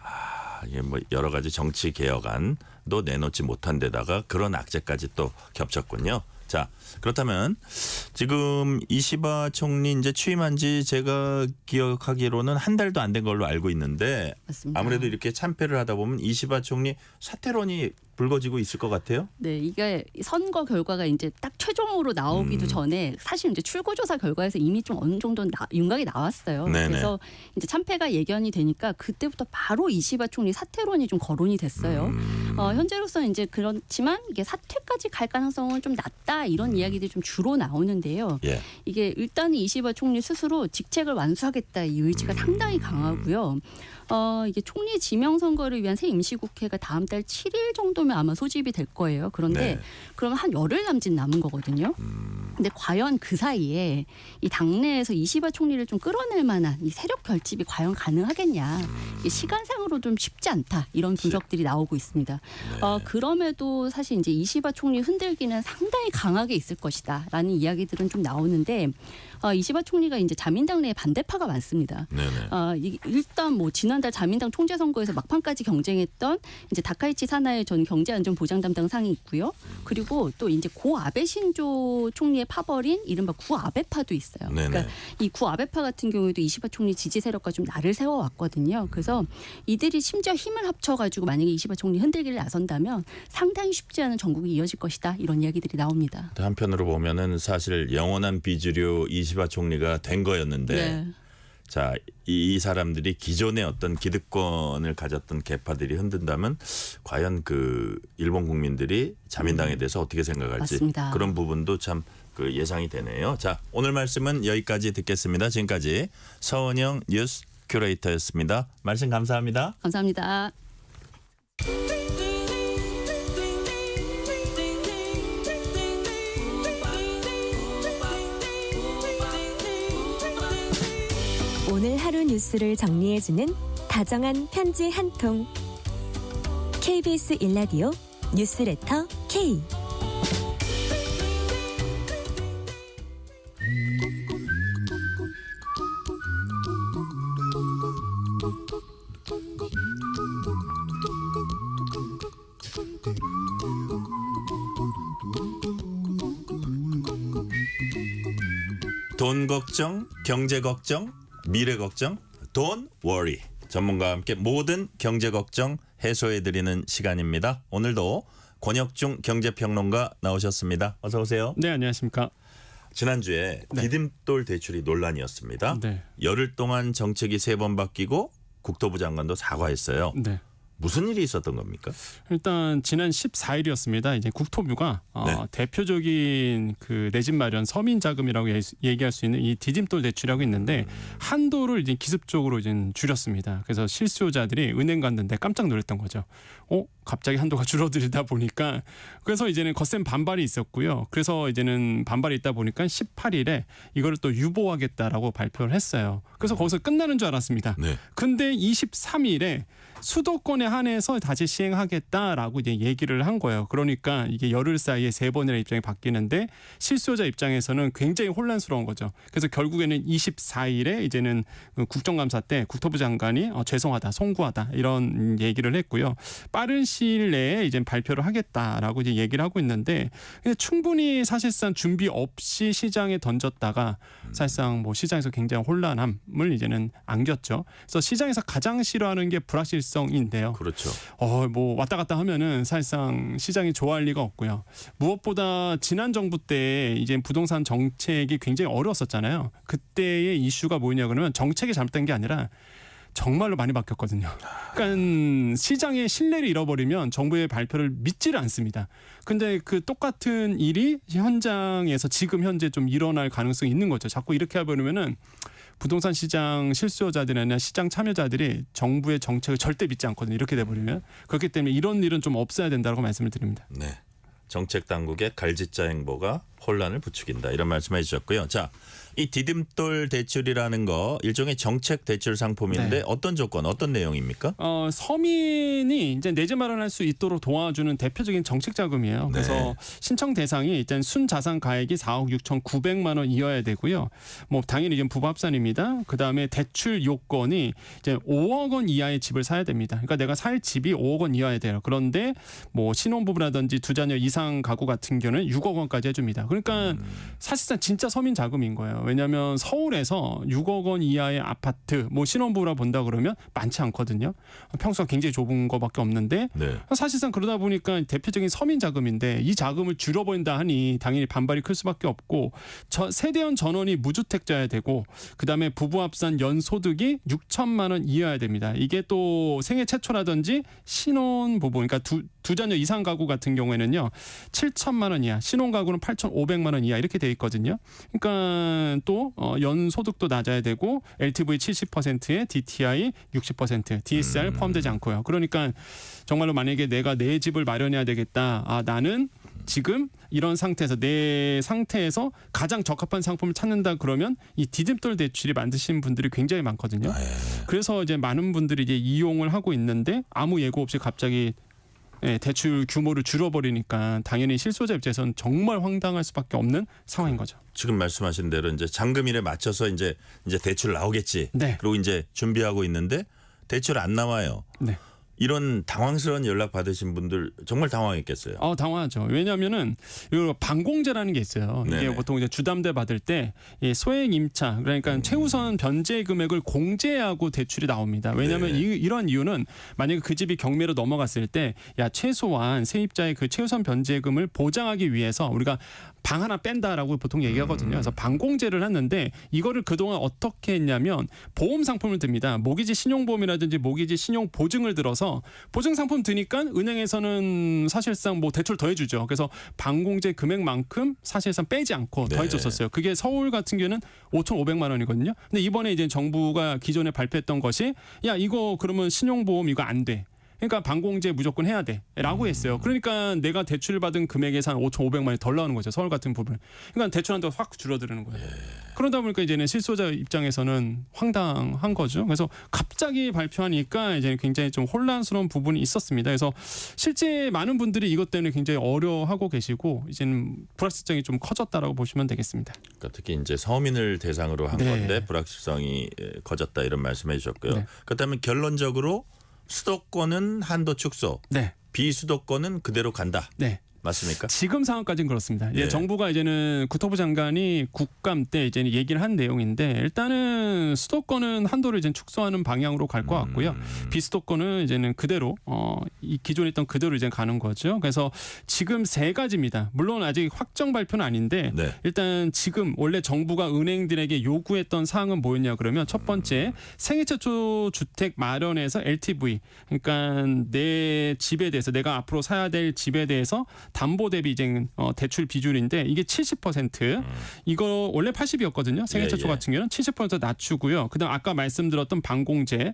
이게 뭐 여러 가지 정치 개혁안도 내놓지 못한 데다가 그런 악재까지 또 겹쳤군요. 자, 그렇다면 지금 이시바 총리 이제 취임한 지 제가 기억하기로는 한 달도 안 된 걸로 알고 있는데 맞습니다. 아무래도 이렇게 참패를 하다 보면 이시바 총리 사퇴론이 불거지고 있을 것 같아요. 네, 이게 선거 결과가 이제 딱 최종으로 나오기도 전에 사실 이제 출구조사 결과에서 이미 좀 어느 정도 윤곽이 나왔어요. 네네. 그래서 이제 참패가 예견이 되니까 그때부터 바로 이시바 총리 사퇴론이 좀 거론이 됐어요. 현재로서는 이제 그렇지만 이게 사퇴까지 갈 가능성은 좀 낮다 이런 이야기들이 좀 주로 나오는데요. 이게 일단 이시바 총리 스스로 직책을 완수하겠다 이 의지가 상당히 강하고요. 이게 총리 지명 선거를 위한 새 임시국회가 다음 달 7일 정도면 정도면 아마 소집이 될 거예요. 그런데 네. 그러면 한 열흘 남짓 남은 거거든요. 근데 과연 그 사이에 이 당내에서 이시바 총리를 좀 끌어낼 만한 이 세력 결집이 과연 가능하겠냐. 이게 시간상으로 좀 쉽지 않다. 이런 분석들이 나오고 있습니다. 그럼에도 사실 이제 이시바 총리 흔들기는 상당히 강하게 있을 것이다라는 이야기들은 좀 나오는데 이시바 총리가 이제 자민당 내에 반대파가 많습니다. 일단 뭐 지난달 자민당 총재 선거에서 막판까지 경쟁했던 이제 다카이치 사나의 전 경제안전보장 담당 상이 있고요. 그리고 또 이제 고 아베 신조 총리의 파벌인 이른바 구 아베파도 있어요. 그러니까 이 구 아베파 같은 경우에도 이시바 총리 지지 세력과 좀 날을 세워왔거든요. 그래서 이들이 심지어 힘을 합쳐가지고 만약에 이시바 총리 흔들기를 나선다면 상당히 쉽지 않은 전국이 이어질 것이다. 이런 이야기들이 나옵니다. 한편으로 보면은 사실 영원한 비주류 이시바 총리가 된 거였는데 네. 자, 이 사람들이 기존의 어떤 기득권을 가졌던 계파들이 흔든다면 과연 그 일본 국민들이 자민당에 대해서 어떻게 생각할지 맞습니다. 그런 부분도 참 그 예상이 되네요. 자, 오늘 말씀은 여기까지 듣겠습니다. 지금까지 서은영 뉴스 큐레이터였습니다. 말씀 감사합니다. 감사합니다. 오늘 하루 뉴스를 정리해주는 다정한 편지 한 통. KBS 1라디오 뉴스레터 K. 돈 걱정, 경제 걱정, 미래 걱정, Don't worry. 전문가와 함께 모든 경제 걱정 해소해드리는 시간입니다. 오늘도 권혁중 경제평론가 나오셨습니다. 어서 오세요. 네, 안녕하십니까. 지난주에 디딤돌 대출이 논란이었습니다. 네. 열흘 동안 정책이 3번 바뀌고 국토부 장관도 사과했어요. 네. 무슨 일이 있었던 겁니까? 일단 지난 14일이었습니다. 이제 국토부가 대표적인 그 내 집 마련 서민 자금이라고 얘기할 수 있는 이 디딤돌 대출이라고 있는데 한도를 이제 기습적으로 이제 줄였습니다. 그래서 실수요자들이 은행 갔는데 깜짝 놀랐던 거죠. 갑자기 한도가 줄어들다 보니까 그래서 이제는 거센 반발이 있었고요. 그래서 이제는 반발이 있다 보니까 18일에 이거를 또 유보하겠다라고 발표를 했어요. 그래서 거기서 끝나는 줄 알았습니다. 근데 23일에 수도권에 한해서 다시 시행하겠다라고 이제 얘기를 한 거예요. 그러니까 이게 열흘 사이에 3번이라는 입장이 바뀌는데 실수요자 입장에서는 굉장히 혼란스러운 거죠. 그래서 결국에는 24일에 이제는 국정감사 때 국토부 장관이 죄송하다, 송구하다 이런 얘기를 했고요. 빠른 시일 내에 이제 발표를 하겠다라고 이제 얘기를 하고 있는데 충분히 사실상 준비 없이 시장에 던졌다가 사실상 뭐 시장에서 굉장히 혼란함을 이제는 안겼죠. 그래서 시장에서 가장 싫어하는 게 불확실성인데요. 그렇죠. 뭐 왔다 갔다 하면은 사실상 시장이 좋아할 리가 없고요. 무엇보다 지난 정부 때 이제 부동산 정책이 굉장히 어려웠었잖아요. 그때의 이슈가 뭐냐 그러면 정책이 잘못된 게 아니라 정말로 많이 바뀌었거든요. 그러니까 시장의 신뢰를 잃어버리면 정부의 발표를 믿지를 않습니다. 근데 그 똑같은 일이 현장에서 지금 현재 좀 일어날 가능성이 있는 거죠. 자꾸 이렇게 해버리면은 부동산 시장 실수요자들이나 시장 참여자들이 정부의 정책을 절대 믿지 않거든요. 이렇게 돼버리면. 그렇기 때문에 이런 일은 좀 없어야 된다고 말씀을 드립니다. 네. 정책 당국의 갈짓자 행보가 혼란을 부추긴다. 이런 말씀해 주셨고요. 자, 이 디딤돌 대출이라는 거 일종의 정책 대출 상품인데 어떤 조건, 어떤 내용입니까? 서민이 이제 내 집 마련할 수 있도록 도와주는 대표적인 정책 자금이에요. 그래서 신청 대상이 일단 순자산 가액이 4억 6,900만 원 이어야 되고요. 뭐 당연히 이제 부부 합산입니다. 그 다음에 대출 요건이 이제 5억 원 이하의 집을 사야 됩니다. 그러니까 내가 살 집이 5억 원 이하야 돼요. 그런데 뭐 신혼부부라든지 2자녀 이상 가구 같은 경우는 6억 원까지 해줍니다. 그러니까 사실상 진짜 서민 자금인 거예요. 왜냐하면 서울에서 6억 원 이하의 아파트, 뭐 신혼부부라 본다 그러면 많지 않거든요. 평수가 굉장히 좁은 거밖에 없는데 사실상 그러다 보니까 대표적인 서민 자금인데 이 자금을 줄여버린다 하니 당연히 반발이 클 수밖에 없고 세대원 전원이 무주택자여야 되고 그다음에 부부 합산 연소득이 6천만 원 이하여야 됩니다. 이게 또 생애 최초라든지 신혼부부, 그러니까 두 자녀 이상 가구 같은 경우에는요 7천만 원 이하, 신혼가구는 8,500만 원 이하 이렇게 돼 있거든요. 그러니까 이제는 또 연소득도 낮아야 되고 LTV 70%에 DTI 60%, DSR 포함되지 않고요. 그러니까 정말로 만약에 내가 내 집을 마련해야 되겠다. 나는 지금 이런 상태에서 내 상태에서 가장 적합한 상품을 찾는다 그러면 이 디딤돌 대출이 만드신 분들이 굉장히 많거든요. 그래서 이제 많은 분들이 이제 이용을 하고 있는데 아무 예고 없이 갑자기 대출 규모를 줄여버리니까 당연히 실소자 입장에서는 정말 황당할 수밖에 없는 상황인 거죠. 지금 말씀하신 대로 이제 잔금일에 맞춰서 이제 대출 나오겠지. 네. 그리고 이제 준비하고 있는데 대출 안 나와요. 네. 이런 당황스러운 연락 받으신 분들 정말 당황했겠어요. 당황하죠. 왜냐하면은 이 반공제라는 게 있어요. 이게 네네. 보통 이제 주담대 받을 때 이 소액 임차 그러니까 최우선 변제 금액을 공제하고 대출이 나옵니다. 왜냐하면 이런 이유는 만약에 그 집이 경매로 넘어갔을 때 최소한 세입자의 그 최우선 변제금을 보장하기 위해서 우리가 방 하나 뺀다라고 보통 얘기하거든요. 그래서 반공제를 했는데 이거를 그동안 어떻게 했냐면 보험 상품을 듭니다. 모기지 신용보험이라든지 모기지 신용보증을 들어서 보증 상품 드니까 은행에서는 사실상 뭐 대출 더 해주죠. 그래서 반공제 금액만큼 사실상 빼지 않고 더 해줬었어요. 그게 서울 같은 경우는 5,500만 원이거든요. 근데 이번에 이제 정부가 기존에 발표했던 것이 이거 그러면 신용보험 이거 안 돼. 그러니까 반공제 무조건 해야 돼라고 했어요. 그러니까 내가 대출을 받은 금액에서 한 5,500만 원이 덜 나오는 거죠. 서울 같은 부분. 그러니까 대출한도 확 줄어드는 거예요. 그러다 보니까 이제는 실소자 입장에서는 황당한 거죠. 그래서 갑자기 발표하니까 이제 굉장히 좀 혼란스러운 부분이 있었습니다. 그래서 실제 많은 분들이 이것 때문에 굉장히 어려워하고 계시고 이제는 불확실성이 좀 커졌다라고 보시면 되겠습니다. 그러니까 특히 이제 서민을 대상으로 한 건데 불확실성이 커졌다 이런 말씀해 주셨고요. 그렇다면 결론적으로 수도권은 한도 축소, 비수도권은 그대로 간다. 맞습니까? 지금 상황까지는 그렇습니다. 정부가 이제는 국토부 장관이 국감 때 이제 얘기를 한 내용인데 일단은 수도권은 한도를 이제 축소하는 방향으로 갈 것 같고요. 비수도권은 이제는 그대로 이 기존에 있던 그대로 이제 가는 거죠. 그래서 지금 세 가지입니다. 물론 아직 확정 발표는 아닌데 일단 지금 원래 정부가 은행들에게 요구했던 사항은 뭐였냐 그러면 첫 번째 생애 최초 주택 마련에서 LTV 그러니까 내 집에 대해서 내가 앞으로 사야 될 집에 대해서 담보 대비 이제 대출 비율인데 이게 70% 이거 원래 80이었거든요. 생애 최초 같은 경우는 70% 낮추고요. 그다음 아까 말씀드렸던 반공제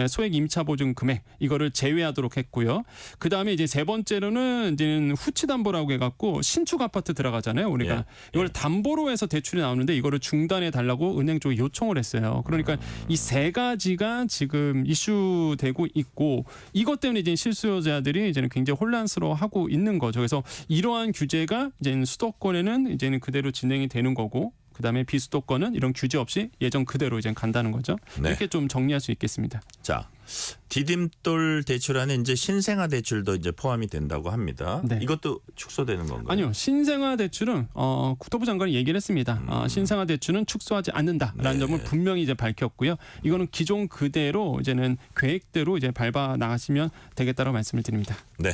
소액 임차 보증 금액 이거를 제외하도록 했고요. 그다음에 이제 세 번째로는 이제는 후치 담보라고 해갖고 신축 아파트 들어가잖아요. 우리가 이걸 담보로 해서 대출이 나오는데 이거를 중단해 달라고 은행 쪽에 요청을 했어요. 그러니까 이 세 가지가 지금 이슈되고 있고 이것 때문에 이제 실수요자들이 이제는 굉장히 혼란스러워하고 있는 거죠. 그래서 이러한 규제가 이제는 수도권에는 이제는 그대로 진행이 되는 거고 그다음에 비수도권은 이런 규제 없이 예전 그대로 이제 간다는 거죠. 이렇게 좀 정리할 수 있겠습니다. 자, 디딤돌 대출 안에 이제 신생아 대출도 이제 포함이 된다고 합니다. 이것도 축소되는 건가요? 아니요. 신생아 대출은 국토부 장관이 얘기를 했습니다. 신생아 대출은 축소하지 않는다라는 점을 분명히 이제 밝혔고요. 이거는 기존 그대로 이제는 계획대로 이제 밟아 나가시면 되겠다라고 말씀을 드립니다. 네.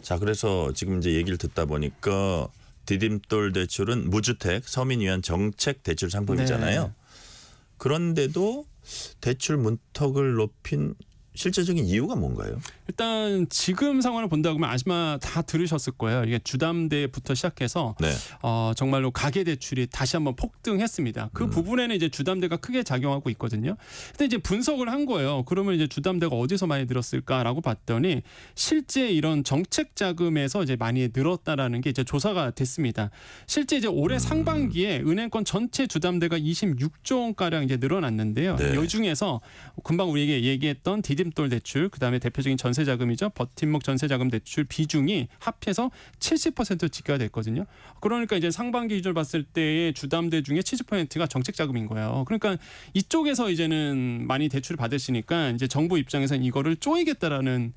자, 그래서 지금 이제 얘기를 듣다 보니까 디딤돌 대출은 무주택 서민 위한 정책 대출 상품이잖아요. 그런데도 대출 문턱을 높인 실제적인 이유가 뭔가요? 일단 지금 상황을 본다고 하면 아시마 다 들으셨을 거예요. 이게 주담대부터 시작해서 정말로 가계대출이 다시 한번 폭등했습니다. 그 부분에는 이제 주담대가 크게 작용하고 있거든요. 근데 이제 분석을 한 거예요. 그러면 이제 주담대가 어디서 많이 늘었을까라고 봤더니 실제 이런 정책 자금에서 이제 많이 늘었다라는 게 이제 조사가 됐습니다. 실제 이제 올해 상반기에 은행권 전체 주담대가 26조 원 가량 이제 늘어났는데요. 이 중에서 금방 우리에게 얘기했던 디딤돌 대출, 그다음에 대표적인 전세자금이죠. 버팀목 전세자금 대출 비중이 합해서 70% 집계가 됐거든요. 그러니까 이제 상반기 기준을 봤을 때의 주담대 중에 70%가 정책자금인 거예요. 그러니까 이쪽에서 이제는 많이 대출을 받으시니까 이제 정부 입장에서는 이거를 쪼이겠다라는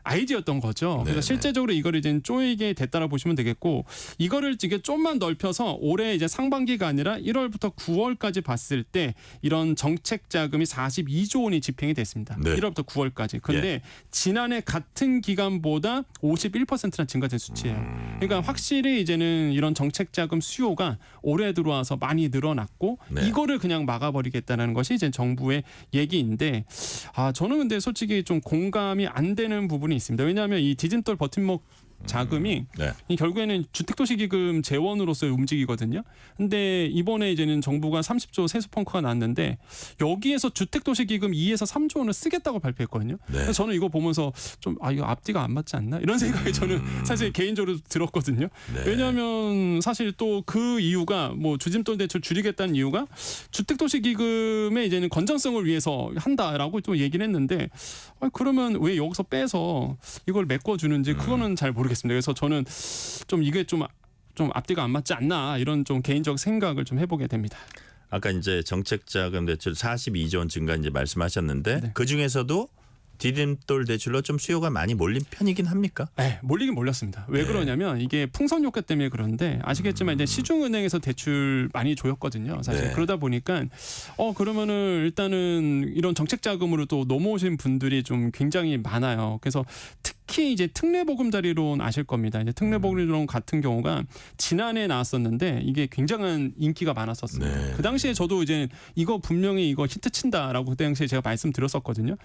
아이디어였던 거죠. 그래서 실제적으로 이거를 이제 쪼이게 됐다라 보시면 되겠고 이거를 이게 좀만 넓혀서 올해 이제 상반기가 아니라 1월부터 9월까지 봤을 때 이런 정책자금이 42조 원이 집행이 됐습니다. 1월부터 9월까지. 그런데 지난해 같은 기간보다 51%나 증가된 수치예요. 그러니까 확실히 이제는 이런 정책자금 수요가 올해 들어와서 많이 늘어났고 이거를 그냥 막아버리겠다는 것이 이제 정부의 얘기인데 저는 근데 솔직히 좀 공감이 안 되는 부분이 있습니다. 왜냐하면 이 디딤돌 버팀목 자금이 이 결국에는 주택도시기금 재원으로서 움직이거든요. 근데 이번에 이제는 정부가 30조 세수 펑크가 났는데 여기에서 주택도시기금 2에서 3조 원을 쓰겠다고 발표했거든요. 그래서 저는 이거 보면서 좀 이거 앞뒤가 안 맞지 않나 이런 생각이 저는 사실 개인적으로 들었거든요. 왜냐하면 사실 또 그 이유가 뭐 주짓돌 대출 줄이겠다는 이유가 주택도시기금의 이제는 건전성을 위해서 한다라고 또 얘기를 했는데 그러면 왜 여기서 빼서 이걸 메꿔주는지 그거는 잘 모르겠습니다. 그래서 저는 좀 이게 좀 앞뒤가 안 맞지 않나 이런 좀 개인적 생각을 좀 해보게 됩니다. 아까 이제 정책자금 대출 42조 원 증가 이제 말씀하셨는데 그 중에서도 디딤돌 대출로 좀 수요가 많이 몰린 편이긴 합니까? 네, 몰리긴 몰렸습니다. 왜 그러냐면 이게 풍선 효과 때문에 그런데 아시겠지만 이제 시중은행에서 대출 많이 조였거든요. 사실 그러다 보니까 그러면은 일단은 이런 정책 자금으로 또 넘어오신 분들이 좀 굉장히 많아요. 그래서 특히 이제 특례보금자리론 아실 겁니다. 이제 특례보금자리론 같은 경우가 지난해 나왔었는데 이게 굉장한 인기가 많았었습니다. 그 당시에 저도 이제 이거 분명히 이거 히트 친다라고 그 당시에 제가 말씀드렸었거든요.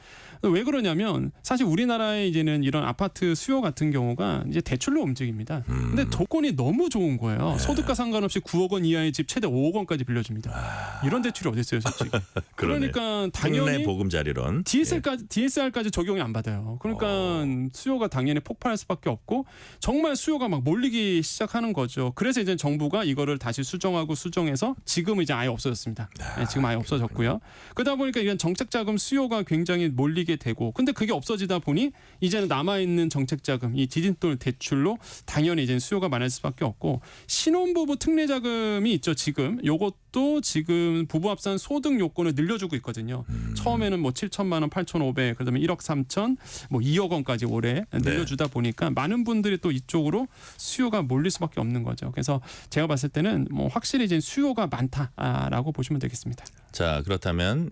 왜 그러냐면 사실 우리나라에 이제는 이런 아파트 수요 같은 경우가 이제 대출로 움직입니다. 근데 조건이 너무 좋은 거예요. 소득과 상관없이 9억 원 이하의 집 최대 5억 원까지 빌려줍니다. 이런 대출이 어디 있어요, 솔직히. 그러니까 당연히 특례보금자리론 DSR까지 적용이 안 받아요. 그러니까 수요가 당연히 폭발할 수밖에 없고 정말 수요가 막 몰리기 시작하는 거죠. 그래서 이제 정부가 이거를 다시 수정해서 지금은 이제 아예 없어졌습니다. 지금 아예 없어졌고요. 그러다 보니까 이건 정책자금 수요가 굉장히 몰리게 되고 근데 그게 없어지다 보니 이제는 남아있는 정책자금 이 디딤돌 대출로 당연히 이제 수요가 많을 수밖에 없고 신혼부부 특례자금이 있죠. 지금 요것도 지금 부부 합산 소득 요건을 늘려주고 있거든요. 처음에는 뭐 7천만 원, 8,500, 그다음에 1억 3천, 뭐 2억 원까지 올해 늘려주다 보니까 많은 분들이 또 이쪽으로 수요가 몰릴 수밖에 없는 거죠. 그래서 제가 봤을 때는 뭐 확실히 이제 수요가 많다라고 보시면 되겠습니다. 자, 그렇다면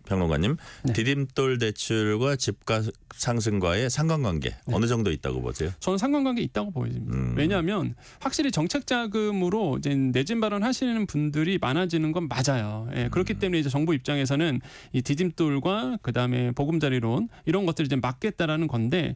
평론가님 디딤돌 대출과 집가 상승과의 상관관계 어느 정도 있다고 보세요? 저는 상관관계 있다고 보입니다. 왜냐하면 확실히 정책 자금으로 이제 내집 마련하시는 분들이 많아지는 건 맞아요. 그렇기 때문에 이제 정부 입장에서는 이 디딤돌과 그다음에 보금자리론 이런 것들을 이제 막겠다라는 건데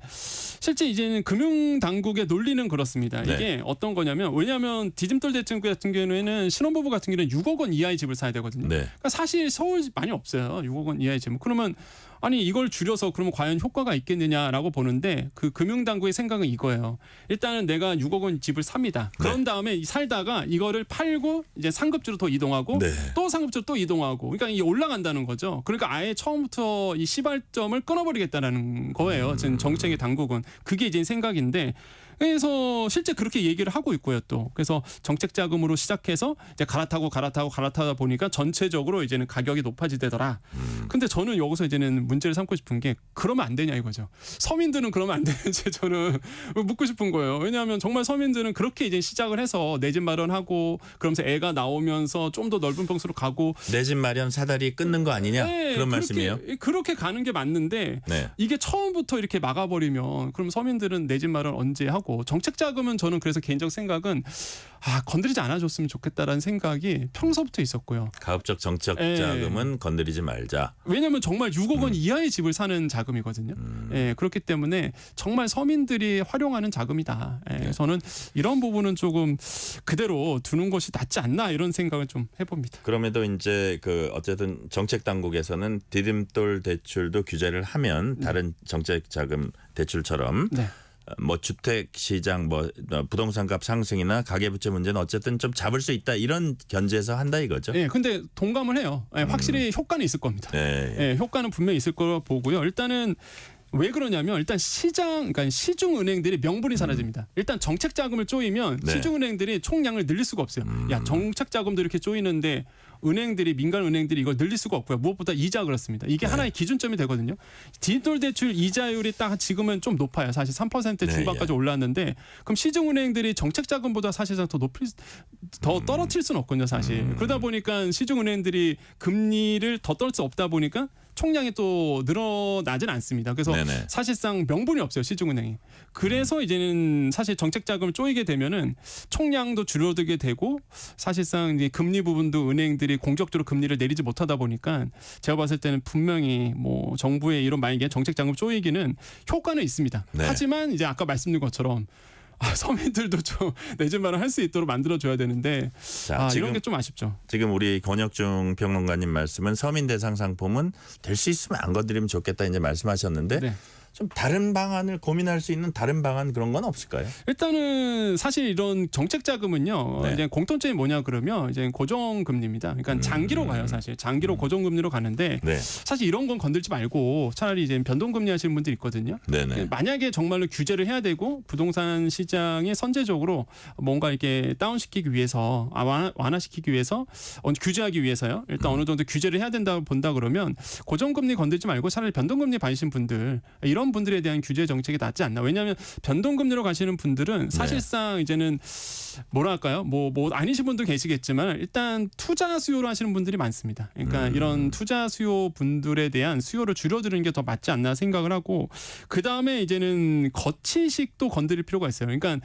실제 이제는 금융 당국의 논리는 그렇습니다. 이게 어떤 거냐면 왜냐하면 디딤돌 대출 같은 경우에는 신혼부부 같은 경우는 6억 원 이하의 집을 사야 되거든요. 그러니까 사실 서울 많이 없어요. 6억 원 이하의 집. 그러면 아니 이걸 줄여서 그러면 과연 효과가 있겠느냐라고 보는데 그 금융당국의 생각은 이거예요. 일단은 내가 6억 원 집을 삽니다. 그런 다음에 살다가 이거를 팔고 이제 상급지로 더 이동하고 또 상급지로 또 이동하고 그러니까 이게 올라간다는 거죠. 그러니까 아예 처음부터 이 시발점을 끊어버리겠다는 거예요. 지금 정책의 당국은 그게 이제 생각인데. 그래서 실제 그렇게 얘기를 하고 있고요 또. 그래서 정책 자금으로 시작해서 이제 갈아타다 보니까 전체적으로 이제는 가격이 높아지더라. 근데 저는 여기서 이제는 문제를 삼고 싶은 게 그러면 안 되냐 이거죠. 서민들은 그러면 안 되는지 저는 묻고 싶은 거예요. 왜냐하면 정말 서민들은 그렇게 이제 시작을 해서 내 집 마련하고 그러면서 애가 나오면서 좀 더 넓은 평수로 가고 내 집 마련 사다리 끊는 거 아니냐 그런 말씀이에요. 그렇게 가는 게 맞는데 이게 처음부터 이렇게 막아버리면 그럼 서민들은 내 집 마련 언제 하고 정책 자금은 저는 그래서 개인적 생각은 건드리지 않아줬으면 좋겠다라는 생각이 평소부터 있었고요. 가급적 정책 자금은 건드리지 말자. 왜냐하면 정말 6억 원 이하의 집을 사는 자금이거든요. 그렇기 때문에 정말 서민들이 활용하는 자금이다. 저는 이런 부분은 조금 그대로 두는 것이 낫지 않나 이런 생각을 좀 해봅니다. 그럼에도 이제 어쨌든 정책 당국에서는 디딤돌 대출도 규제를 하면 다른 정책 자금 대출처럼 뭐 주택 시장 뭐 부동산 값 상승이나 가계부채 문제는 어쨌든 좀 잡을 수 있다 이런 견제에서 한다 이거죠. 근데 동감을 해요. 확실히 효과는 있을 겁니다. 효과는 분명히 있을 거라고 보고요. 일단은 왜 그러냐면 일단 그러니까 시중은행들이 명분이 사라집니다. 일단 정책 자금을 쪼이면 시중은행들이 총량을 늘릴 수가 없어요. 야 정책 자금도 이렇게 쪼이는데 은행들이 민간 은행들이 이걸 늘릴 수가 없고요. 무엇보다 이자 그렇습니다. 이게 하나의 기준점이 되거든요. 디딤돌 대출 이자율이 딱 지금은 좀 높아요. 사실 3% 중반까지 올랐는데 그럼 시중은행들이 정책 자금보다 사실상 더 떨어뜨릴 수는 없거든요. 사실 그러다 보니까 시중은행들이 금리를 더 떨어뜨릴 수 없다 보니까 총량이 또 늘어나진 않습니다. 그래서 사실상 명분이 없어요. 시중은행이. 그래서 이제는 사실 정책 자금을 쪼이게 되면은 총량도 줄어들게 되고 사실상 이제 금리 부분도 은행들이 은행들이 공격적으로 금리를 내리지 못하다 보니까 제가 봤을 때는 분명히 뭐 정부의 이런 만약에 정책 자금 쪼이기는 효과는 있습니다. 네. 하지만 이제 아까 말씀드린 것처럼 서민들도 좀 내 집 마련 할 수 있도록 만들어줘야 되는데 이런 게 좀 아쉽죠. 지금 우리 권혁중 평론가님 말씀은 서민 대상 상품은 될 수 있으면 안 건드리면 좋겠다 이제 말씀하셨는데 네. 좀 다른 방안을 고민할 수 있는 다른 방안 그런 건 없을까요? 일단은 사실 이런 정책 자금은요. 네. 이제 공통점이 뭐냐 그러면 이제 고정 금리입니다. 그러니까 장기로 가요, 사실. 장기로 고정 금리로 가는데 네. 사실 이런 건 건들지 말고 차라리 이제 변동 금리 하시는 분들이 있거든요. 네네. 만약에 정말로 규제를 해야 되고 부동산 시장이 선제적으로 뭔가 이렇게 다운시키기 위해서 완화시키기 위해서 규제하기 위해서요. 일단 어느 정도 규제를 해야 된다고 본다 그러면 고정 금리 건들지 말고 차라리 변동 금리 받으신 분들 이런 분들에 대한 규제 정책이 낫지 않나. 왜냐하면 변동금리로 가시는 분들은 사실상 이제는 뭐랄까요? 뭐 아니신 분도 계시겠지만 일단 투자 수요로 하시는 분들이 많습니다. 그러니까 이런 투자 수요 분들에 대한 수요를 줄여드리는 게 더 맞지 않나 생각을 하고 그 다음에 이제는 거치식도 건드릴 필요가 있어요. 그러니까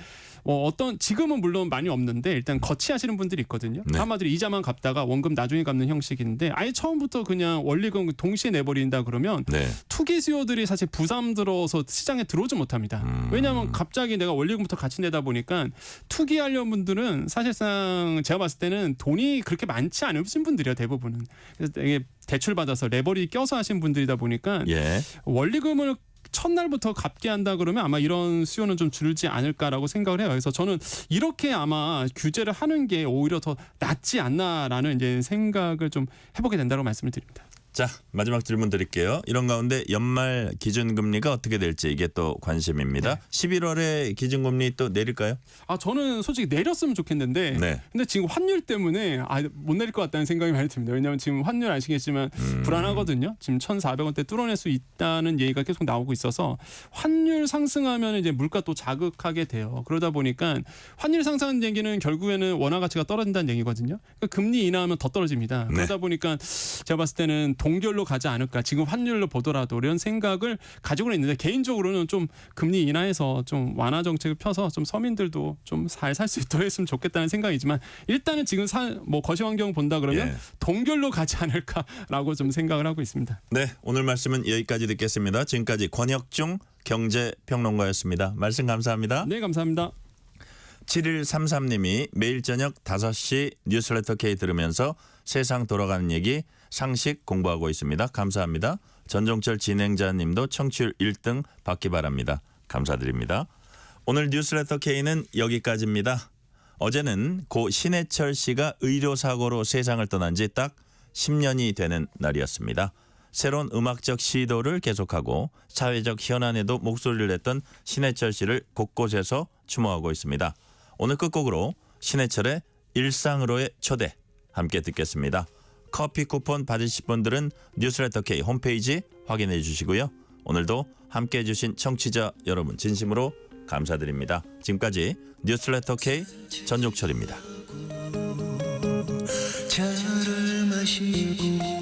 어떤 지금은 물론 많이 없는데 일단 거치하시는 분들이 있거든요. 네. 한마디로 이자만 갚다가 원금 나중에 갚는 형식인데 아예 처음부터 그냥 원리금 동시에 내버린다 그러면 네. 투기 수요들이 사실 부담들어서 시장에 들어오지 못합니다. 왜냐하면 갑자기 내가 원리금부터 같이 내다 보니까 투기하려는 분들은 사실상 제가 봤을 때는 돈이 그렇게 많지 않으신 분들이에요. 대부분은. 그래서 되게 대출 받아서 레버리 껴서 하신 분들이다 보니까 예. 원리금을 첫날부터 갚게 한다 그러면 아마 이런 수요는 좀 줄지 않을까라고 생각을 해요. 그래서 저는 이렇게 아마 규제를 하는 게 오히려 더 낫지 않나라는 이제 생각을 좀 해보게 된다고 말씀을 드립니다. 자, 마지막 질문 드릴게요. 이런 가운데 연말 기준금리가 어떻게 될지 이게 또 관심입니다. 11월에 기준금리 또 내릴까요? 저는 솔직히 내렸으면 좋겠는데 네. 근데 지금 환율 때문에 못 내릴 것 같다는 생각이 많이 듭니다. 왜냐하면 지금 환율 아시겠지만 불안하거든요. 지금 1,400원대 뚫어낼 수 있다는 얘기가 계속 나오고 있어서 환율 상승하면 이제 물가 또 자극하게 돼요. 그러다 보니까 환율 상승하는 얘기는 결국에는 원화 가치가 떨어진다는 얘기거든요. 그러니까 금리 인하하면 더 떨어집니다. 네. 그러다 보니까 제가 봤을 때는 동결로 가지 않을까. 지금 환율로 보더라도 이런 생각을 가지고는 있는데 개인적으로는 좀 금리 인하해서 좀 완화 정책을 펴서 좀 서민들도 좀 잘 살 수 있도록 했으면 좋겠다는 생각이지만 일단은 지금 거시 환경 본다 그러면 예. 동결로 가지 않을까라고 좀 생각을 하고 있습니다. 네, 오늘 말씀은 여기까지 듣겠습니다. 지금까지 권혁중 경제평론가였습니다. 말씀 감사합니다. 네, 감사합니다. 7133님이 매일 저녁 5시 뉴스레터 K 들으면서 세상 돌아가는 얘기 상식 공부하고 있습니다. 감사합니다. 전종철 진행자님도 청취율 1등 받기 바랍니다. 감사드립니다. 오늘 뉴스레터 K는 여기까지입니다. 어제는 고 신해철 씨가 의료사고로 세상을 떠난 지 딱 10년이 되는 날이었습니다. 새로운 음악적 시도를 계속하고 사회적 현안에도 목소리를 냈던 신해철 씨를 곳곳에서 추모하고 있습니다. 오늘 끝곡으로 신해철의 일상으로의 초대 함께 듣겠습니다. 커피 쿠폰 받으실 분들은 뉴스레터 K 홈페이지 확인해 주시고요. 오늘도 함께해 주신 청취자 여러분 진심으로 감사드립니다. 지금까지 뉴스레터 K 전종철입니다. 차를 마시고